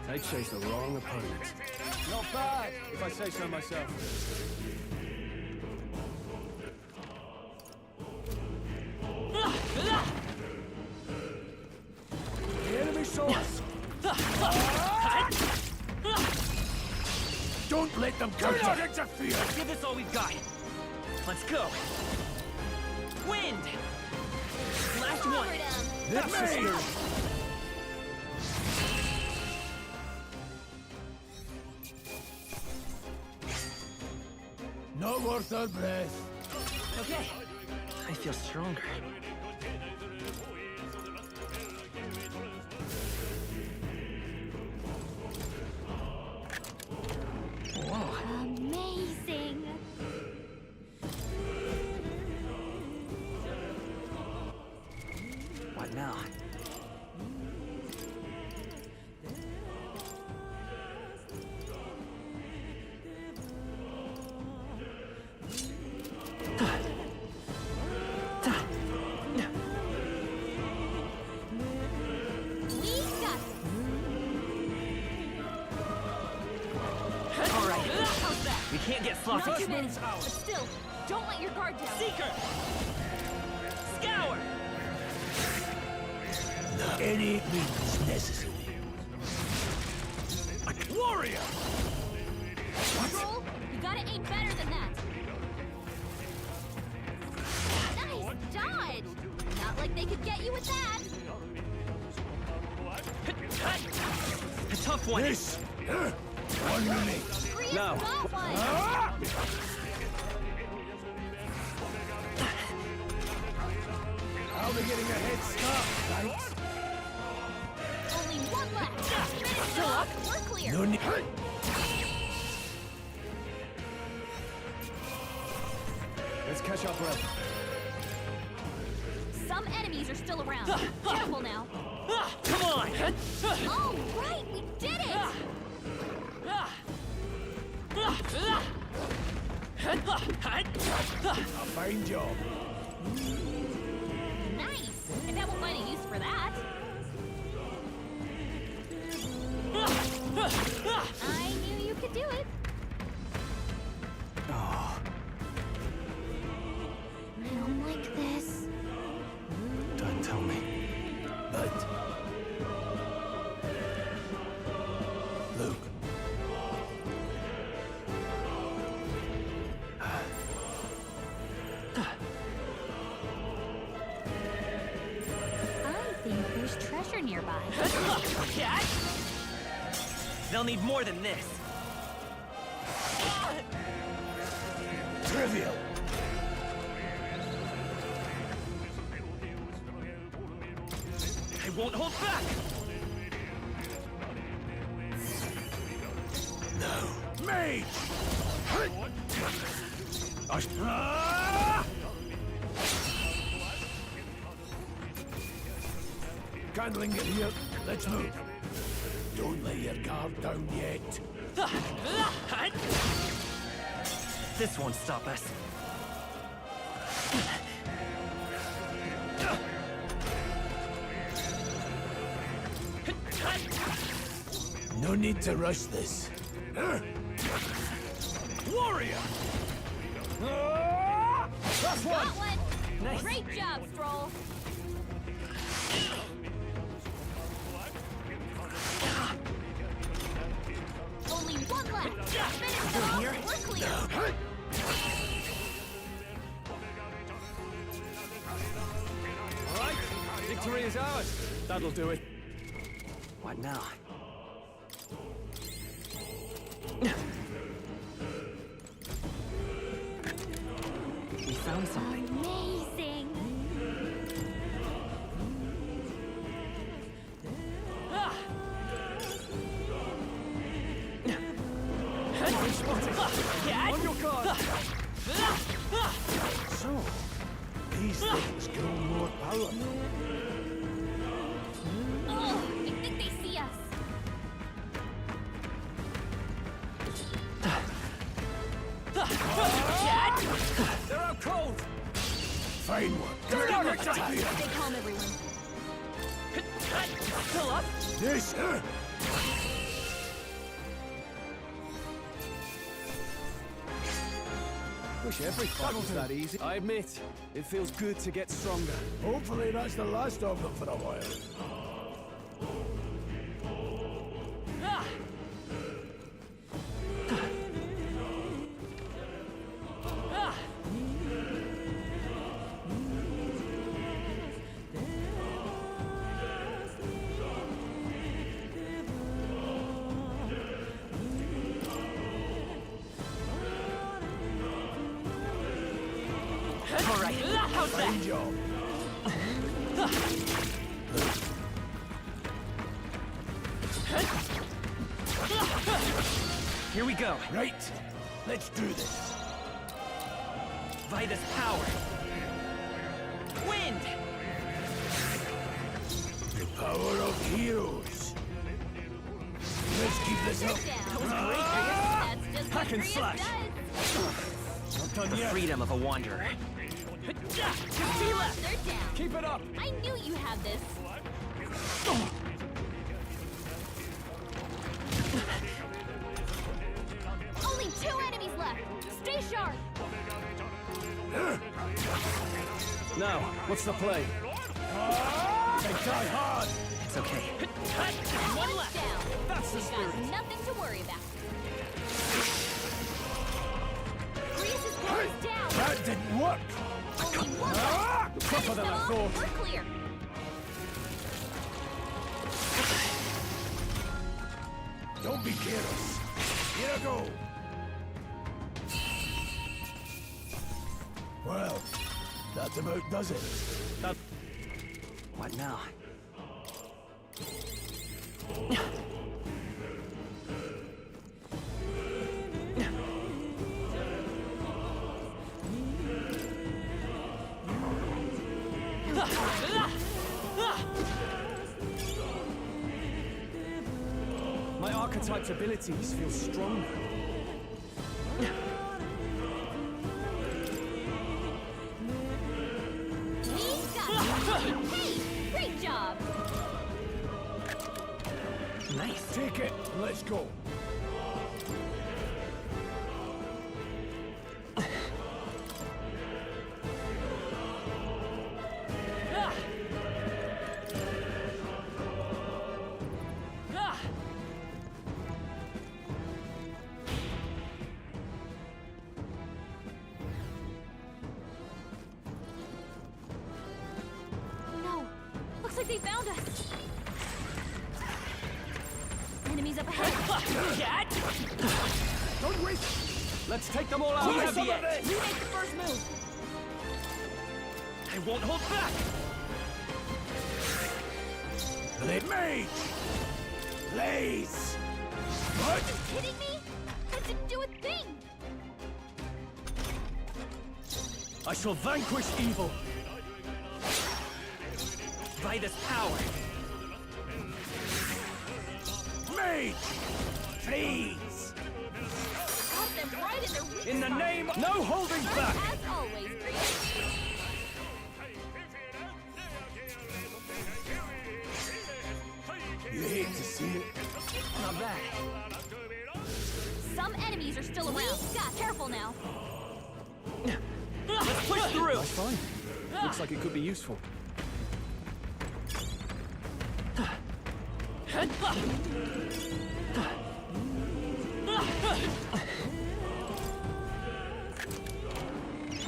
They chose the wrong opponent. Not bad, if I say so myself. The enemy saw us. Don't let them Do counter. not interfere! Give this all we've got. Let's go. Wind! Last one. That's me. Not worth our breath. Okay. I feel stronger. Whoa. Amazing. What now? We got All right. We can't get sloppy. not too many, but still. Don't let your guard down. Seeker! Scour! Not any means necessary. Warrior! Roll, you gotta aim better than that. Nice dodge! Not like they could get you with that. A tough one. This! One minute. Grease No. got one. I'll be getting a head start, right? Only one left. Finish it off. We're clear. No need. Let's catch our breath. Some enemies are still around. Careful now. Come on! Oh, right, we did it! A fine job. Nice! I bet we'll find a use for that. I knew you could do it. Oh, I don't like this. don't tell me. But... Luke. I think there's treasure nearby. Cat? They'll need more than this. Trivial. I won't hold back! No. Mage! Candling it here. Let's move. Don't lay your guard down yet. This won't stop us. No need to rush this. Warrior! That's Got one! one! Nice. Great job, Stroll! Only one left! Finish it off! We're clear! All right, victory is ours. That'll do it. What now? We found something. Amazing! On your guard. So, these things grow more powerful. Oh, I think they see us. They're out cold. Fine one. Stay calm, everyone. Still up? This, Wish every fight was that easy. I admit, it feels good to get stronger. Hopefully that's the last of them for a while. All right, how's that? Fine job. Here we go. Right. Let's do this. Vitus power. Wind! The power of heroes. Let's keep this up. That's just what Hack and Grius slash. does. Not done The yet. freedom of a wanderer. They're down. Keep it up. I knew you had this. Only 2 enemies left. Stay sharp. What's the play? They die hard! It's okay. One left! That's the spirit. Got nothing to worry about. Grease's goes down! That didn't work! Only one left! Tougher than I thought. We're clear! Don't be careless. Here I go. Well, that about does it. What now? My archetype's abilities feel stronger. Hey! Great job! Nice. Take it. Let's go. No! Looks like they found us! Enemies up ahead! Don't waste. Let's take them all out. We have the edge! You make the first move! I won't hold back! Mage! Blaze! What? Are you kidding me? That didn't do a thing! I shall vanquish evil. By this power! Mage! Freeze! Got them right in their weak In the spot. name, no holding back. As always, Grease. You hate to see it. Not bad. Some enemies are still around. Careful now. Let's push through! That's fine. Looks like it could be useful.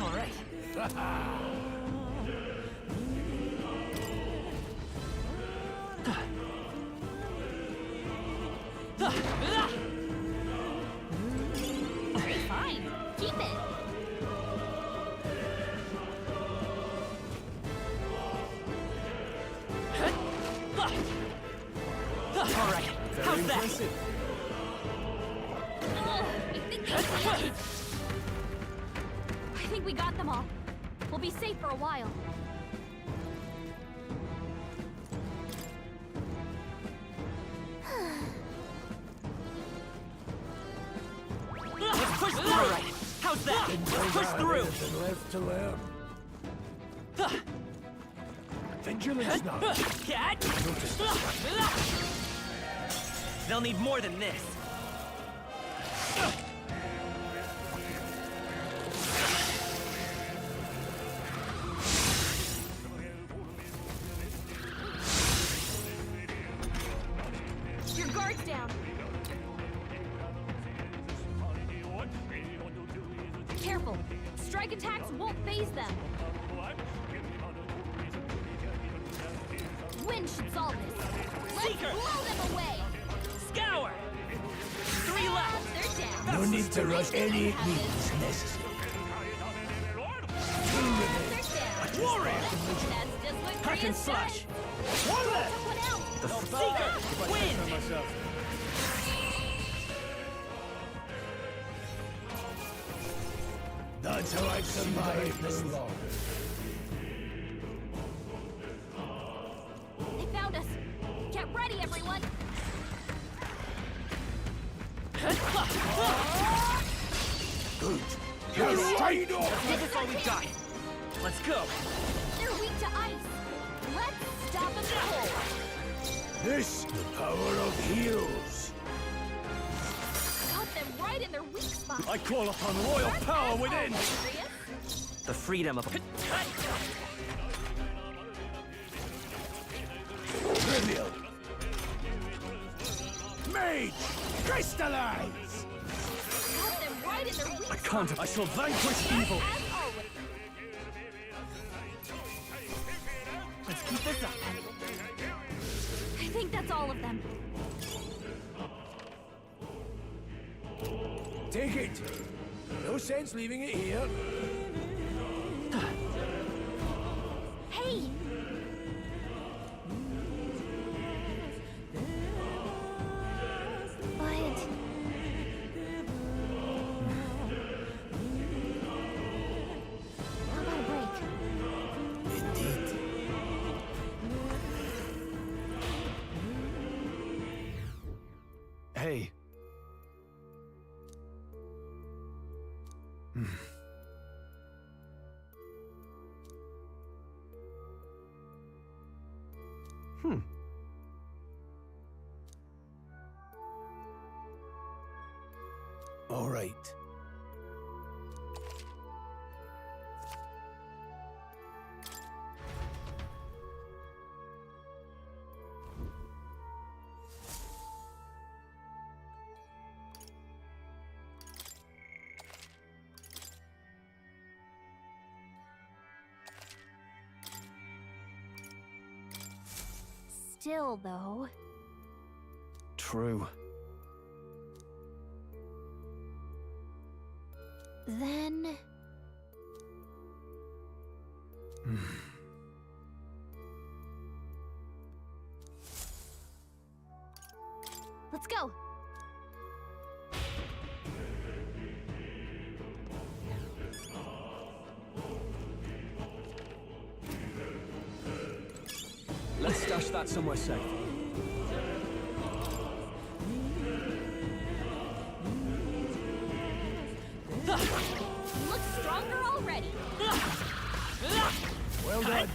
All right. Fine. Keep it. All right. How's that? I think we got them all. We'll be safe for a while. Let's push through! All right. How's that? Let's push through! Anything left to learn. Vigilance now. Cat! They'll need more than this. Your guard's down. Careful. Strike attacks won't phase them. Wind should solve this. Let's Seeker! blow them away. Scour! 3 left! They're down. No need to rush any means necessary. They're down. Warrior! That's just what Hack and Grease slash! does. One left! Someone else. The Seeker! Wind! That's how I've survived this long. They found us. Get ready, everyone. Good. You're straight I think that's all we've got. Let's go. They're weak to ice. Let's stop them cold. This, the power of heroes. Got them right in their weak spot. I call upon royal power within. The freedom of... Rage! Crystallize! Got them right in their weak I can't. I shall vanquish evil. as always. Let's keep this up. I think that's all of them. Take it. No sense leaving it here. Hey! But... How about a break? Indeed. Hey. All right. Still, though... True. Then... Let's go! Let's stash that somewhere safe. You look stronger already! Well done.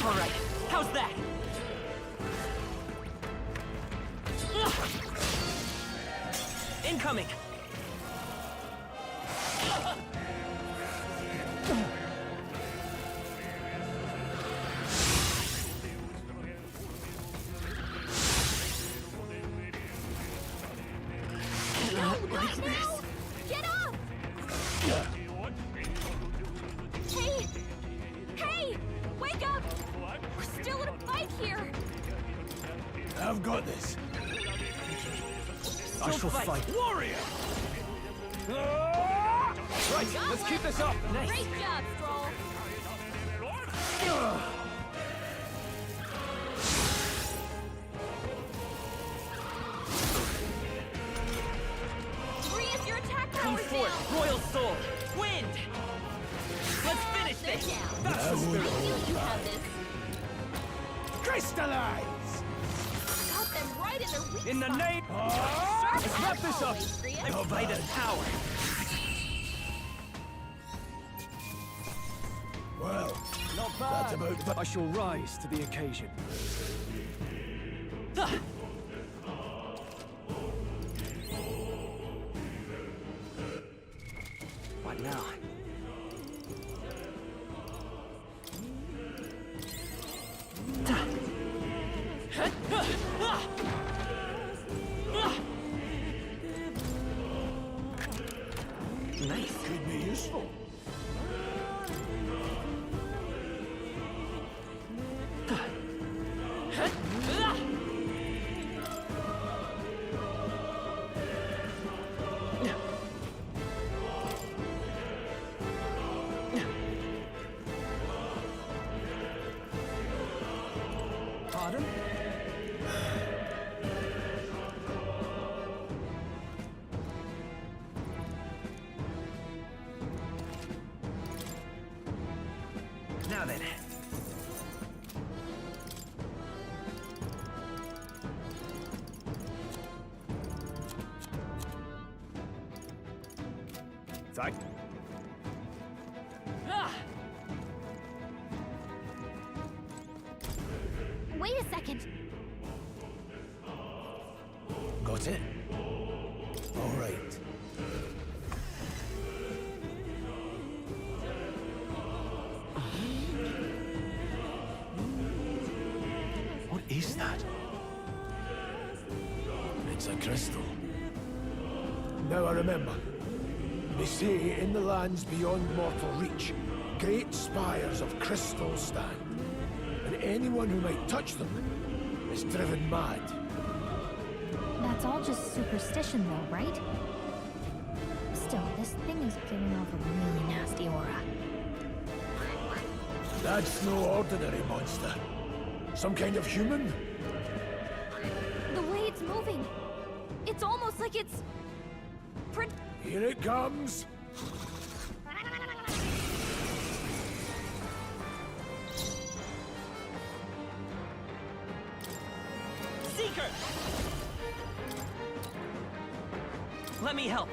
All right, how's that? Incoming! Not now! Get up! Hey! Hey! Wake up! We're still in a fight here! I've got this. I shall fight. Warrior! Right, let's keep this up. Nice. Great job, Stroll! Darius, your attack Come power's forth, down! Royal Soul! Wind! Let's finish They're this! down. That's the spirit. I knew you had this. Crystallize! Got them right in their weak In the spot. name... Sharp Let's as wrap this up! always, Grian. Provided power! Well, Not that's bad. about... I shall rise to the occasion. What now? Nice. Could be useful. Pardon? Now then. Thank Wait a second. Got Got it? All right. What is that? It's a crystal. Now I remember. They say in the lands beyond mortal reach, great spires of crystal stand, and anyone who might touch them is driven mad. That's all just superstition though, right? Still, this thing is giving off a really nasty aura. That's no ordinary monster. Some kind of human? The way it's moving, it's almost like it's... Here it comes! Seeker! Let me help.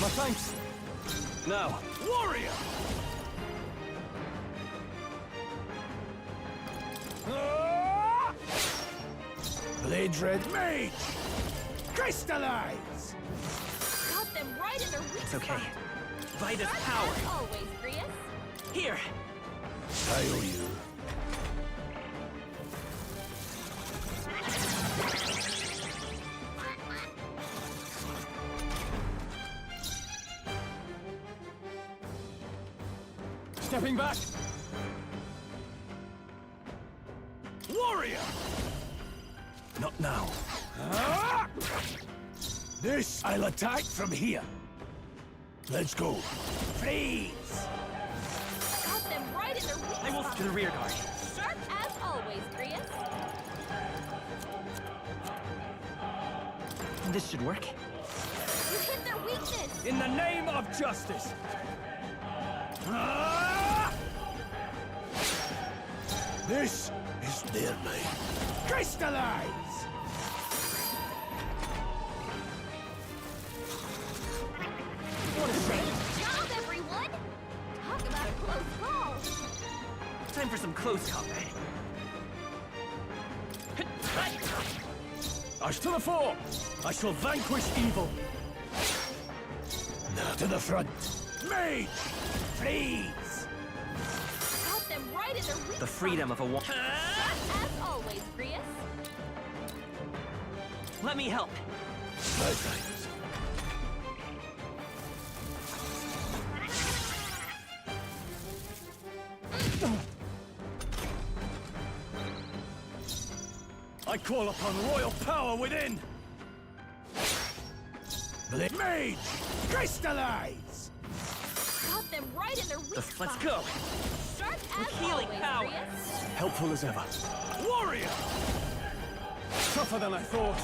My thanks. Now, Warrior! Blade Red Mage! Crystallize! Got them right in their weak It's okay. spot. Vitus Sharp power. as always, Grius. Here. I owe you. stepping back. Warrior! Not now. Ah! This I'll attack from here. Let's go. Freeze! Got them right in their weak I will spot. to the rear guard. Sharp as always, Grius. This should work. You hit their weakness. In the name of justice. Ah! This is their night. Crystallize! What a shame. Good job, everyone. Talk about a close call. Time for some close combat. Ash to the fore! I shall vanquish evil. Now to the front. Mage! Freeze! Got them right in their weak The freedom of a woman. spot. Sharp as always, Grius. Let me help. My thanks. I call upon royal power within. Mage! Crystallize! Got them right in their weak spot. Let's go. Sharp as healing always, power. Grius. Helpful as ever. Warrior! Tougher than I thought.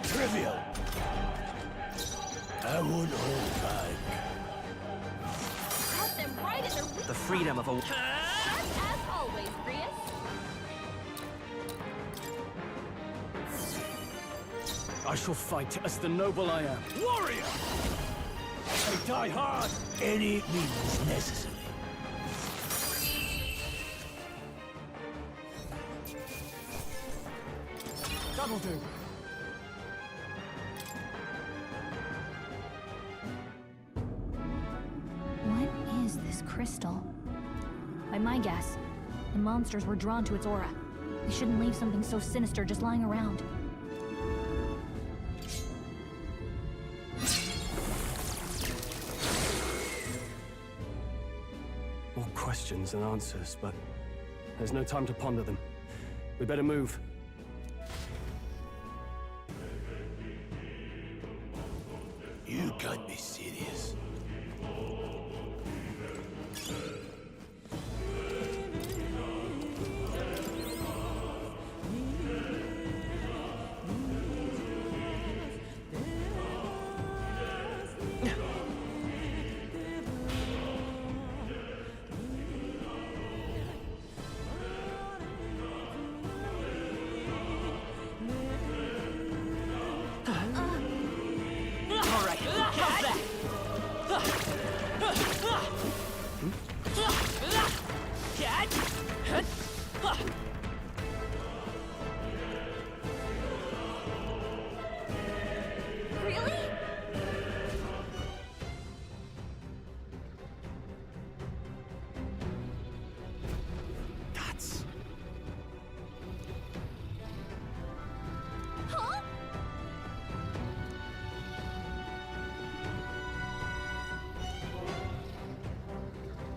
Trivial. I won't hold back. Got them right in their weak The spot. freedom of a Sharp as always, Grius. I shall fight as the noble I am. Warrior! I die hard. Any means necessary. That'll do. What is this crystal? By my guess, the monsters were drawn to its aura. They shouldn't leave something so sinister just lying around. More questions than answers, but there's no time to ponder them. We better move. You can't be serious.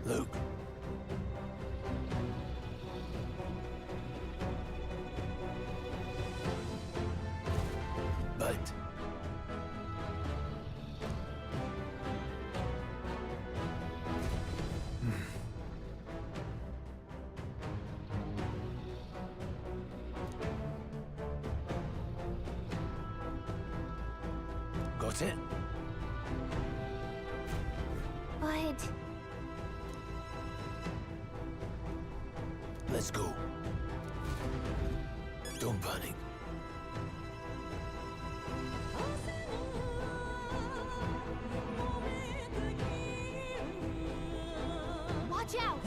Look. But... Got it? But... Let's go. Don't panic. Watch out!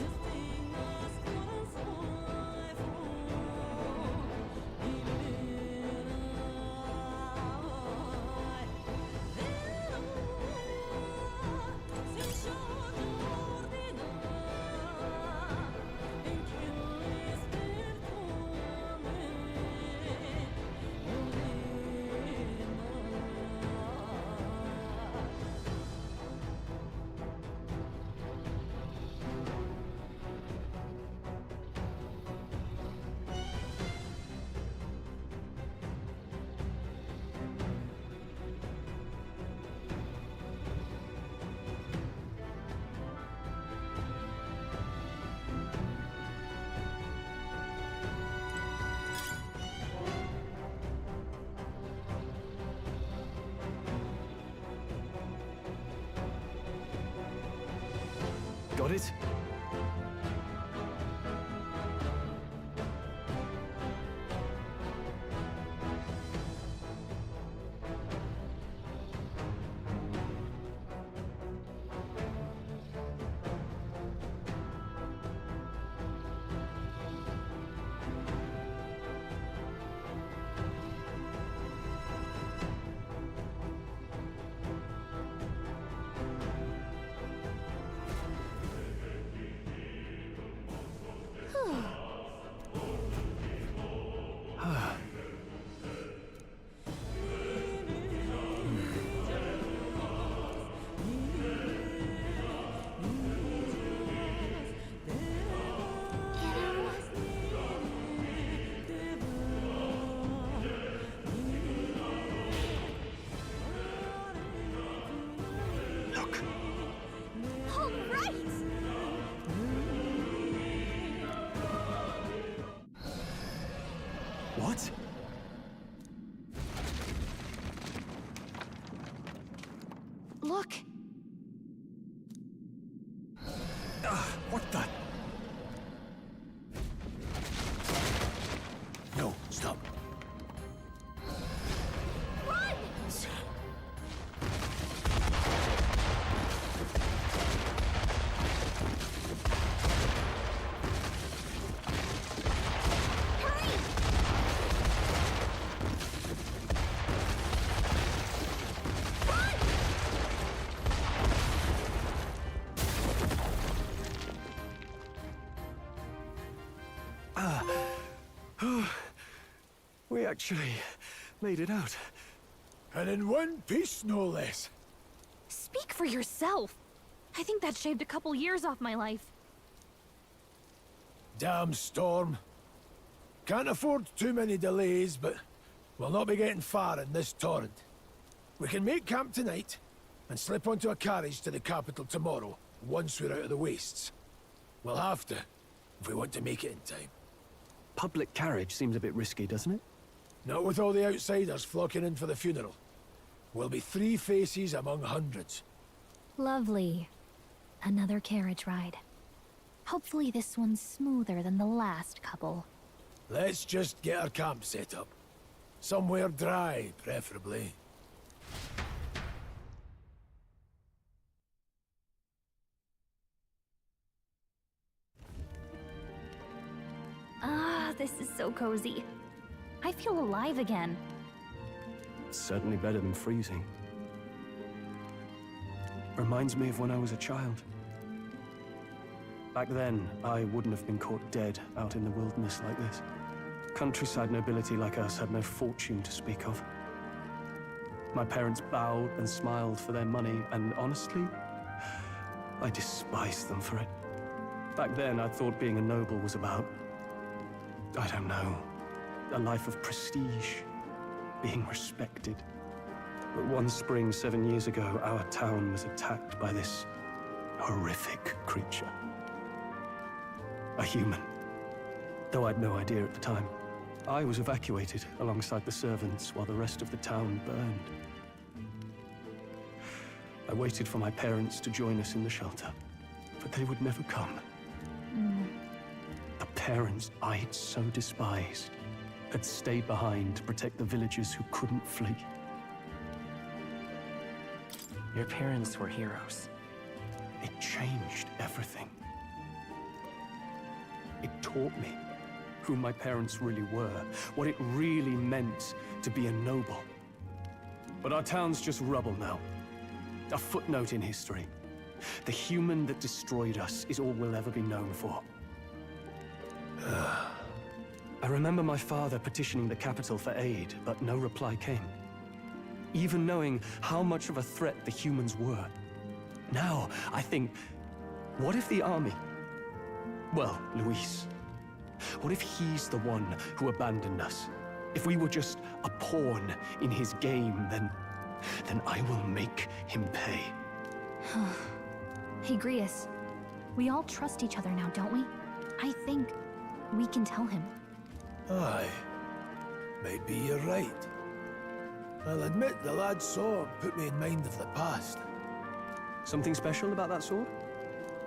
Got it? All right! What? Look! What the? No, stop. Run! We actually made it out. And in one piece, no less. Speak for yourself. I think that shaved a couple years off my life. Damn storm. Can't afford too many delays, but we'll not be getting far in this torrent. We can make camp tonight and slip onto a carriage to the capital tomorrow, once we're out of the wastes. We'll have to, if we want to make it in time. Public carriage seems a bit risky, doesn't it? Not with all the outsiders flocking in for the funeral. We'll be 3 faces among hundreds. Lovely. Another carriage ride. Hopefully this one's smoother than the last couple. Let's just get our camp set up. Somewhere dry, preferably. Ah, this is so cozy. I feel alive again. It's certainly better than freezing. Reminds me of when I was a child. Back then, I wouldn't have been caught dead out in the wilderness like this. Countryside nobility like us had no fortune to speak of. My parents bowed and smiled for their money, and honestly, I despised them for it. Back then, I thought being a noble was about, I don't know, a life of prestige, being respected. But one spring 7 years ago, our town was attacked by this horrific creature. A human. Though I'd no idea at the time. I was evacuated alongside the servants while the rest of the town burned. I waited for my parents to join us in the shelter, but they would never come. The parents I'd so despised had stayed behind to protect the villagers who couldn't flee. Your parents were heroes. It changed everything. It taught me who my parents really were, what it really meant to be a noble. But our town's just rubble now. A footnote in history. The human that destroyed us is all we'll ever be known for. I remember my father petitioning the capital for aid, but no reply came. Even knowing how much of a threat the humans were. Now, I think, what if the army... Well, Luis. What if he's the one who abandoned us? If we were just a pawn in his game, then I will make him pay. Hey, Grius. We all trust each other now, don't we? I think we can tell him. Aye. Maybe you're right. I'll admit the lad's sword put me in mind of the past. Something special about that sword?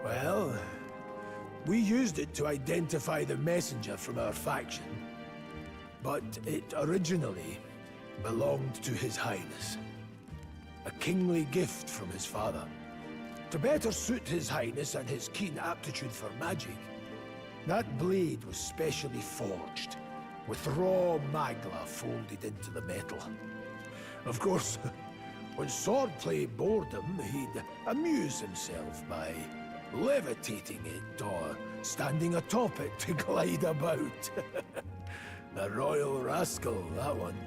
Well, we used it to identify the messenger from our faction. But it originally belonged to His Highness. A kingly gift from his father. To better suit His Highness and his keen aptitude for magic, that blade was specially forged, with raw magla folded into the metal. Of course, when swordplay bored him, he'd amuse himself by levitating it or standing atop it to glide about. A royal rascal, that one.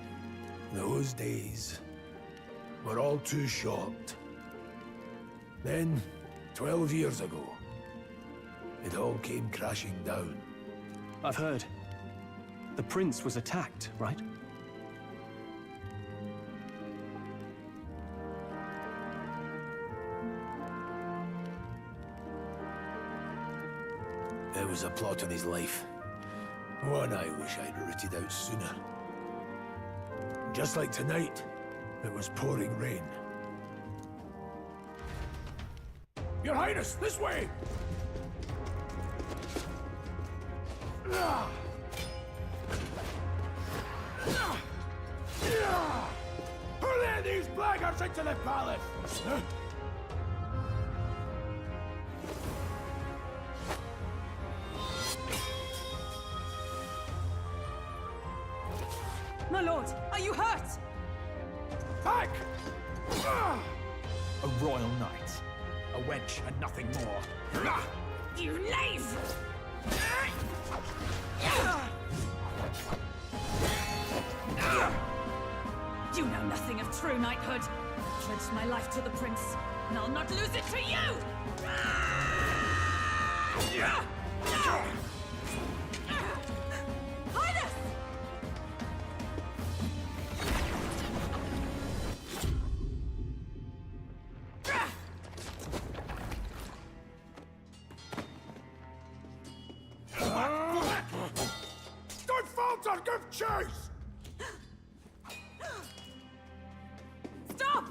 Those days were all too short. Then, 12 years ago, it all came crashing down. I've heard. The prince was attacked, right? There was a plot on his life. One I wish I'd rooted out sooner. Just like tonight, it was pouring rain. Your Highness, this way! Hurl these blackguards into the palace! My lord, are you hurt? Back! A royal knight. A wench and nothing more. You knave! You know nothing of true knighthood. I pledged my life to the prince, and I'll not lose it to you! Highness! Don't falter! Give chase! Stop!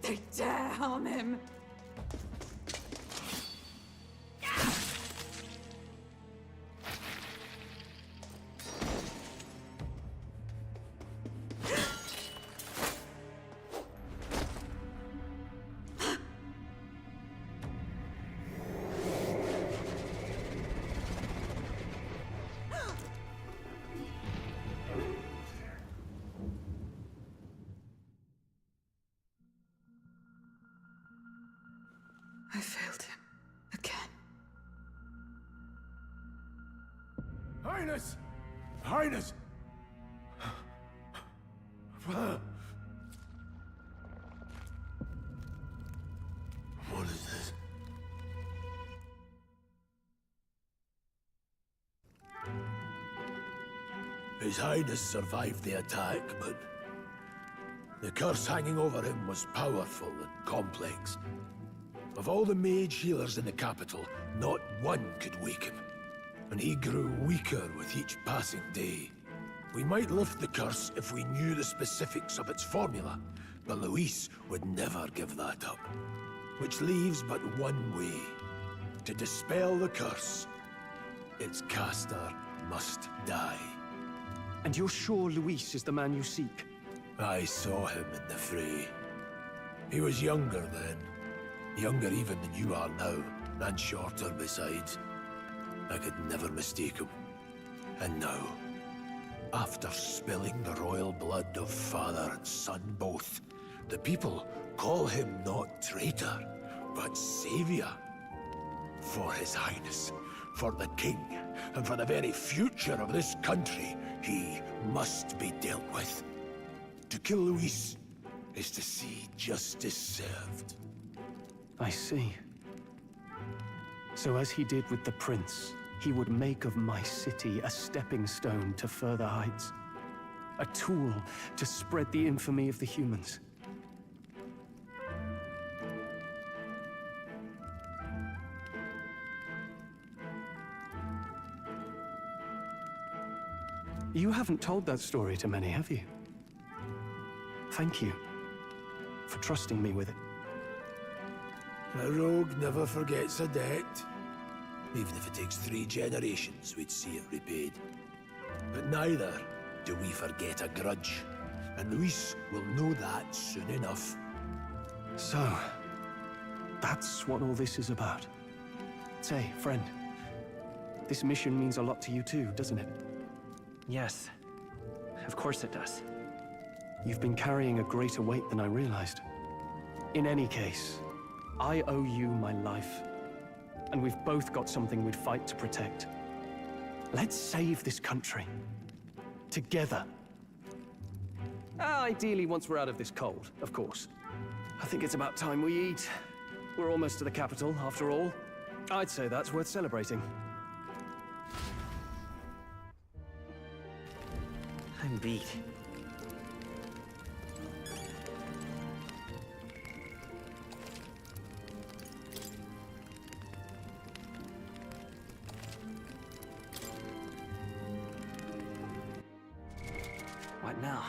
They dare harm him! I failed him. Again. Highness! Highness! What is this? His Highness survived the attack, but the curse hanging over him was powerful and complex. Of all the mage healers in the capital, not one could wake him. And he grew weaker with each passing day. We might lift the curse if we knew the specifics of its formula, but Luis would never give that up. Which leaves but one way. To dispel the curse, its caster must die. And you're sure Luis is the man you seek? I saw him in the fray. He was younger then. Younger even than you are now, and shorter besides. I could never mistake him. And now, after spilling the royal blood of father and son both, the people call him not traitor, but savior. For His Highness, for the king, and for the very future of this country, he must be dealt with. To kill Luis is to see justice served. I see. So as he did with the prince, he would make of my city a stepping stone to further heights. A tool to spread the infamy of the humans. You haven't told that story to many, have you? Thank you for trusting me with it. A rogue never forgets a debt. Even if it takes 3 generations, we'd see it repaid. But neither do we forget a grudge. And Luis will know that soon enough. So, that's what all this is about. Say, friend, this mission means a lot to you too, doesn't it? Yes, of course it does. You've been carrying a greater weight than I realized. In any case, I owe you my life. And we've both got something we'd fight to protect. Let's save this country. Together. Ideally, once we're out of this cold, of course. I think it's about time we eat. We're almost to the capital, after all. I'd say that's worth celebrating. I'm beat. What now?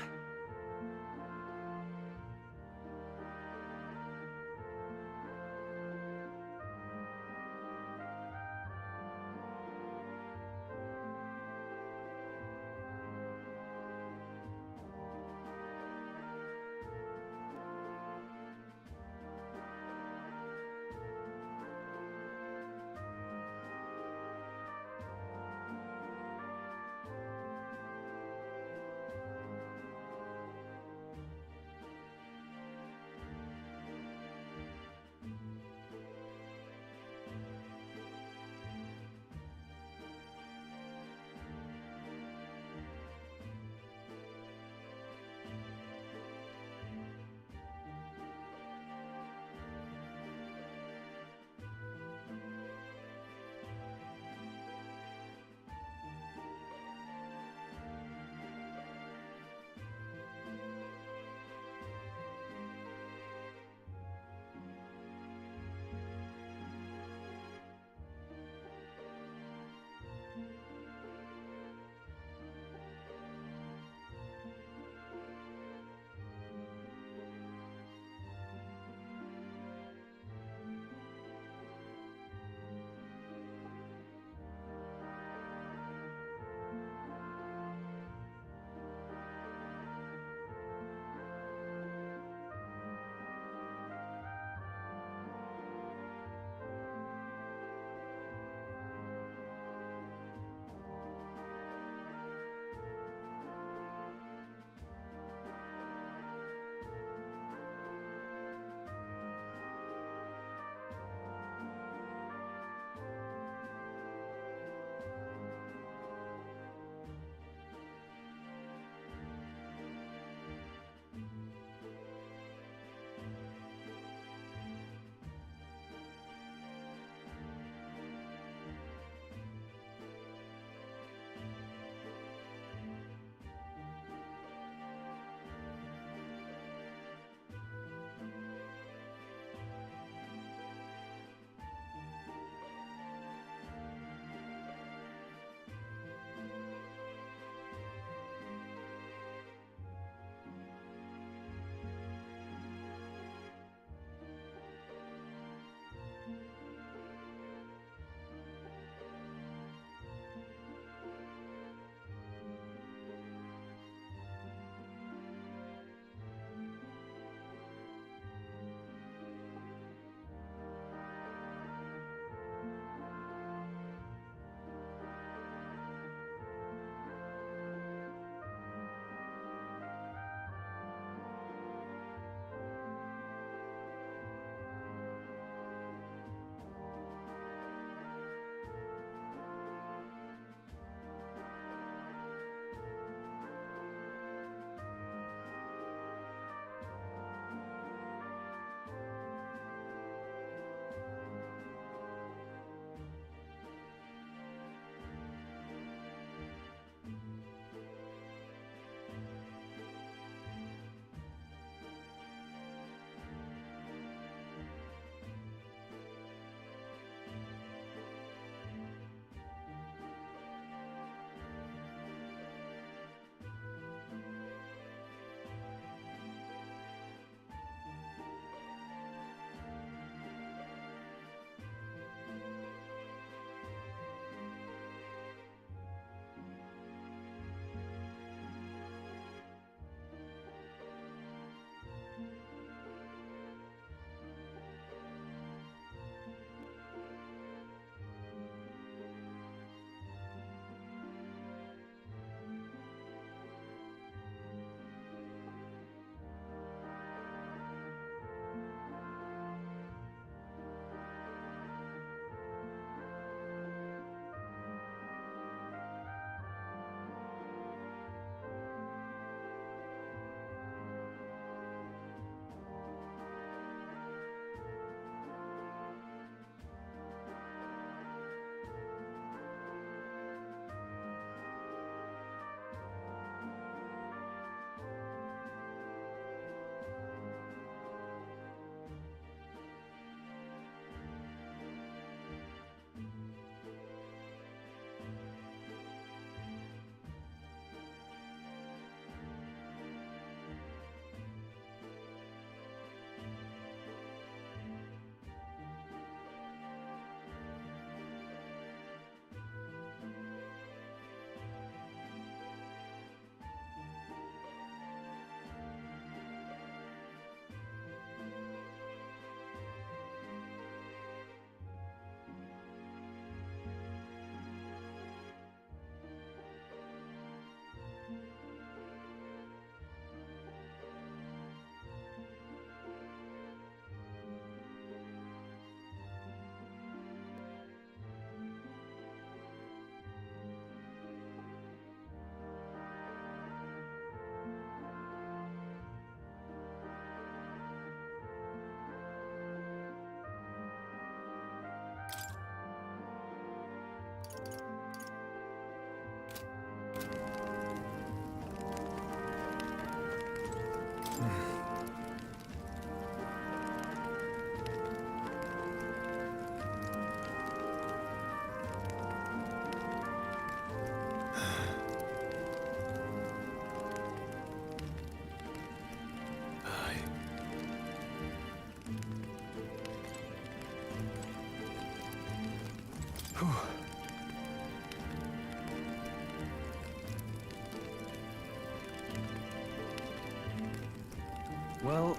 Well...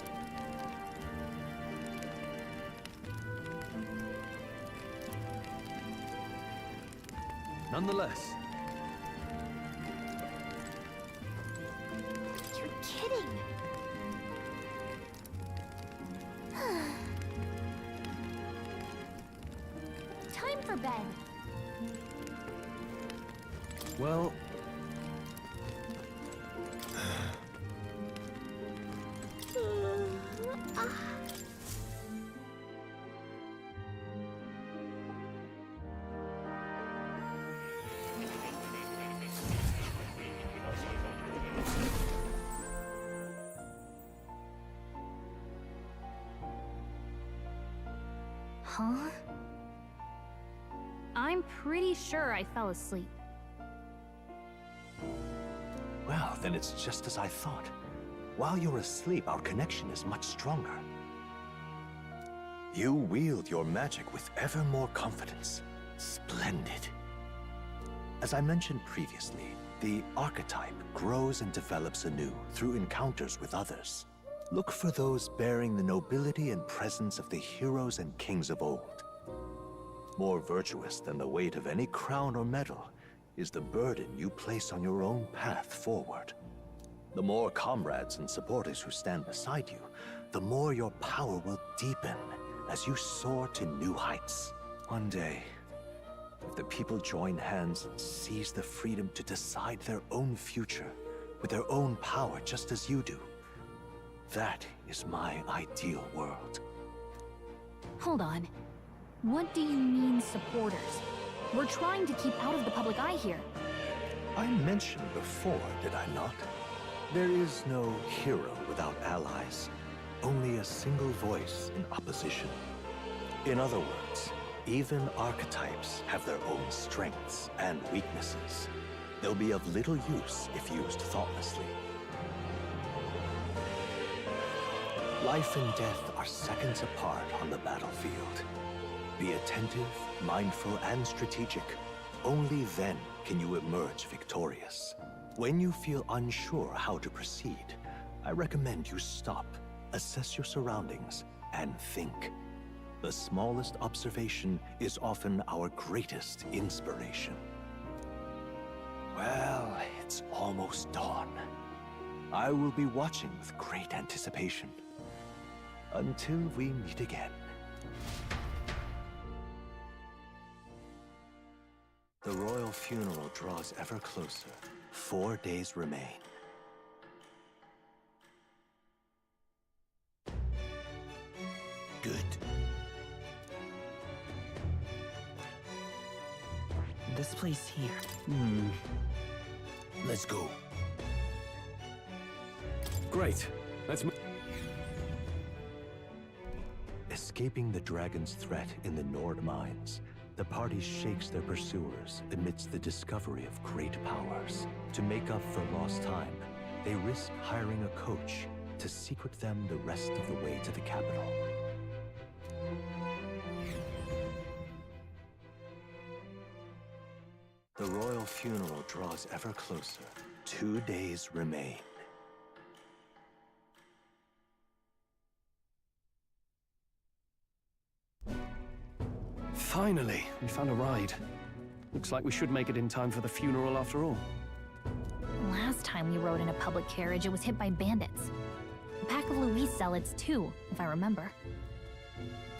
Nonetheless, You're kidding. Time for bed. well... Huh? I'm pretty sure I fell asleep. Well, then it's just as I thought. While you're asleep, our connection is much stronger. You wield your magic with ever more confidence. Splendid. As I mentioned previously, the archetype grows and develops anew through encounters with others. Look for those bearing the nobility and presence of the heroes and kings of old. More virtuous than the weight of any crown or medal is the burden you place on your own path forward. The more comrades and supporters who stand beside you, the more your power will deepen as you soar to new heights. One day, if the people join hands and seize the freedom to decide their own future with their own power just as you do, that is my ideal world. Hold on. What do you mean, supporters? We're trying to keep out of the public eye here. I mentioned before, did I not? There is no hero without allies, only a single voice in opposition. In other words, even archetypes have their own strengths and weaknesses. They'll be of little use if used thoughtlessly. Life and death are seconds apart on the battlefield. Be attentive, mindful, and strategic. Only then can you emerge victorious. When you feel unsure how to proceed, I recommend you stop, assess your surroundings, and think. The smallest observation is often our greatest inspiration. Well, it's almost dawn. I will be watching with great anticipation. Until we meet again. The royal funeral draws ever closer. 4 days remain. Good. This place here. Let's go. Great. Let's move. Escaping the dragon's threat in the Nord mines, the party shakes their pursuers amidst the discovery of great powers. To make up for lost time, they risk hiring a coach to secret them the rest of the way to the capital. The royal funeral draws ever closer. 2 days remain. Finally, we found a ride. Looks like we should make it in time for the funeral after all. Last time we rode in a public carriage, it was hit by bandits. A pack of Luis zealots, too, if I remember.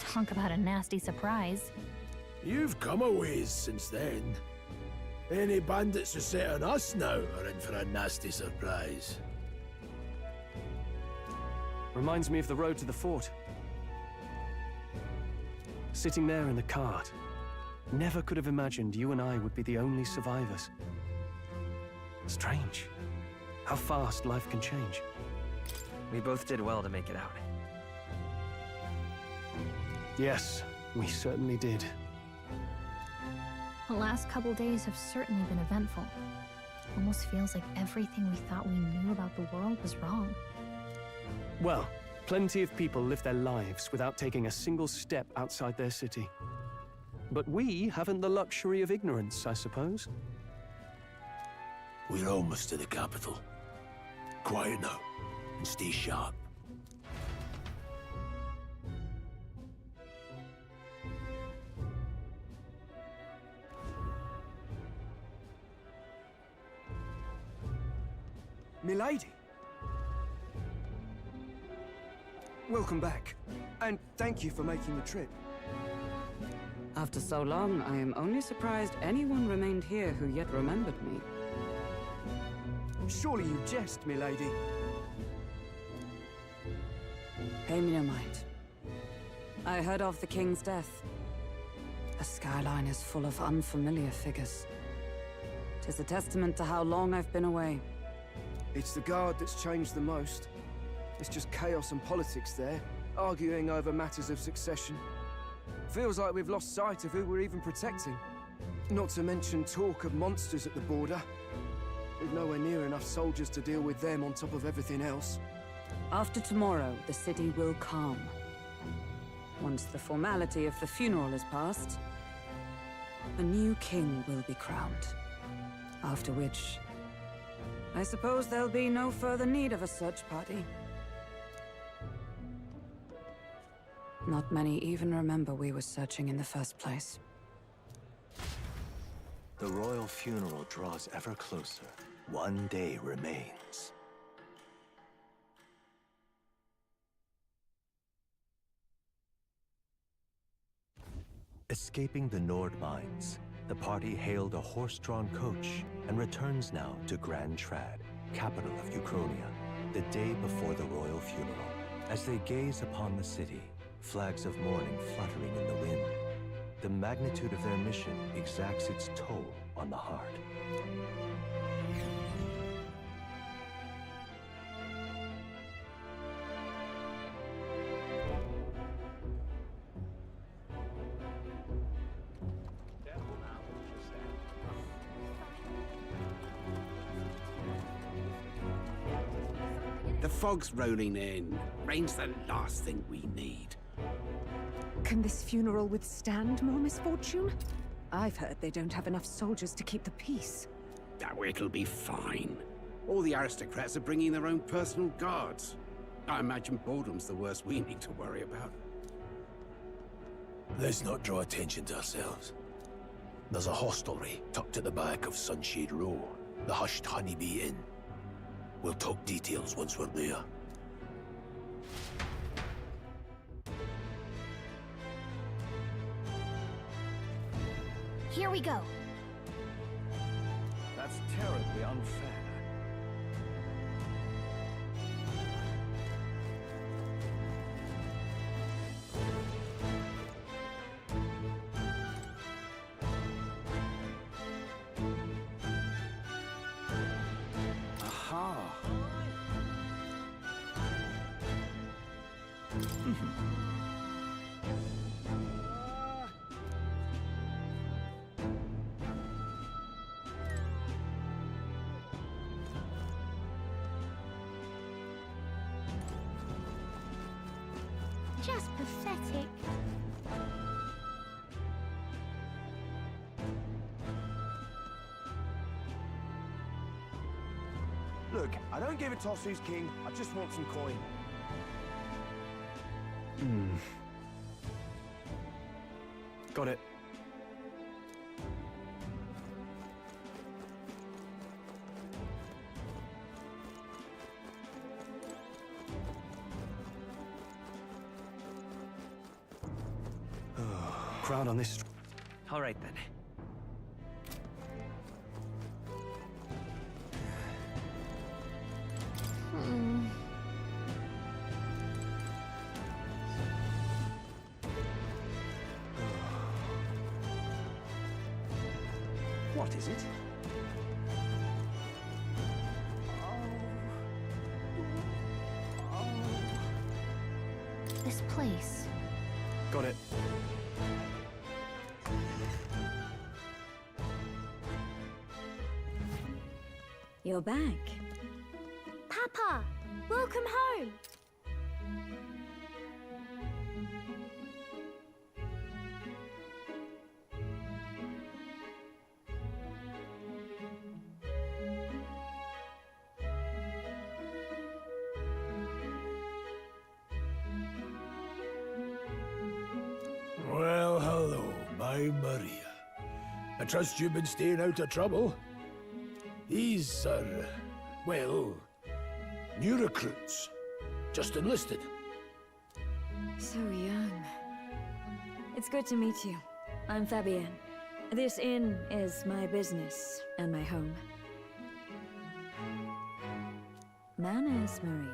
Talk about a nasty surprise. You've come a ways since then. Any bandits who set on us now are in for a nasty surprise. Reminds me of the road to the fort. Sitting there in the cart. Never could have imagined you and I would be the only survivors. Strange. How fast life can change. We both did well to make it out. Yes, we certainly did. The last couple days have certainly been eventful. Almost feels like everything we thought we knew about the world was wrong. Well, plenty of people live their lives without taking a single step outside their city. But we haven't the luxury of ignorance, I suppose. We're almost to the capital. Quiet now, and stay sharp. Milady! Welcome back, and thank you for making the trip. After so long, I am only surprised anyone remained here who yet remembered me. Surely you jest, milady. Pay me no mind. I heard of the king's death. The skyline is full of unfamiliar figures. 'Tis a testament to how long I've been away. It's the guard that's changed the most. It's just chaos and politics there, arguing over matters of succession. Feels like we've lost sight of who we're even protecting. Not to mention talk of monsters at the border. We've nowhere near enough soldiers to deal with them on top of everything else. After tomorrow, the city will calm. Once the formality of the funeral is past, a new king will be crowned. After which, I suppose there'll be no further need of a search party. Not many even remember we were searching in the first place. The royal funeral draws ever closer. One day remains. Escaping the Nord mines, the party hailed a horse-drawn coach and returns now to Grand Trad, capital of Ukrainia, the day before the royal funeral. As they gaze upon the city, flags of mourning fluttering in the wind, the magnitude of their mission exacts its toll on the heart. The fog's rolling in. Rain's the last thing we need. Can this funeral withstand more misfortune? I've heard they don't have enough soldiers to keep the peace. Oh, it'll be fine. All the aristocrats are bringing their own personal guards. I imagine boredom's the worst we need to worry about. Let's not draw attention to ourselves. There's a hostelry tucked at the back of Sunshade Row, the Hushed Honeybee Inn. We'll talk details once we're there. Here we go. That's terribly unfair. Aha! Just pathetic. Look, I don't give a toss who's king. I just want some coin. Got it. Crowd on this. All right then. What is it? This place. Got it. You're back. Papa, welcome home. Well, hello, my Maria. I trust you've been staying out of trouble. These are, well, new recruits. Just enlisted. So young. It's good to meet you. I'm Fabienne. This inn is my business and my home. Manners, Maria.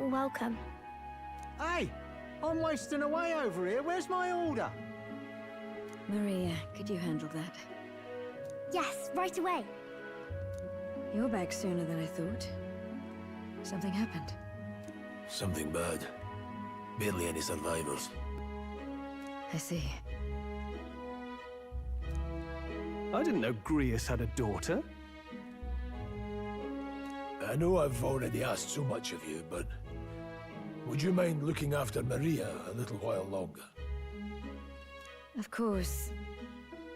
Welcome. Hey! I'm wasting away over here. Where's my order? Maria, could you handle that? Yes, right away. You're back sooner than I thought. Something happened. Something bad. Barely any survivors. I see. I didn't know Grius had a daughter. I know I've already asked so much of you, but would you mind looking after Maria a little while longer? Of course.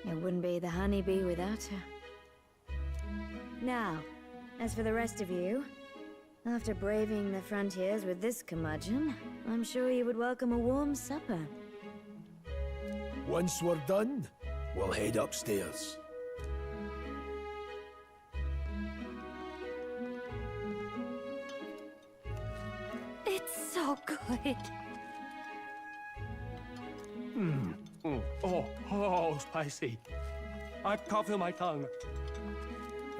It wouldn't be the honeybee without her. Now, as for the rest of you, after braving the frontiers with this curmudgeon, I'm sure you would welcome a warm supper. Once we're done, we'll head upstairs. It's so good. Oh, spicy. I can't feel my tongue.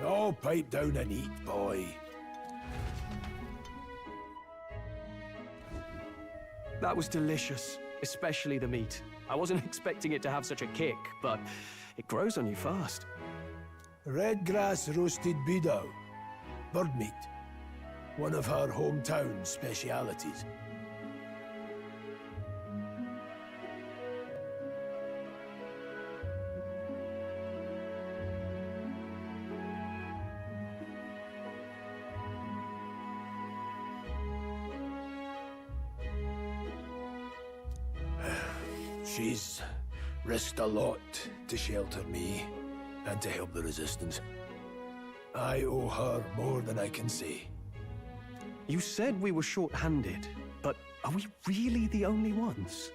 Oh, pipe down and eat, boy. That was delicious, especially the meat. I wasn't expecting it to have such a kick, but it grows on you fast. Red grass roasted bidao. Bird meat. One of her hometown specialities. She's risked a lot to shelter me and to help the Resistance. I owe her more than I can say. You said we were short-handed, but are we really the only ones?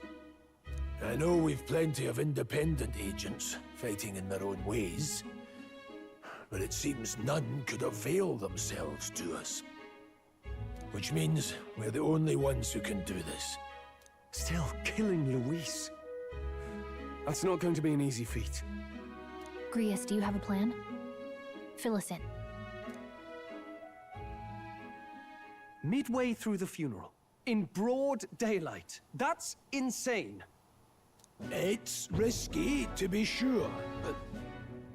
I know we've plenty of independent agents fighting in their own ways, but it seems none could avail themselves to us. Which means we're the only ones who can do this. Still, killing Luis. That's not going to be an easy feat. Grius, do you have a plan? Fill us in. Midway through the funeral, in broad daylight. That's insane. It's risky, to be sure, but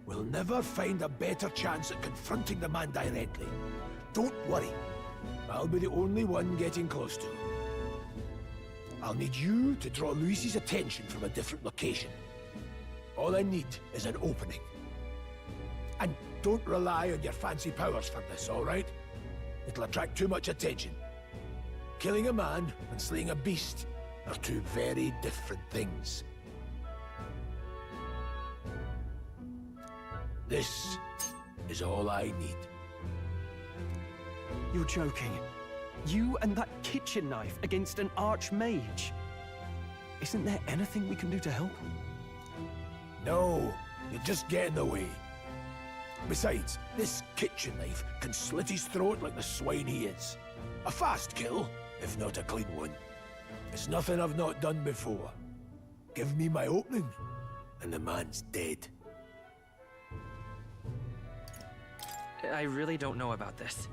we'll never find a better chance at confronting the man directly. Don't worry. I'll be the only one getting close to him. I'll need you to draw Luis's attention from a different location. All I need is an opening. And don't rely on your fancy powers for this, all right? It'll attract too much attention. Killing a man and slaying a beast are two very different things. This is all I need. You're joking. You and that kitchen knife against an archmage. Isn't there anything we can do to help? No, you're just getting in the way. Besides, this kitchen knife can slit his throat like the swine he is. A fast kill, if not a clean one. It's nothing I've not done before. Give me my opening, and the man's dead. I really don't know about this.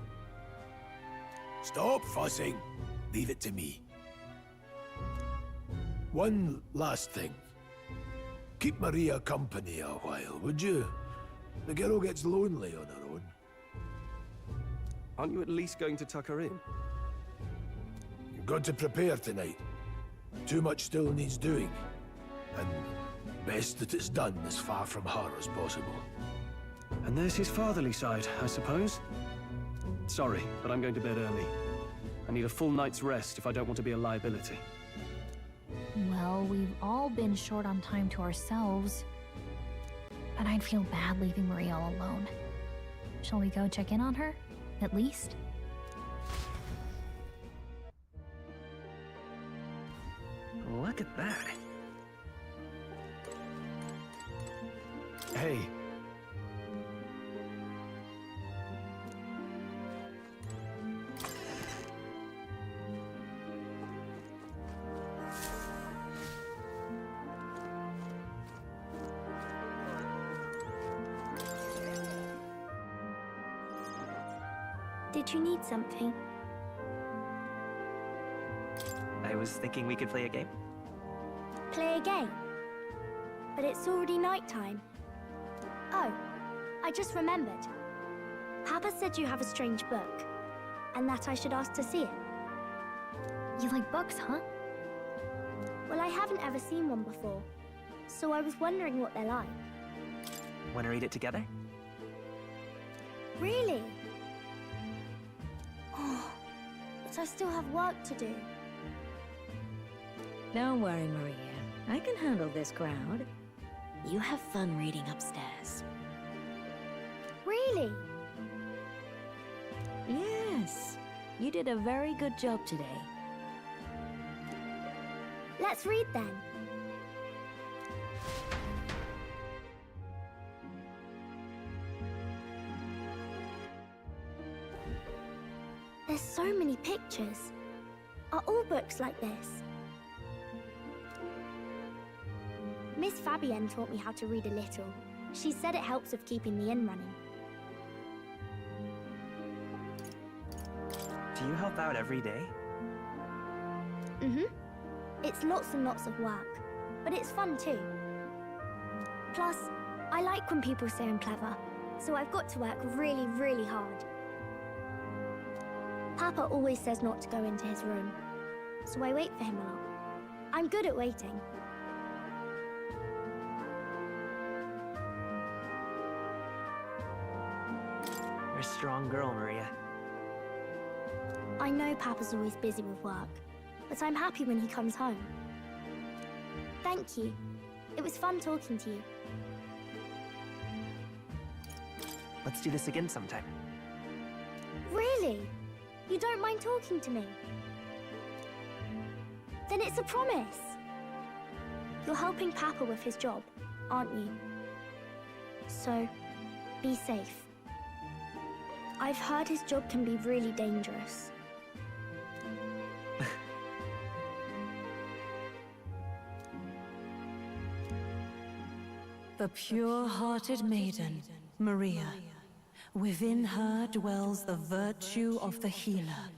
Stop fussing. Leave it to me. One last thing. Keep Maria company a while, would you? The girl gets lonely on her own. Aren't you at least going to tuck her in? You've got to prepare tonight. Too much still needs doing. And best that it's done as far from her as possible. And there's his fatherly side, I suppose. Sorry, but I'm going to bed early. I need a full night's rest if I don't want to be a liability. Well, we've all been short on time to ourselves. But I'd feel bad leaving Maria all alone. Shall we go check in on her? At least? Look at that. Hey. Did you need something? I was thinking we could play a game. Play a game? But it's already nighttime. Oh, I just remembered. Papa said you have a strange book, and that I should ask to see it. You like books, huh? Well, I haven't ever seen one before, so I was wondering what they're like. Want to read it together? Really? Oh, but I still have work to do. Don't worry, Maria. I can handle this crowd. You have fun reading upstairs. Really? Yes. You did a very good job today. Let's read then. There's so many pictures. Are all books like this? Miss Fabienne taught me how to read a little. She said it helps with keeping the inn running. Do you help out every day? Mm-hmm. It's lots and lots of work, but it's fun too. Plus, I like when people say I'm clever, so I've got to work really, really hard. Papa always says not to go into his room, so I wait for him a lot. I'm good at waiting. You're a strong girl, Maria. I know Papa's always busy with work, but I'm happy when he comes home. Thank you. It was fun talking to you. Let's do this again sometime. Really? You don't mind talking to me? Then it's a promise. You're helping Papa with his job, aren't you? So, be safe. I've heard his job can be really dangerous. The pure-hearted maiden, Maria. Within her dwells the virtue of the healer.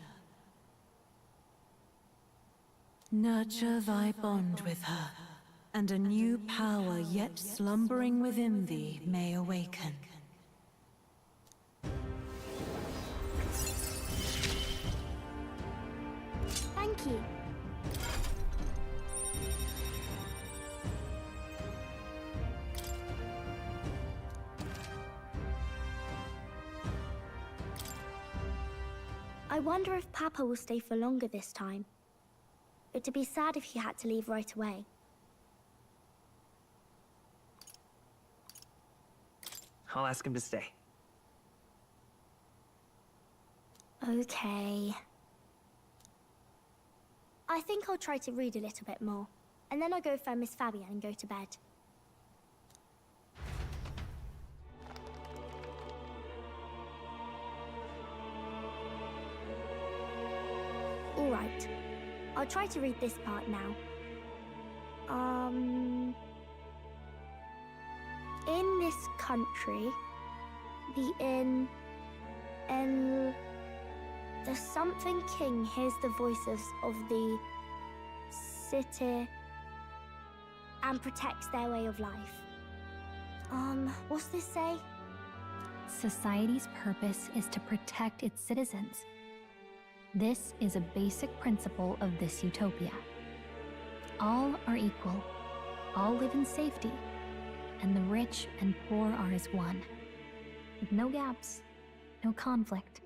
Nurture thy bond with her, and a new power yet slumbering within thee may awaken. Thank you. I wonder if Papa will stay for longer this time. It'd be sad if he had to leave right away. I'll ask him to stay. Okay. I think I'll try to read a little bit more, and then I'll go find Miss Fabienne and go to bed. All right. I'll try to read this part now. In this country, the something king hears the voices of the city and protects their way of life. What's this say? Society's purpose is to protect its citizens. This is a basic principle of this utopia. All are equal, all live in safety, and the rich and poor are as one, with no gaps, no conflict.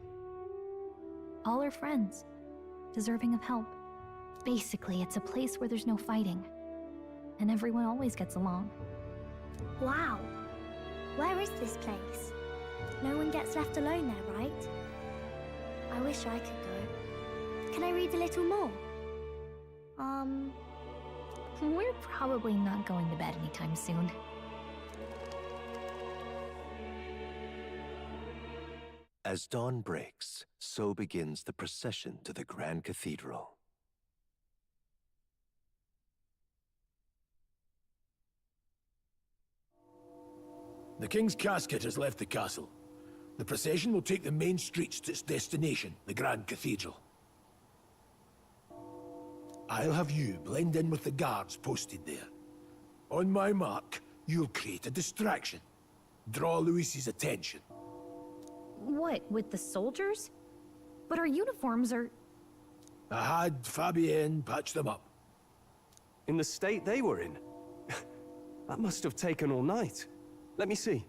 All are friends, deserving of help. Basically, it's a place where there's no fighting, and everyone always gets along. Wow. Where is this place? No one gets left alone there, right? I wish I could go. Can I read a little more? We're probably not going to bed anytime soon. As dawn breaks, so begins the procession to the Grand Cathedral. The King's casket has left the castle. The procession will take the main streets to its destination, the Grand Cathedral. I'll have you blend in with the guards posted there. On my mark, you'll create a distraction. Draw Luis's attention. What, with the soldiers? But our uniforms are... I had Fabienne patch them up. In the state they were in? That must have taken all night. Let me see.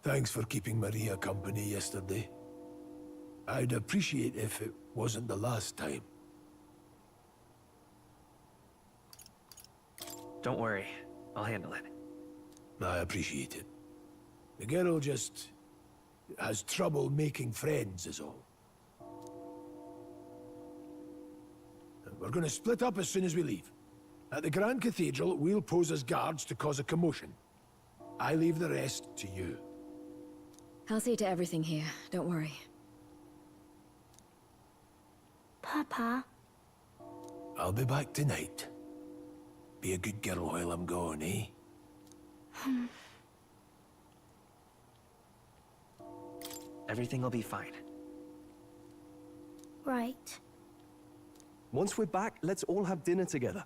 Thanks for keeping Maria company yesterday. I'd appreciate if it wasn't the last time. Don't worry. I'll handle it. I appreciate it. The girl just has trouble making friends is all. We're gonna split up as soon as we leave. At the Grand Cathedral, we'll pose as guards to cause a commotion. I leave the rest to you. I'll see to everything here, don't worry. Papa. I'll be back tonight. Be a good girl while I'm gone, eh? Everything will be fine. Right. Once we're back, let's all have dinner together.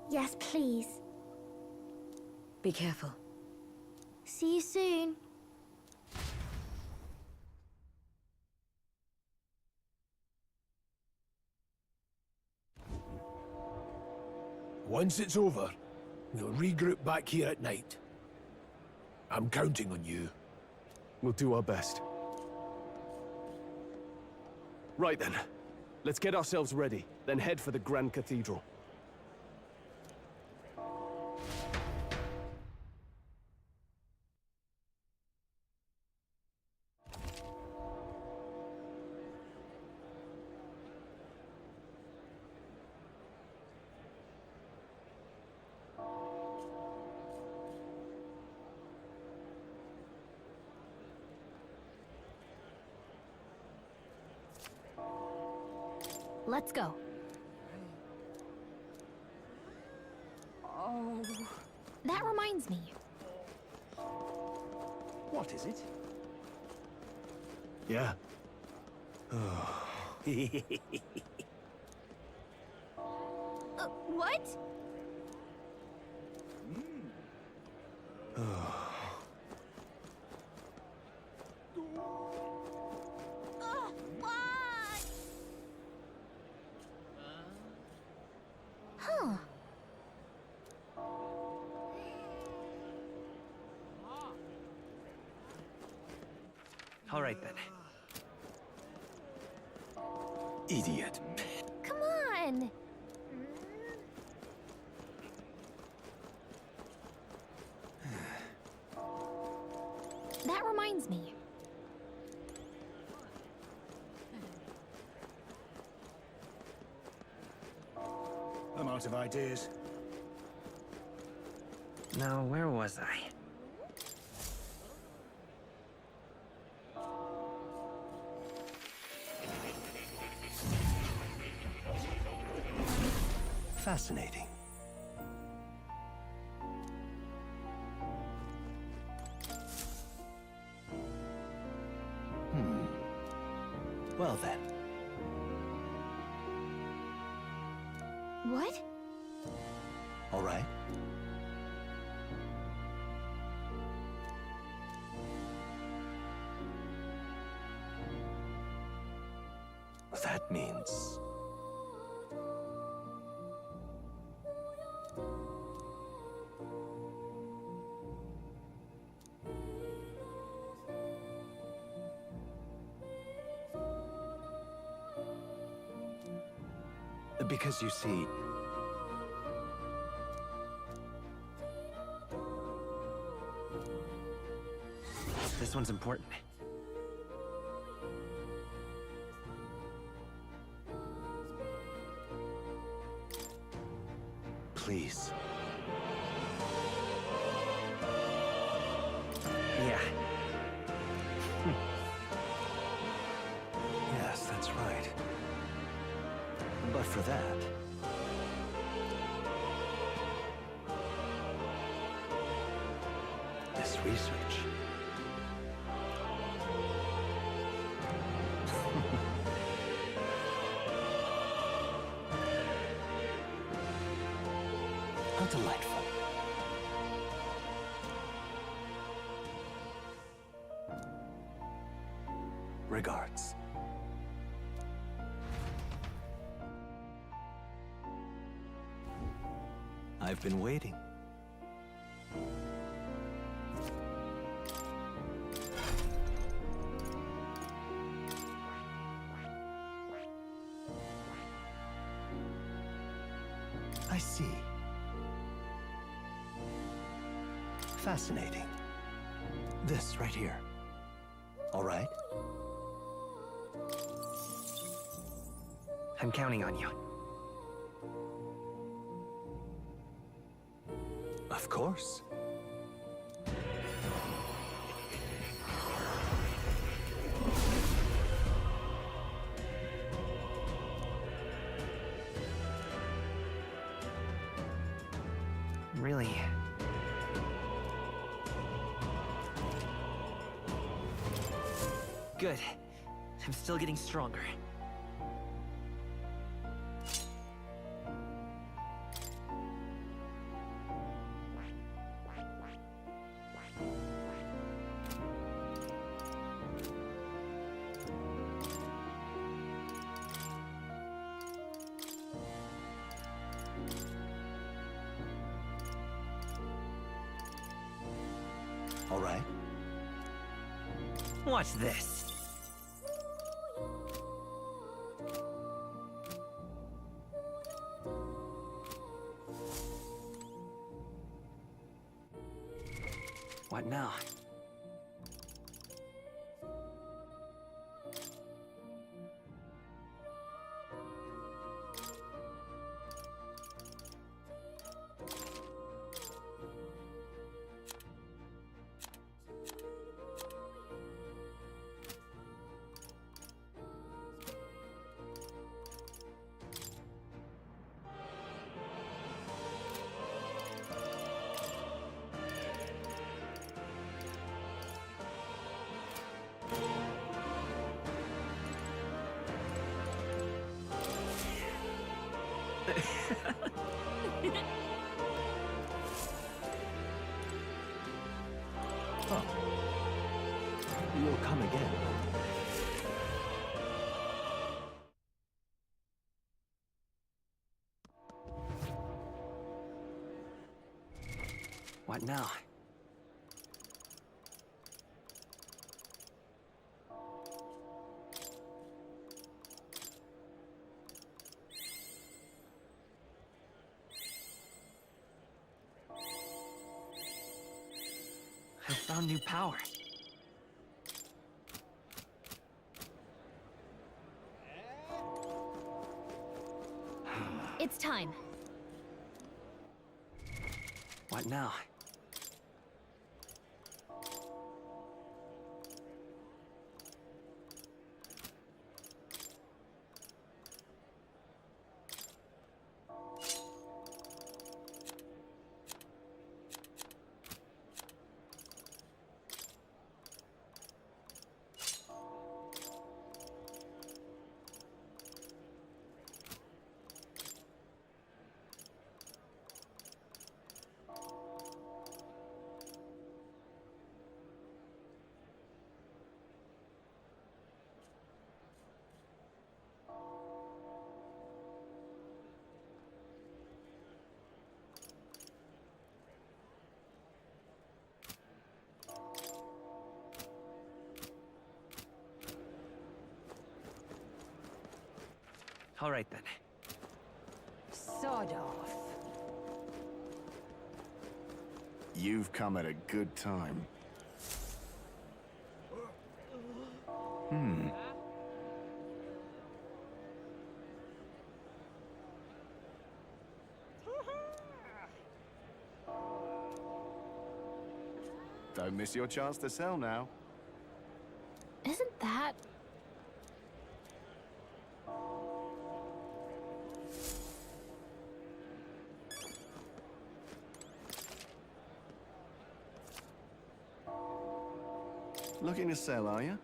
Yes, please. Be careful. See you soon. Once it's over, we'll regroup back here at night. I'm counting on you. We'll do our best. Right then. Let's get ourselves ready, then head for the Grand Cathedral. Let's go. Oh. That reminds me. What is it? Yeah. What? Huh. All right then. Idiot. Come on. That reminds me. I'm out of ideas. Now, where was I? Fascinating. Well then. What? All right. That means... Because you see... This one's important. Please. Yeah. Yes, that's right. But for that... this research... How delightful. Regards. I've been waiting. I see. Fascinating. This right here. All right? I'm counting on you. Of course. Really? Good. I'm still getting stronger. All right. Watch this. What now? Oh. You'll come again. What now? I found new power. It's time. What now? All right then. Sod off. You've come at a good time. Don't miss your chance to sell now. Isn't that... Looking to sell, are you?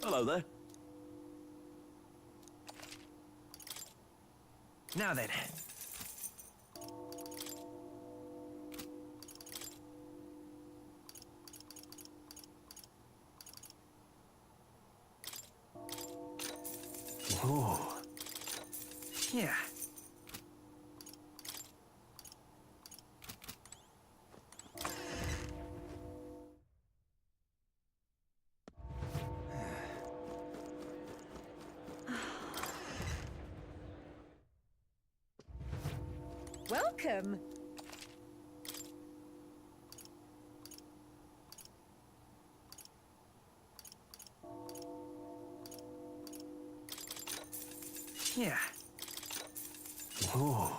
Hello there. Now then. Ooh. Yeah. Welcome! Yeah. Ooh.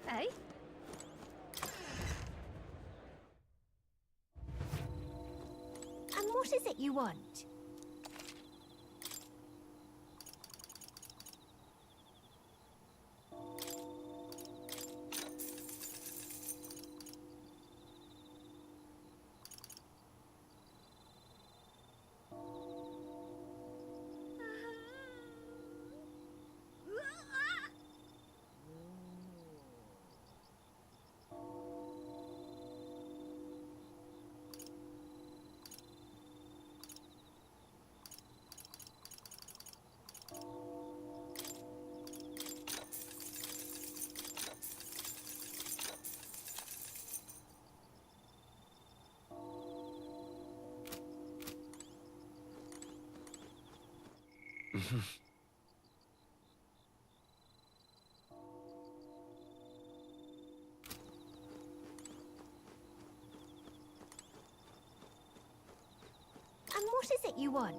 Hey? And what is it you want? And what is it you want?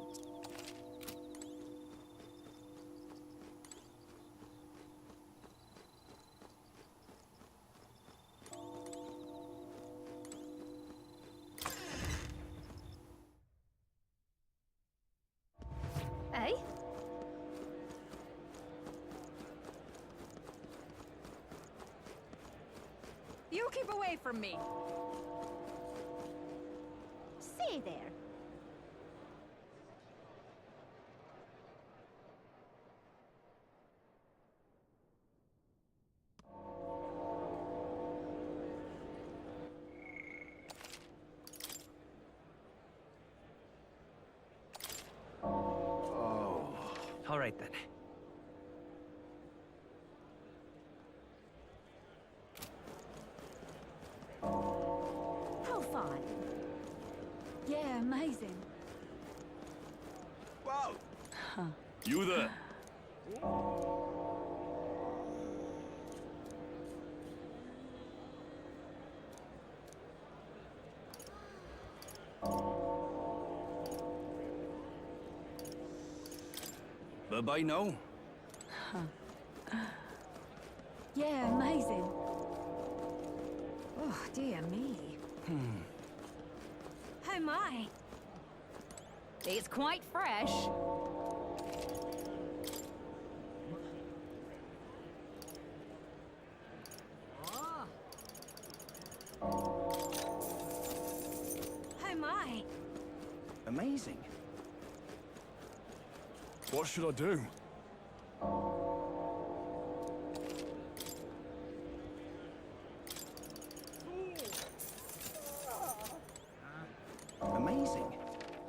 Hey? You keep away from me! Say there. All right then. How fun! Yeah, amazing. Wow! Huh. You there? Bye-bye now. Huh. Yeah, amazing. Oh, dear me. Oh my! It's quite fresh. Oh my! Amazing. What should I do? Amazing.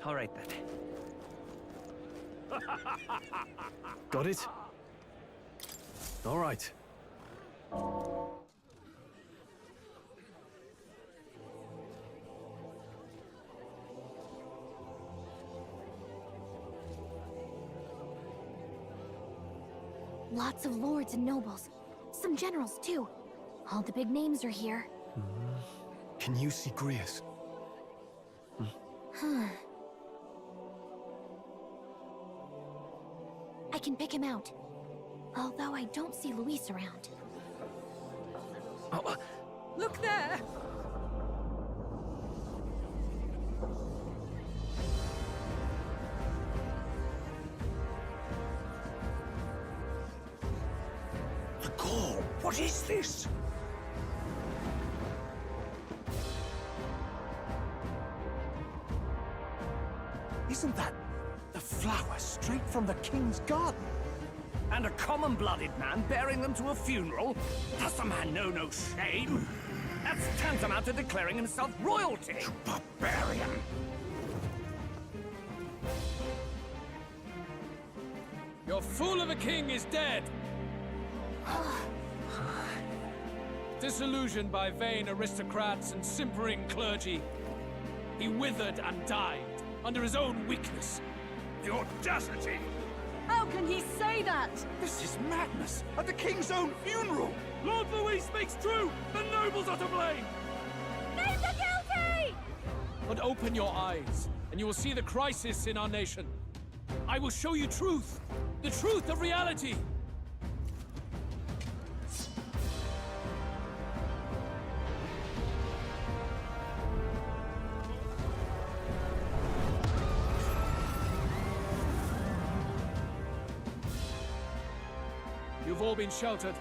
All right then. Got it? All right. Lots of lords and nobles. Some generals, too. All the big names are here. Can you see Grius? I can pick him out. Although I don't see Luis around. Look there! The call! What is this? Isn't that the flower straight from the king's garden? And a common-blooded man bearing them to a funeral? Does the man know no shame? That's tantamount to declaring himself royalty! You barbarian! Your fool of a king is dead! Disillusioned by vain aristocrats and simpering clergy, he withered and died under his own weakness. The audacity! How can he say that? This is madness! At the king's own funeral! Lord Louis speaks true! The nobles are to blame! Name the guilty! But open your eyes, and you will see the crisis in our nation. I will show you truth, the truth of reality. You've all been sheltered,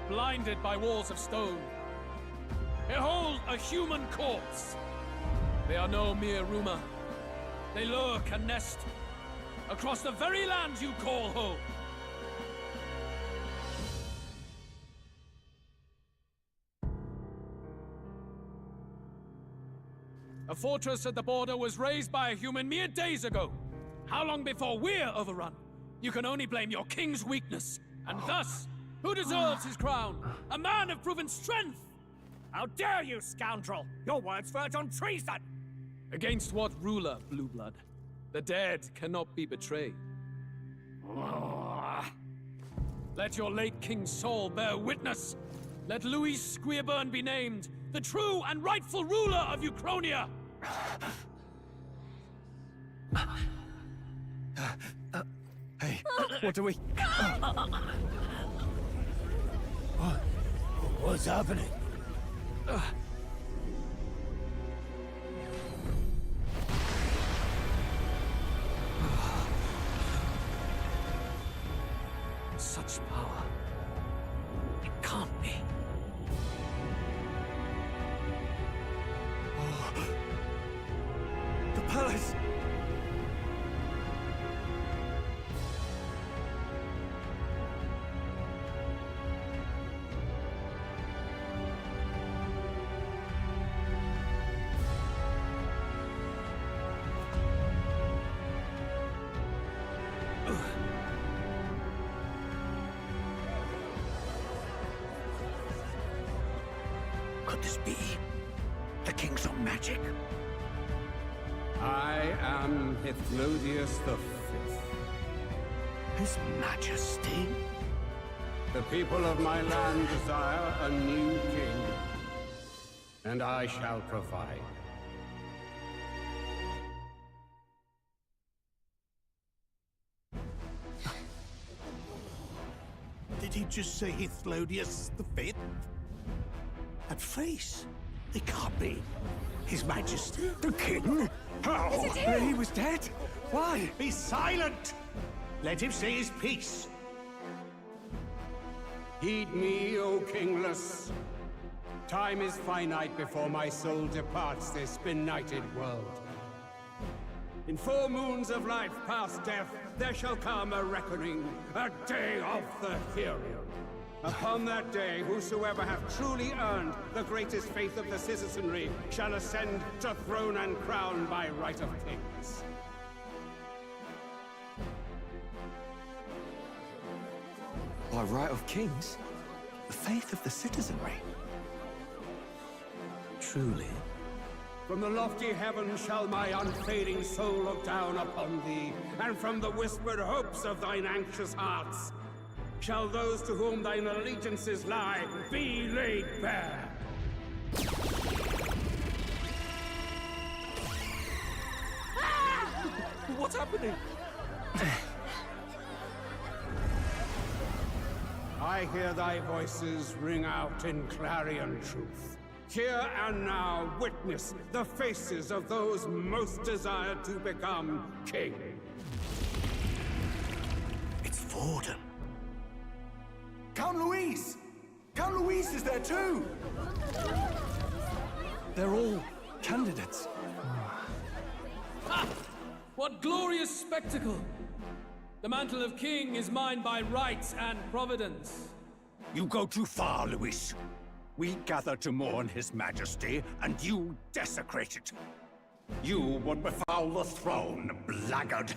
blinded by walls of stone. Behold a human corpse! They are no mere rumor. They lurk and nest across the very land you call home. A fortress at the border was raised by a human mere days ago. How long before we're overrun? You can only blame your king's weakness. And thus, who deserves his crown? A man of proven strength! How dare you, scoundrel! Your words verge on treason! Against what ruler, Blueblood? The dead cannot be betrayed. Let your late king's soul bear witness. Let Louis Squeerburn be named the true and rightful ruler of Uchronia. Hey, what do we... What's happening? Such power. It can't be. The palace! Could this be the king's own magic? I am Hythlodius V. His Majesty? The people of my land desire a new king, and I shall provide. Did he just say Hythlodius V? That face? It can't be. His Majesty? The king? How? Is it him? He was dead? Why? Be silent! Let him say his piece. Heed me, O kingless. Time is finite before my soul departs this benighted world. In 4 moons of life past death, there shall come a reckoning, a day of the hero. Upon that day, whosoever hath truly earned the greatest faith of the citizenry shall ascend to throne and crown by right of kings. right of kings, the faith of the citizenry. Truly? From the lofty heavens shall my unfading soul look down upon thee, and from the whispered hopes of thine anxious hearts shall those to whom thine allegiances lie be laid bare. What's happening? I hear thy voices ring out in clarion truth. Here and now witness the faces of those most desired to become king. It's Vorden. Count Louise! Count Louise is there too! They're all candidates. Ha! What glorious spectacle! The mantle of king is mine by right and providence. You go too far, Louis. We gather to mourn his majesty, and you desecrate it. You would befoul the throne, blackguard.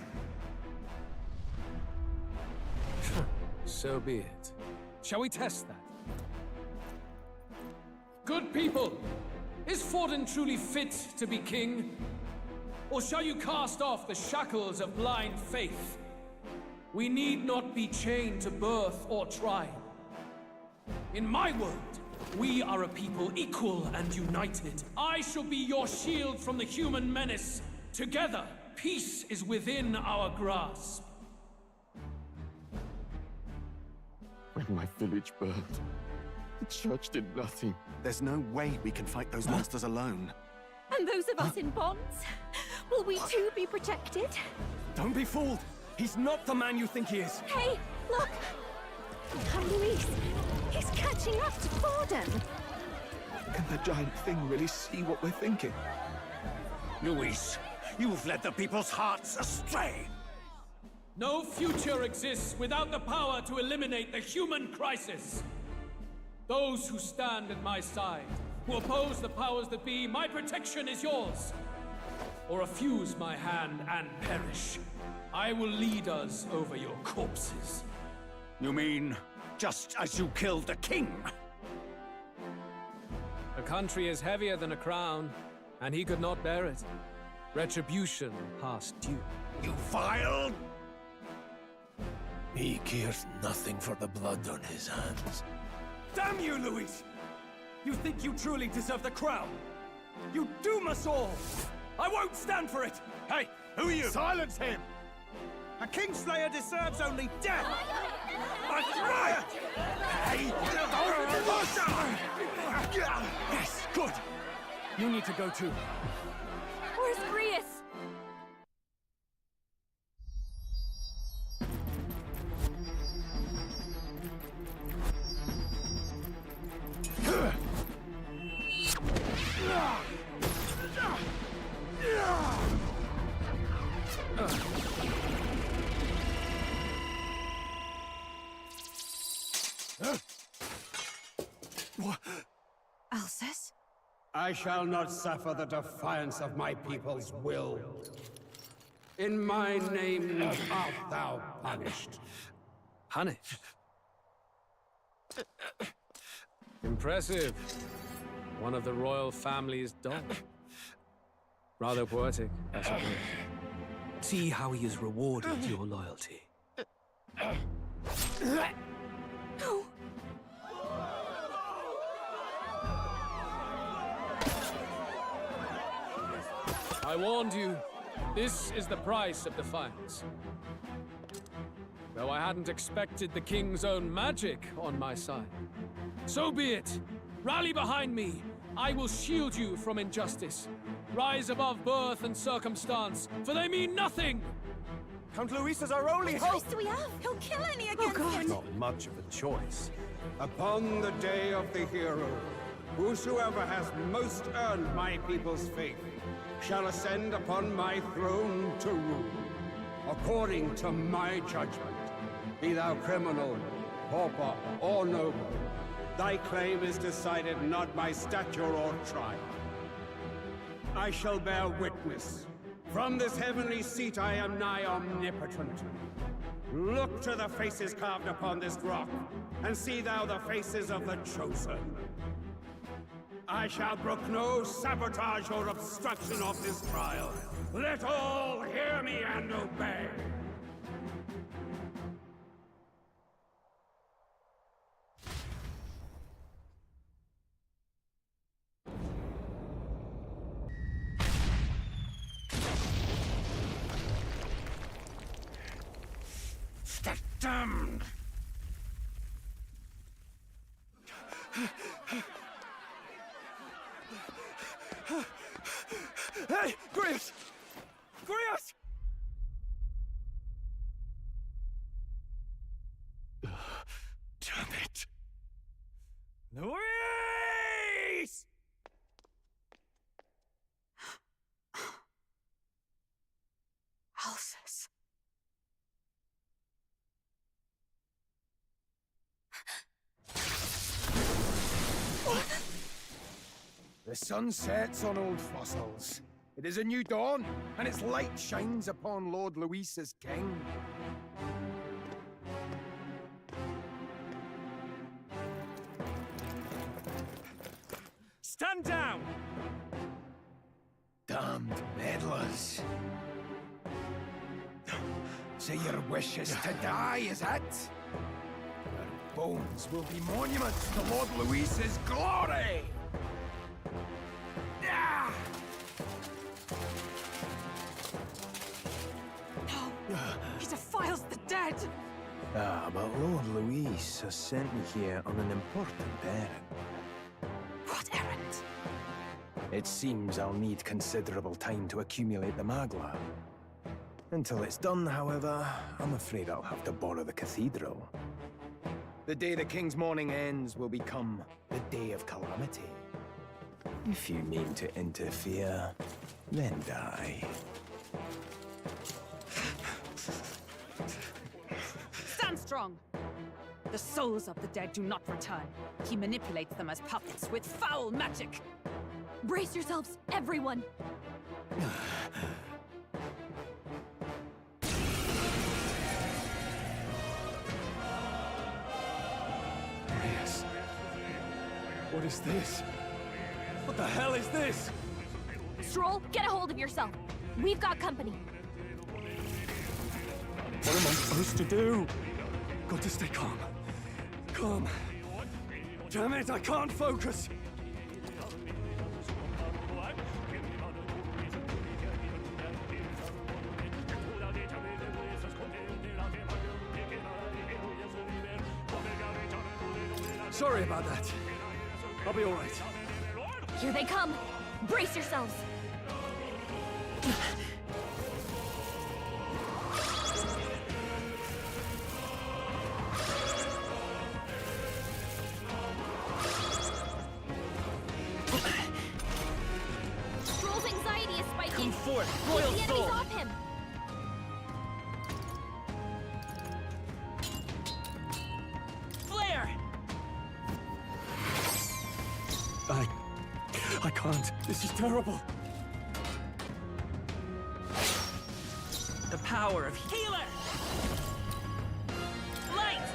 So be it. Shall we test that? Good people, is Vorden truly fit to be king? Or shall you cast off the shackles of blind faith? We need not be chained to birth or tribe. In my world, we are a people equal and united. I shall be your shield from the human menace. Together, peace is within our grasp. When my village burned, the church did nothing. There's no way we can fight those monsters alone. And those of us in bonds? Will we too be protected? Don't be fooled! He's not the man you think he is! Hey, look! Count Louise! He's catching up to Vorden! Can the giant thing really see what we're thinking? Louis, you've led the people's hearts astray! No future exists without the power to eliminate the human crisis. Those who stand at my side, who oppose the powers that be, my protection is yours. Or refuse my hand and perish. I will lead us over your corpses. You mean, just as you killed the king? A country is heavier than a crown, and he could not bear it. Retribution past due. You vile... He cares nothing for the blood on his hands. Damn you, Louis! You think you truly deserve the crown? You doom us all! I won't stand for it! Hey, who are you? Silence him! A Kingslayer deserves only death! That's right! Hey! Yes, good! You need to go too. Where's Grius? Alcest? I shall not suffer the defiance of my people's will. In my name art thou punished. Punished? Impressive. One of the royal family's dog. Rather poetic, I suppose. See how he has rewarded your loyalty. No. I warned you. This is the price of defiance. Though I hadn't expected the king's own magic on my side. So be it. Rally behind me. I will shield you from injustice. Rise above birth and circumstance, for they mean nothing! Count Louis is our only What hope! choice do we have? He'll kill any against him! Not much of a choice. Upon the day of the hero, whosoever has most earned my people's faith shall ascend upon my throne to rule, according to my judgment. Be thou criminal, pauper, or noble, thy claim is decided not by stature or tribe. I shall bear witness. From this heavenly seat I am nigh omnipotent. Look to the faces carved upon this rock, and see thou the faces of the Chosen. I shall brook no sabotage or obstruction of this trial. Let all hear me and obey. The damned! Hey, Grius! Grius! Damn it! Luis! Alsus. The sun sets on old fossils. It is a new dawn, and its light shines upon Lord Luis as king. Stand down! Damned meddlers. So your wish is to die, is it? Your bones will be monuments to Lord Luis's glory! Ah! No! He defiles the dead! Ah, but Lord Luis has sent me here on an important errand. What errand? It seems I'll need considerable time to accumulate the Magla. Until it's done, however, I'm afraid I'll have to borrow the cathedral. The day the King's mourning ends will become the day of calamity. If you mean to interfere, then die. Stand strong! The souls of the dead do not return. He manipulates them as puppets with foul magic! Brace yourselves, everyone! Marius. What is this? What the hell is this? Stroll, get a hold of yourself. We've got company. What am I supposed to do? Got to stay calm. Calm. Damn it, I can't focus! Sorry about that. I'll be all right. Here they come. Brace yourselves. Stroll's anxiety is spiking. Come forth, Keep Royal the Soul! enemies off him. Flare! I can't. This is terrible. The power of healer! Light!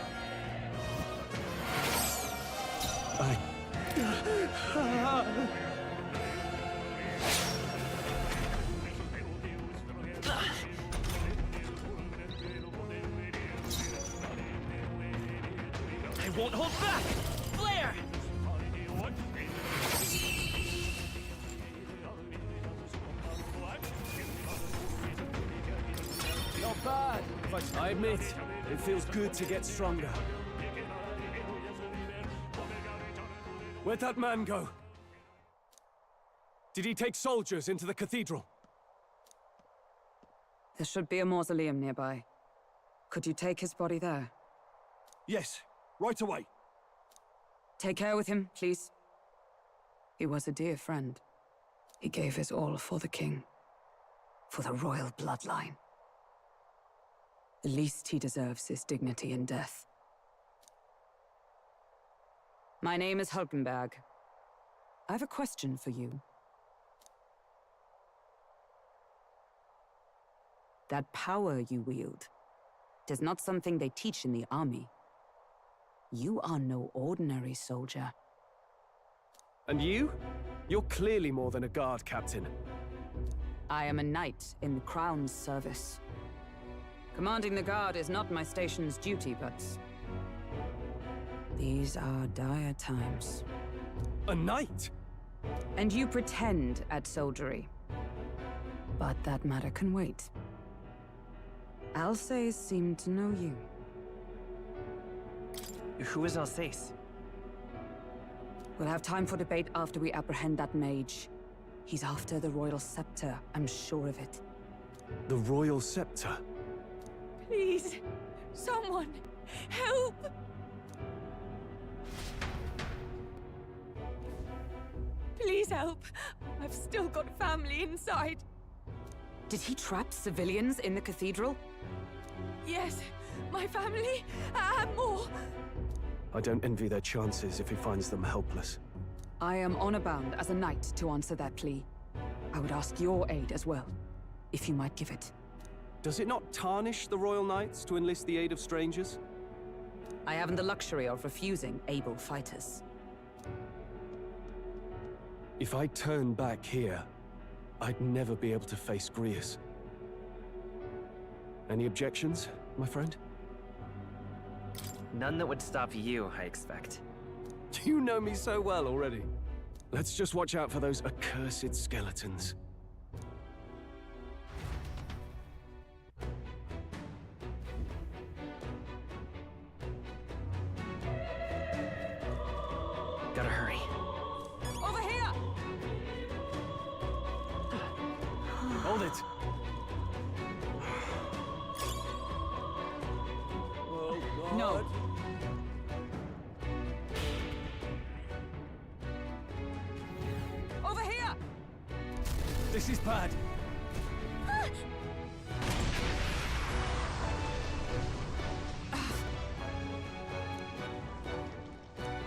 I won't hold back! Flare! Not bad, but I admit, it feels good to get stronger. Where'd that man go? Did he take soldiers into the cathedral? There should be a mausoleum nearby. Could you take his body there? Yes, right away. Take care with him, please. He was a dear friend. He gave his all for the king. For the royal bloodline. The least he deserves is dignity in death. My name is Hulkenberg. I have a question for you. That power you wield, It is not something they teach in the army. You are no ordinary soldier. And you? You're clearly more than a guard captain. I am a knight in the Crown's service. Commanding the guard is not my station's duty, but... these are dire times. A knight? And you pretend at soldiery. But that matter can wait. Alsace seemed to know you. Who is Alsace? We'll have time for debate after we apprehend that mage. He's after the Royal Scepter, I'm sure of it. The Royal Scepter? Please, someone, help! Please help. I've still got family inside. Did he trap civilians in the cathedral? Yes, my family, and more. I don't envy their chances if he finds them helpless. I am honor-bound as a knight to answer that plea. I would ask your aid as well, if you might give it. Does it not tarnish the Royal Knights to enlist the aid of strangers? I haven't the luxury of refusing able fighters. If I turn back here, I'd never be able to face Grius. Any objections, my friend? None that would stop you, I expect. You know me so well already. Let's just watch out for those accursed skeletons. Gotta hurry. Over here! Hold it! Oh, God. No. Over here! This is bad.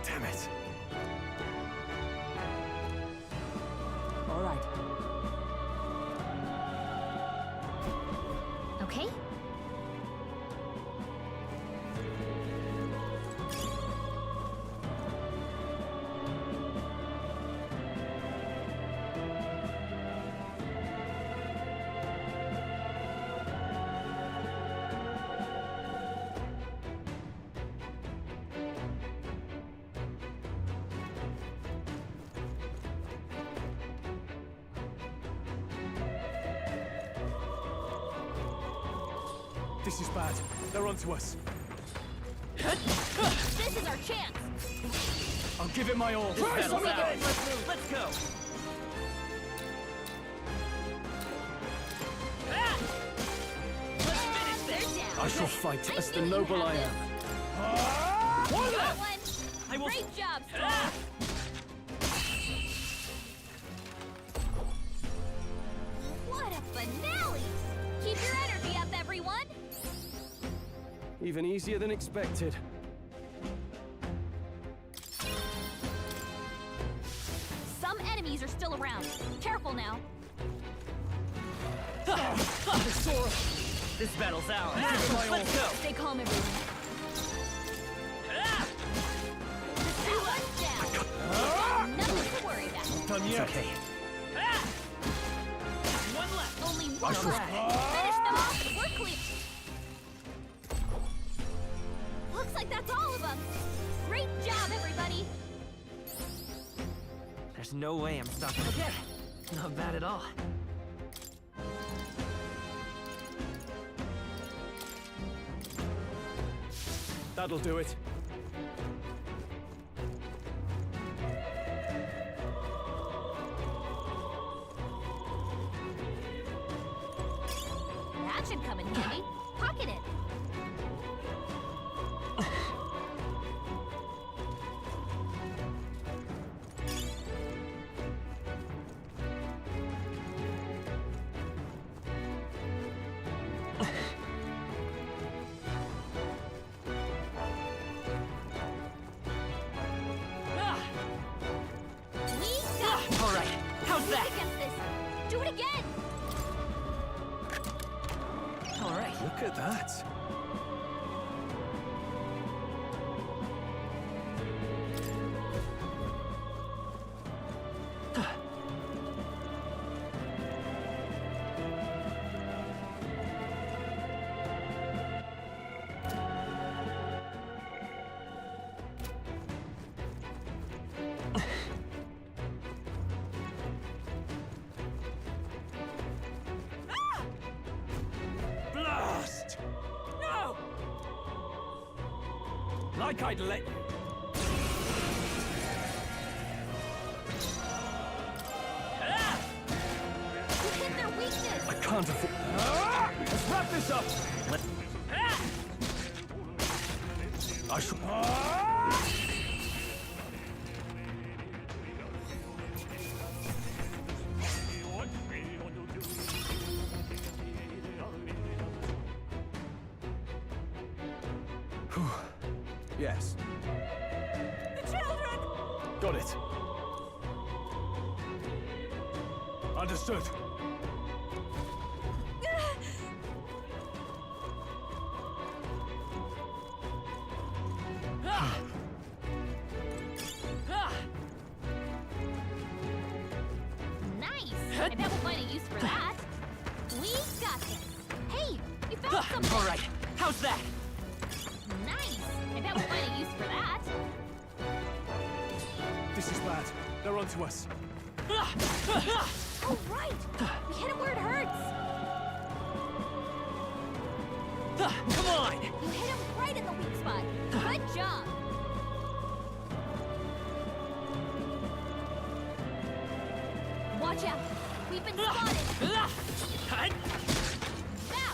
Damn it. All right. Okay? This is bad. They're onto us. This is our chance! I'll give it my all. This battle's ours. Let's go! Let's finish this! I shall fight as the noble I am. Got one! I will... Great job, Storm! What a finale! Keep your energy up, everyone! Even easier than expected. Some enemies are still around. Careful now. This battle's ours. Let's go! Stay calm, everyone. One's down. Nothing to worry about. Done yet? It's okay. One left. Only one left. Finish them off and we're clear. Looks like that's all of them. Great job, everybody. There's no way I'm stopping again. Not bad at all. That'll do it. That should come in handy. Pocket it. All right, how's that? Against this. Do it again. All right. Look at that. like I'd let you. You hit their weakness! I can't afford... Let's wrap this up! I shall... Yes. The children! Got it. Understood. Nice! I bet we'll find a use for that. We got this. Hey, you found something! All right, how's that? Nice! I bet we'll find a use for that. This is bad. They're onto us. Oh, right! We hit him where it hurts! Come on! You hit him right in the weak spot. Good job! Watch out! We've been spotted!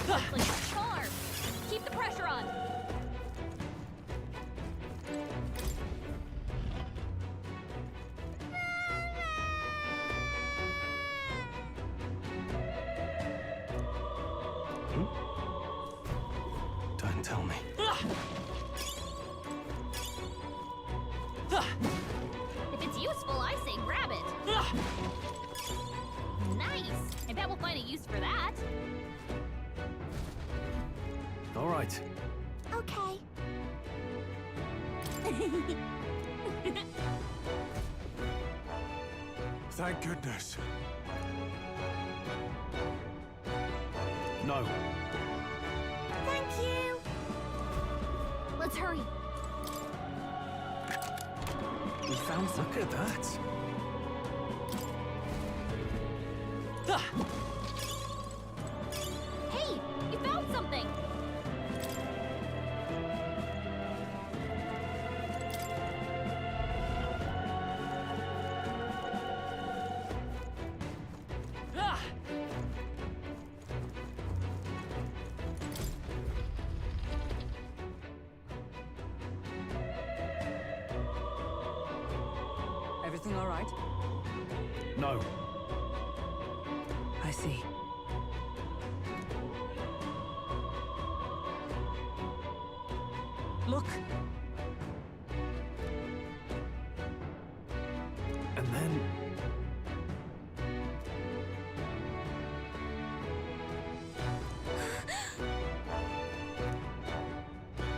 That looks like a charm! Keep the pressure on! Don't tell me. If it's useful, I say grab it! Nice! I bet we'll find a use for that. All right. Okay. Thank goodness. No. Thank you! Let's hurry. We found... Look at that. Hey! You found something! Everything all right? No. I see. Look! And then...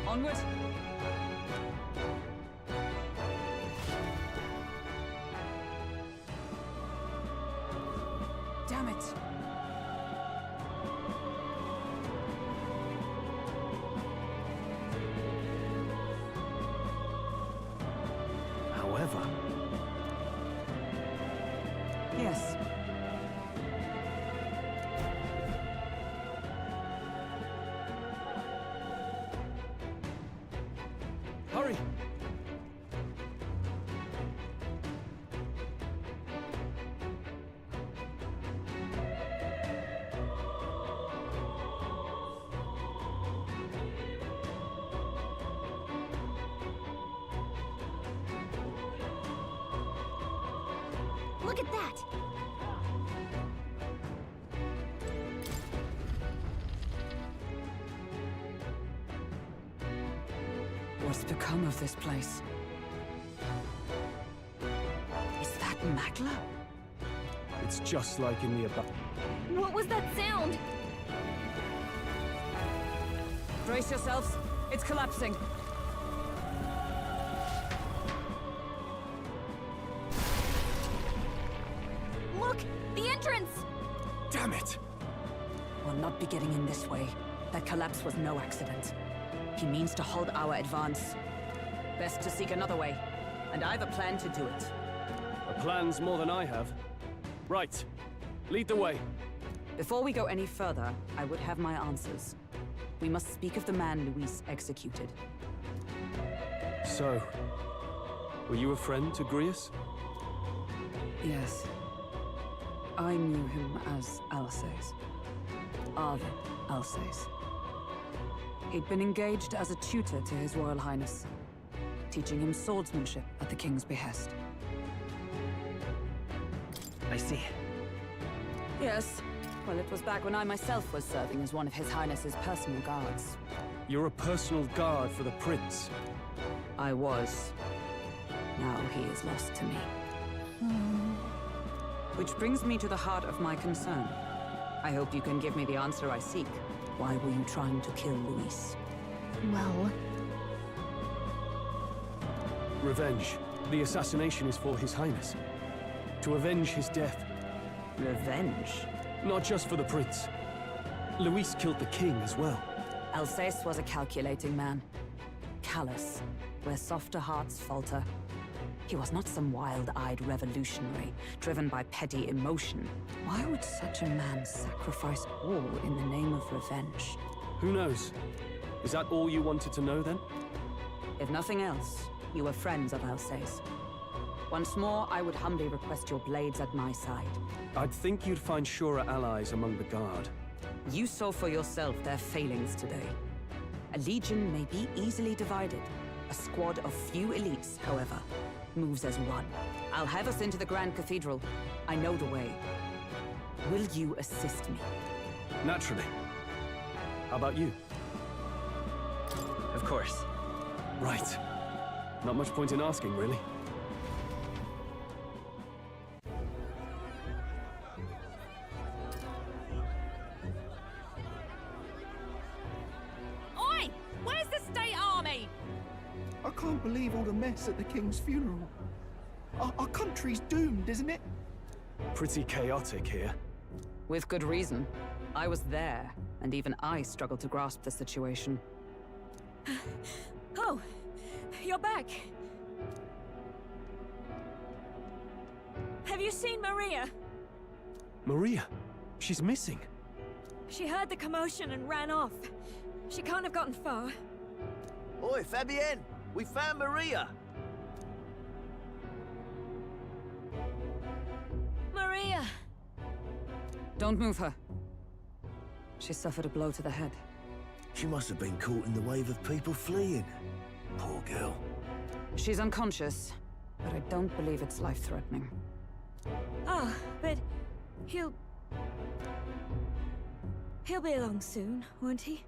Onward! Damn it! However... Yes. Hurry! Look at that! What's become of this place? Is that Magla? It's just like in the above. What was that sound? Brace yourselves. It's collapsing. Look! The entrance! Damn it! We'll not be getting in this way. That collapse was no accident. He means to halt our advance. Best to seek another way. And I've a plan to do it. A plan's more than I have. Right. Lead the way. Before we go any further, I would have my answers. We must speak of the man Luis executed. So, were you a friend to Grius? Yes. I knew him as Alsace. Arvid Alsace. He'd been engaged as a tutor to His Royal Highness, teaching him swordsmanship at the King's behest. I see. Yes. Well, it was back when I myself was serving as one of His Highness's personal guards. You're a personal guard for the Prince. I was. Now he is lost to me. Which brings me to the heart of my concern. I hope you can give me the answer I seek. Why were you trying to kill Luis? Well... Revenge. The assassination is for His Highness. To avenge his death. Revenge? Not just for the Prince. Luis killed the King as well. Alsace was a calculating man. Callous, where softer hearts falter. He was not some wild-eyed revolutionary, driven by petty emotion. Why would such a man sacrifice all in the name of revenge? Who knows? Is that all you wanted to know, then? If nothing else, you were friends of Alsace. Once more, I would humbly request your blades at my side. I'd think you'd find surer allies among the Guard. You saw for yourself their failings today. A legion may be easily divided. A squad of few elites, however, moves as one. I'll have us into the Grand Cathedral. I know the way. Will you assist me? Naturally. How about you? Of course. Right. Not much point in asking, really. Oi! Where's the state army? I can't believe all the mess at the King's funeral. Our country's doomed, isn't it? Pretty chaotic here. With good reason. I was there, and even I struggled to grasp the situation. Oh, you're back. Have you seen Maria? Maria? She's missing. She heard the commotion and ran off. She can't have gotten far. Oi, Fabienne! We found Maria! Maria! Don't move her. She suffered a blow to the head. She must have been caught in the wave of people fleeing. Poor girl. She's unconscious, but I don't believe it's life-threatening. Ah, but he'll be along soon, won't he?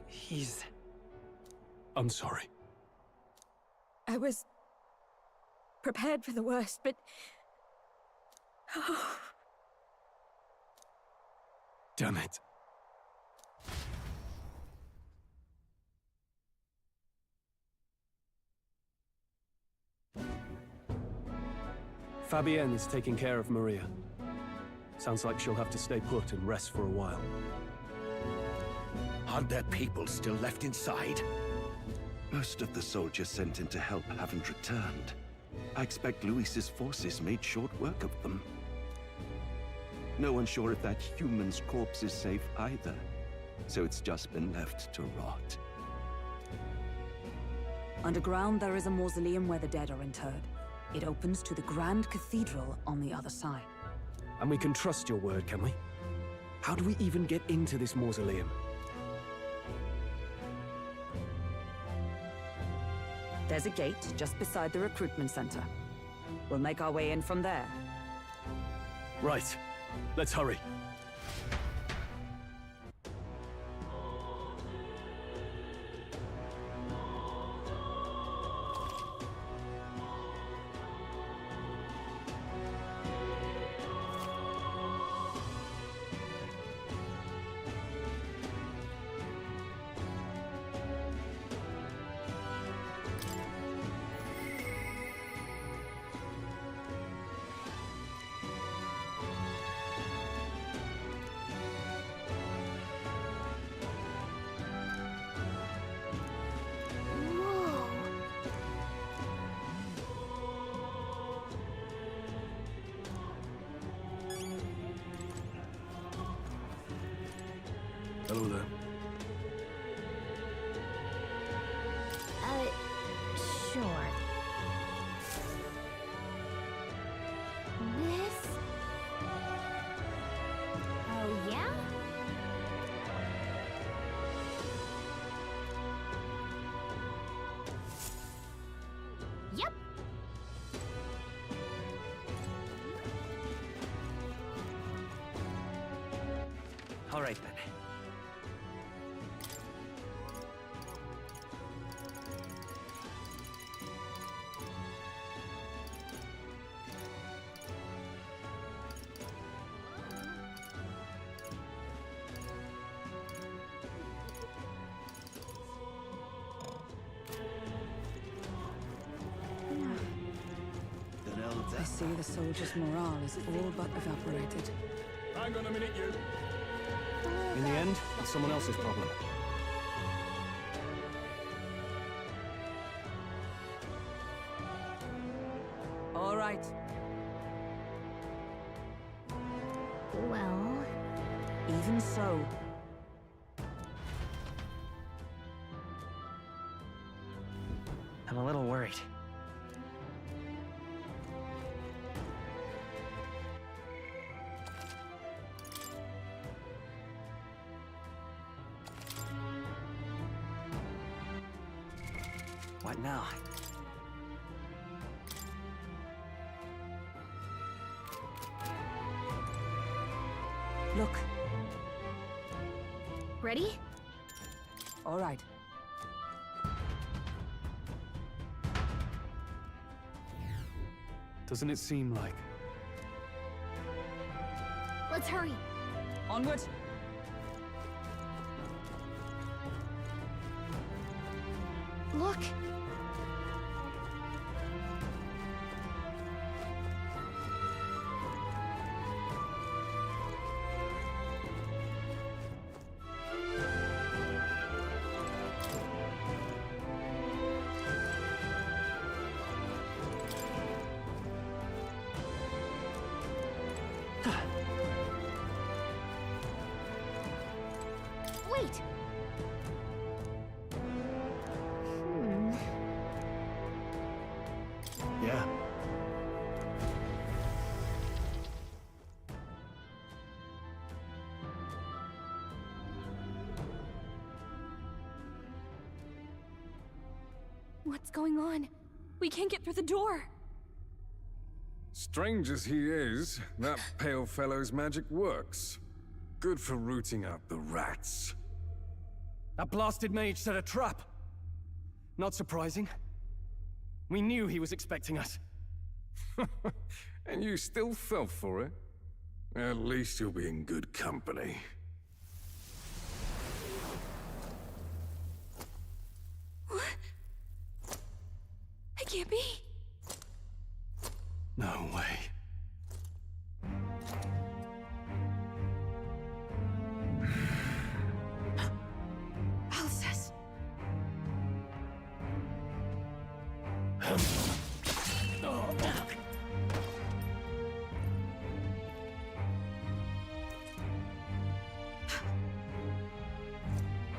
He's... I'm sorry. I was prepared for the worst, but... Oh. Damn it. Fabienne is taking care of Maria. Sounds like she'll have to stay put and rest for a while. Aren't there people still left inside? Most of the soldiers sent in to help haven't returned. I expect Luis's forces made short work of them. No one's sure if that human's corpse is safe either, so it's just been left to rot. Underground, there is a mausoleum where the dead are interred. It opens to the Grand Cathedral on the other side. And we can trust your word, can we? How do we even get into this mausoleum? There's a gate just beside the recruitment center. We'll make our way in from there. Right. Let's hurry. Hello there. All right, then. I see the soldiers' morale is all but evaporated. Hang on a minute, you. In the end, it's someone else's problem. All right. Well... Even so. I'm a little worried. What now? Look. Ready? All right. Doesn't it seem like... Let's hurry. Onward. Look! Wait! Yeah. What's going on? We can't get through the door. Strange as he is, that pale fellow's magic works. Good for rooting out the rats. That blasted mage set a trap. Not surprising. We knew he was expecting us. And you still fell for it? At least you'll be in good company. I can't be. No way. Alcest.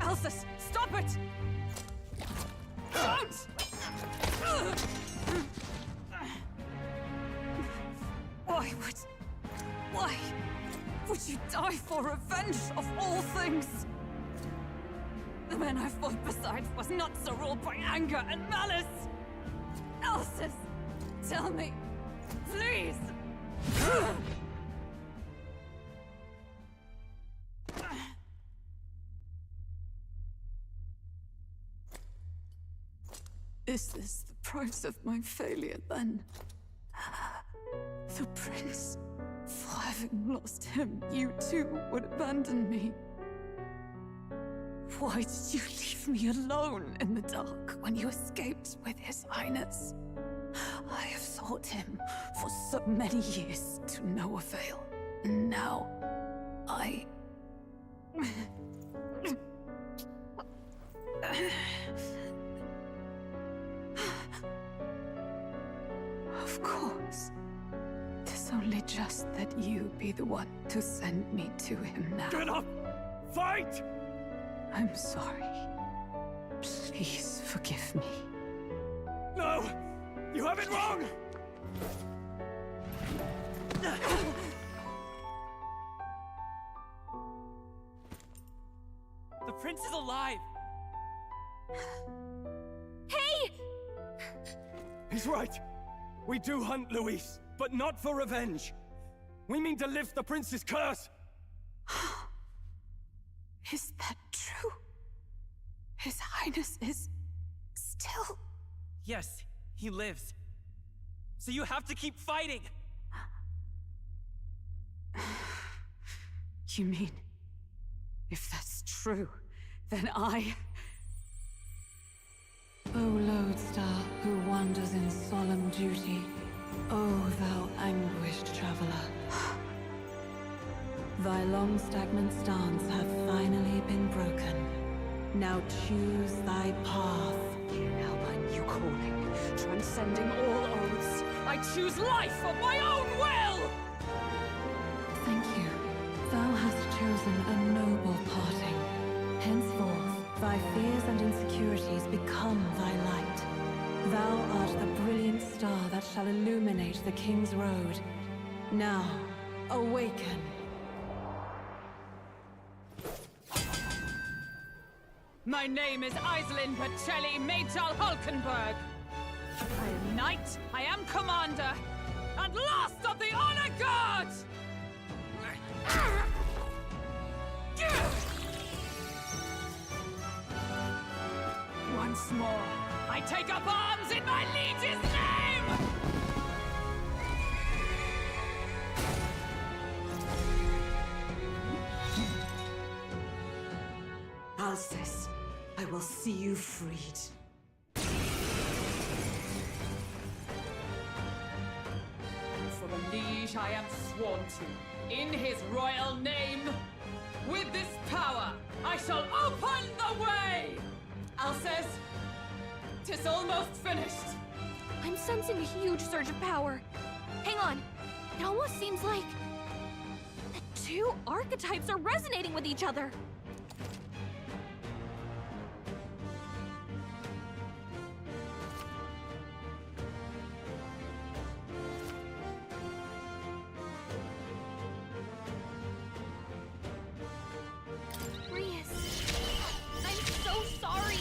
Alcest, stop it! Don't! Why would you die for revenge of all things? The man I fought beside was not so ruled by anger and malice. Alcest, tell me, please. Is this the price of my failure, then? The prince, for having lost him, you too would abandon me. Why did you leave me alone in the dark when you escaped with his highness? I have sought him for so many years to no avail, and now I... Of course. 'Tis only just that you be the one to send me to him now. Get up! Fight! I'm sorry. Please forgive me. No! You have it wrong! The prince is alive! Hey! He's right. We do hunt Luis, but not for revenge. We mean to lift the prince's curse. Is that true? His Highness is still... Yes, he lives. So you have to keep fighting! You mean, if that's true, then I... O lodestar who wanders in solemn duty, O thou anguished traveler. Thy long stagnant stance hath finally been broken. Now choose thy path. Now my new calling, transcending all oaths, I choose life of my own will! Thank you. Thou hast chosen a noble parting. Henceforth, thy fears and insecurities become thy light. Thou art the brilliant star that shall illuminate the King's Road. Now, awaken. My name is Iselin Pacelli Majal Hulkenberg. I am knight, I am commander, and last of the Honor Guard! Once more, I take up arms in my liege's name! Alcest, I will see you freed. For the liege I am sworn to, in his royal name. With this power, I shall open the way! Alcest, 'tis almost finished. I'm sensing a huge surge of power. Hang on. It almost seems like the two archetypes are resonating with each other. I'm so sorry.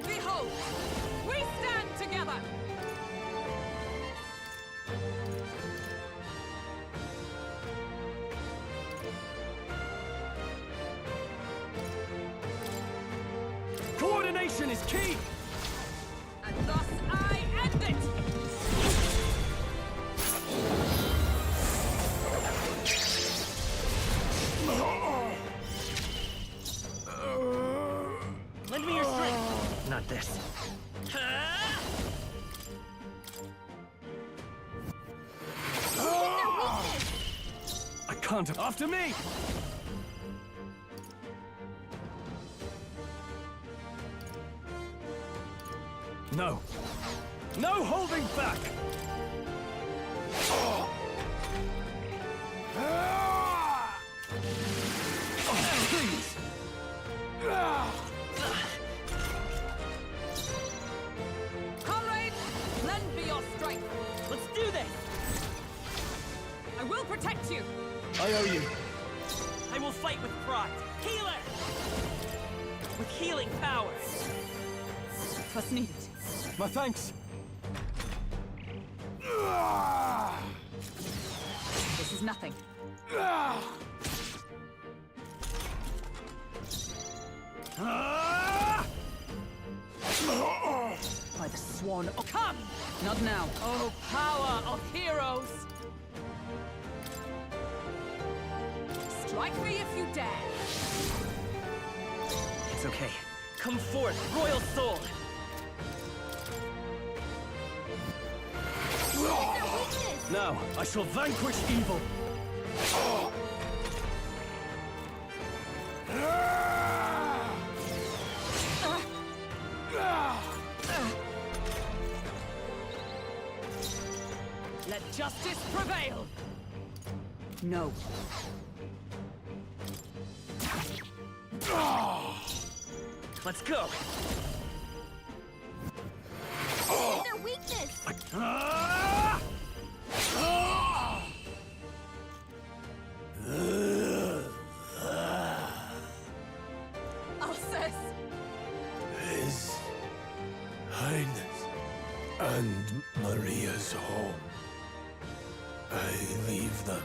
Behold, we stand together. Coordination is key! And thus I end it! Lend me your strength! Not this. I can't. After me! No. No holding back! Please! Comrades, lend me your strength. Let's do this! I will protect you! I owe you. I will fight with pride. Healer! With healing power. What's needed? My thanks. This is nothing. By the swan. Oh, come! Not now. Oh, power of heroes! Strike me if you dare. It's okay. Come forth, royal soul! Now, I shall vanquish evil. Let justice prevail! No. Let's go! Their weakness! Alcest! His Highness and Maria's home. I leave them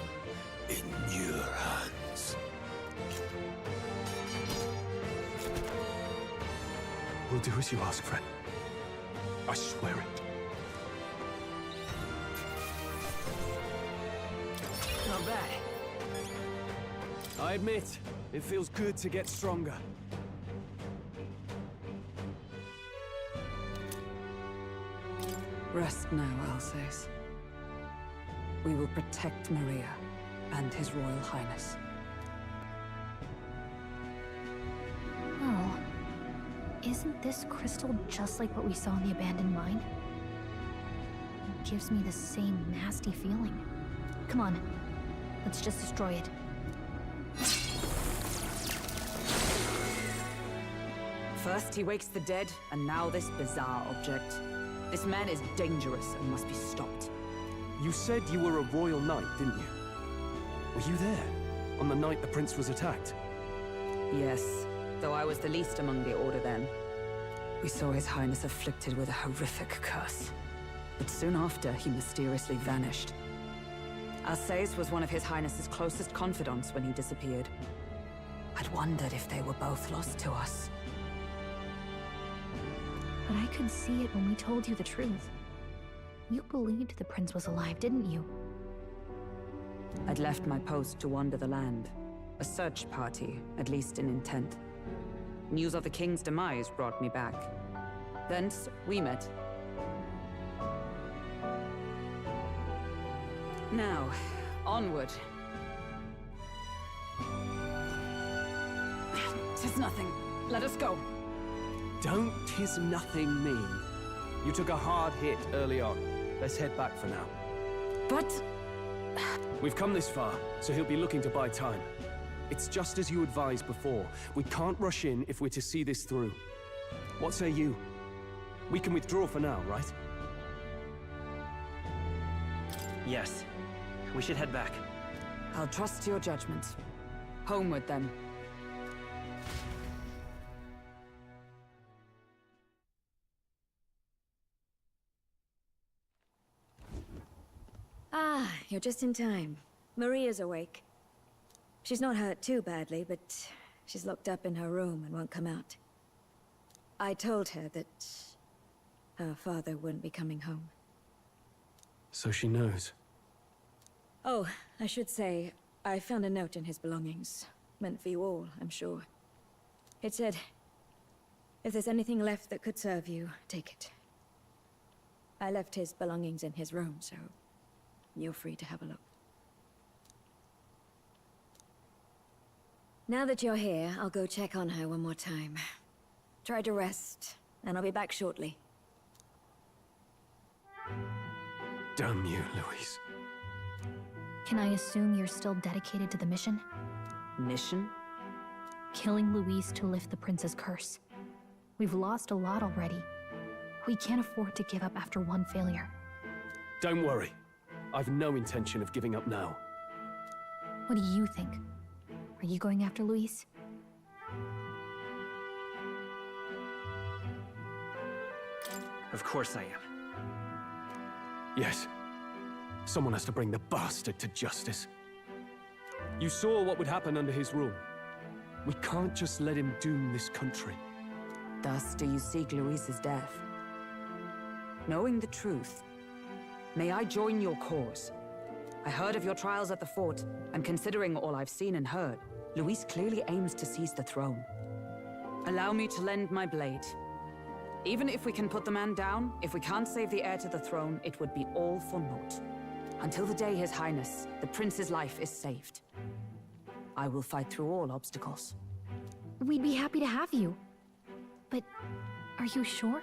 in your hands. We'll do as you ask, friend. I swear it. Not bad. I admit, it feels good to get stronger. Rest now, Alsace. We will protect Maria and His Royal Highness. Oh. Isn't this crystal just like what we saw in the abandoned mine? It gives me the same nasty feeling. Come on, let's just destroy it. First he wakes the dead, and now this bizarre object. This man is dangerous and must be stopped. You said you were a royal knight, didn't you? Were you there? On the night the prince was attacked? Yes, though I was the least among the Order then. We saw His Highness afflicted with a horrific curse. But soon after, he mysteriously vanished. Alsace was one of His Highness's closest confidants when he disappeared. I'd wondered if they were both lost to us. But I could see it when we told you the truth. You believed the prince was alive, didn't you? I'd left my post to wander the land. A search party, at least in intent. News of the king's demise brought me back. Thence, we met. Now, onward. 'Tis nothing. Let us go. Don't "'tis nothing" mean. You took a hard hit early on. Let's head back for now. But... We've come this far, so he'll be looking to buy time. It's just as you advised before. We can't rush in if we're to see this through. What say you? We can withdraw for now, right? Yes. We should head back. I'll trust your judgment. Homeward, then. Ah, you're just in time. Maria's awake. She's not hurt too badly, but she's locked up in her room and won't come out. I told her that her father wouldn't be coming home. So she knows. Oh, I should say, I found a note in his belongings. Meant for you all, I'm sure. It said, if there's anything left that could serve you, take it. I left his belongings in his room, so you're free to have a look. Now that you're here, I'll go check on her one more time. Try to rest, and I'll be back shortly. Damn you, Louise. Can I assume you're still dedicated to the mission? Mission? Killing Louise to lift the prince's curse. We've lost a lot already. We can't afford to give up after one failure. Don't worry. I've no intention of giving up now. What do you think? Are you going after Louise? Of course I am. Yes. Someone has to bring the bastard to justice. You saw what would happen under his rule. We can't just let him doom this country. Thus do you seek Louise's death? Knowing the truth, may I join your cause? I heard of your trials at the fort, and considering all I've seen and heard, Louise clearly aims to seize the throne. Allow me to lend my blade. Even if we can put the man down, if we can't save the heir to the throne, it would be all for naught. Until the day His Highness, the prince's life is saved. I will fight through all obstacles. We'd be happy to have you. But are you sure?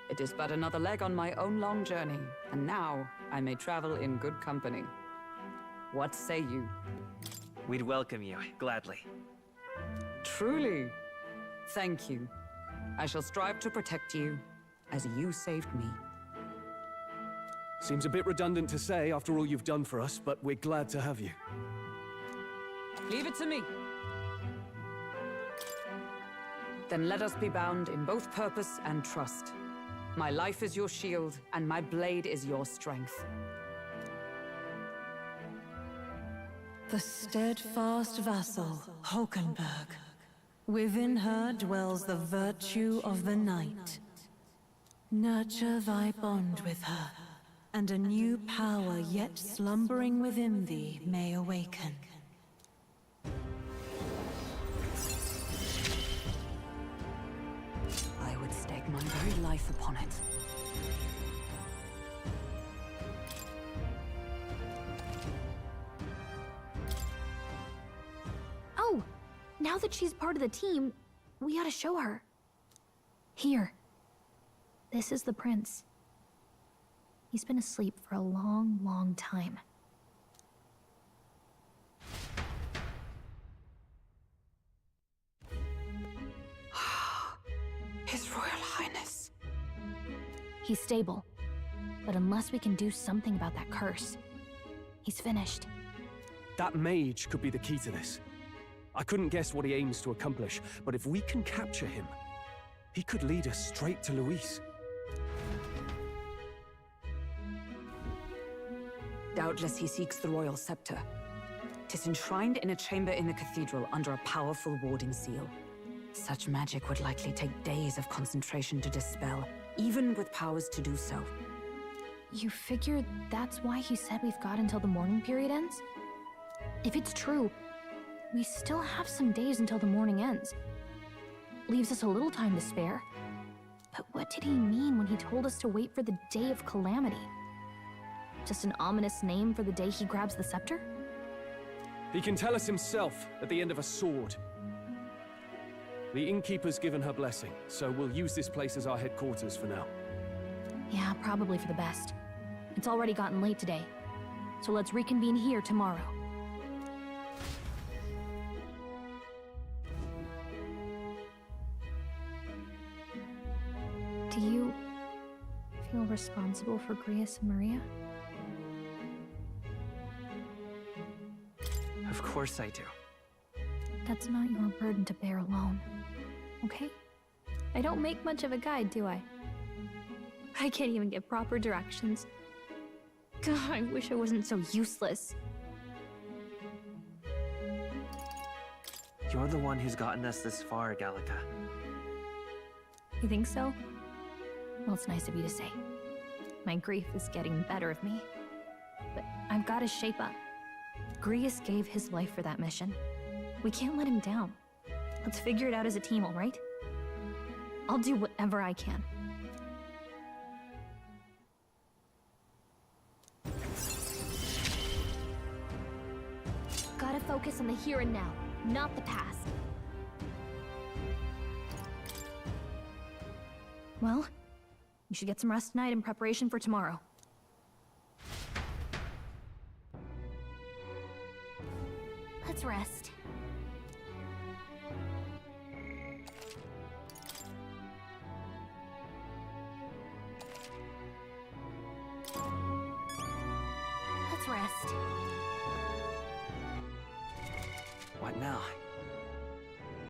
It is but another leg on my own long journey, and now I may travel in good company. What say you? We'd welcome you, gladly. Truly? Thank you. I shall strive to protect you, as you saved me. Seems a bit redundant to say after all you've done for us, but we're glad to have you. Leave it to me. Then let us be bound in both purpose and trust. My life is your shield, and my blade is your strength. The steadfast vassal, Hulkenberg. Within her dwells the virtue of the knight. Nurture thy bond with her, and a new power yet slumbering within thee may awaken. I would stake my very life upon it. Oh! Now that she's part of the team, we ought to show her. Here. This is the prince. He's been asleep for a long, long time. His Royal Highness. He's stable. But unless we can do something about that curse, he's finished. That mage could be the key to this. I couldn't guess what he aims to accomplish, but if we can capture him, he could lead us straight to Luis. Doubtless he seeks the royal scepter. 'Tis enshrined in a chamber in the cathedral under a powerful warding seal. Such magic would likely take days of concentration to dispel, even with powers to do so. You figure that's why he said we've got until the mourning period ends? If it's true, we still have some days until the mourning ends. Leaves us a little time to spare. But what did he mean when he told us to wait for the Day of Calamity? Just an ominous name for the day he grabs the scepter? He can tell us himself at the end of a sword. The innkeeper's given her blessing, so we'll use this place as our headquarters for now. Yeah, probably for the best. It's already gotten late today, so let's reconvene here tomorrow. Do you feel responsible for Grius and Maria? Of course I do. That's not your burden to bear alone, okay? I don't make much of a guide, do I? I can't even get proper directions. God, I wish I wasn't so useless. You're the one who's gotten us this far, Gallica. You think so? Well, it's nice of you to say. My grief is getting the better of me. But I've got to shape up. Grius gave his life for that mission. We can't let him down. Let's figure it out as a team, all right? I'll do whatever I can. Gotta focus on the here and now, not the past. Well, you should get some rest tonight in preparation for tomorrow. Let's rest. Let's rest. What now?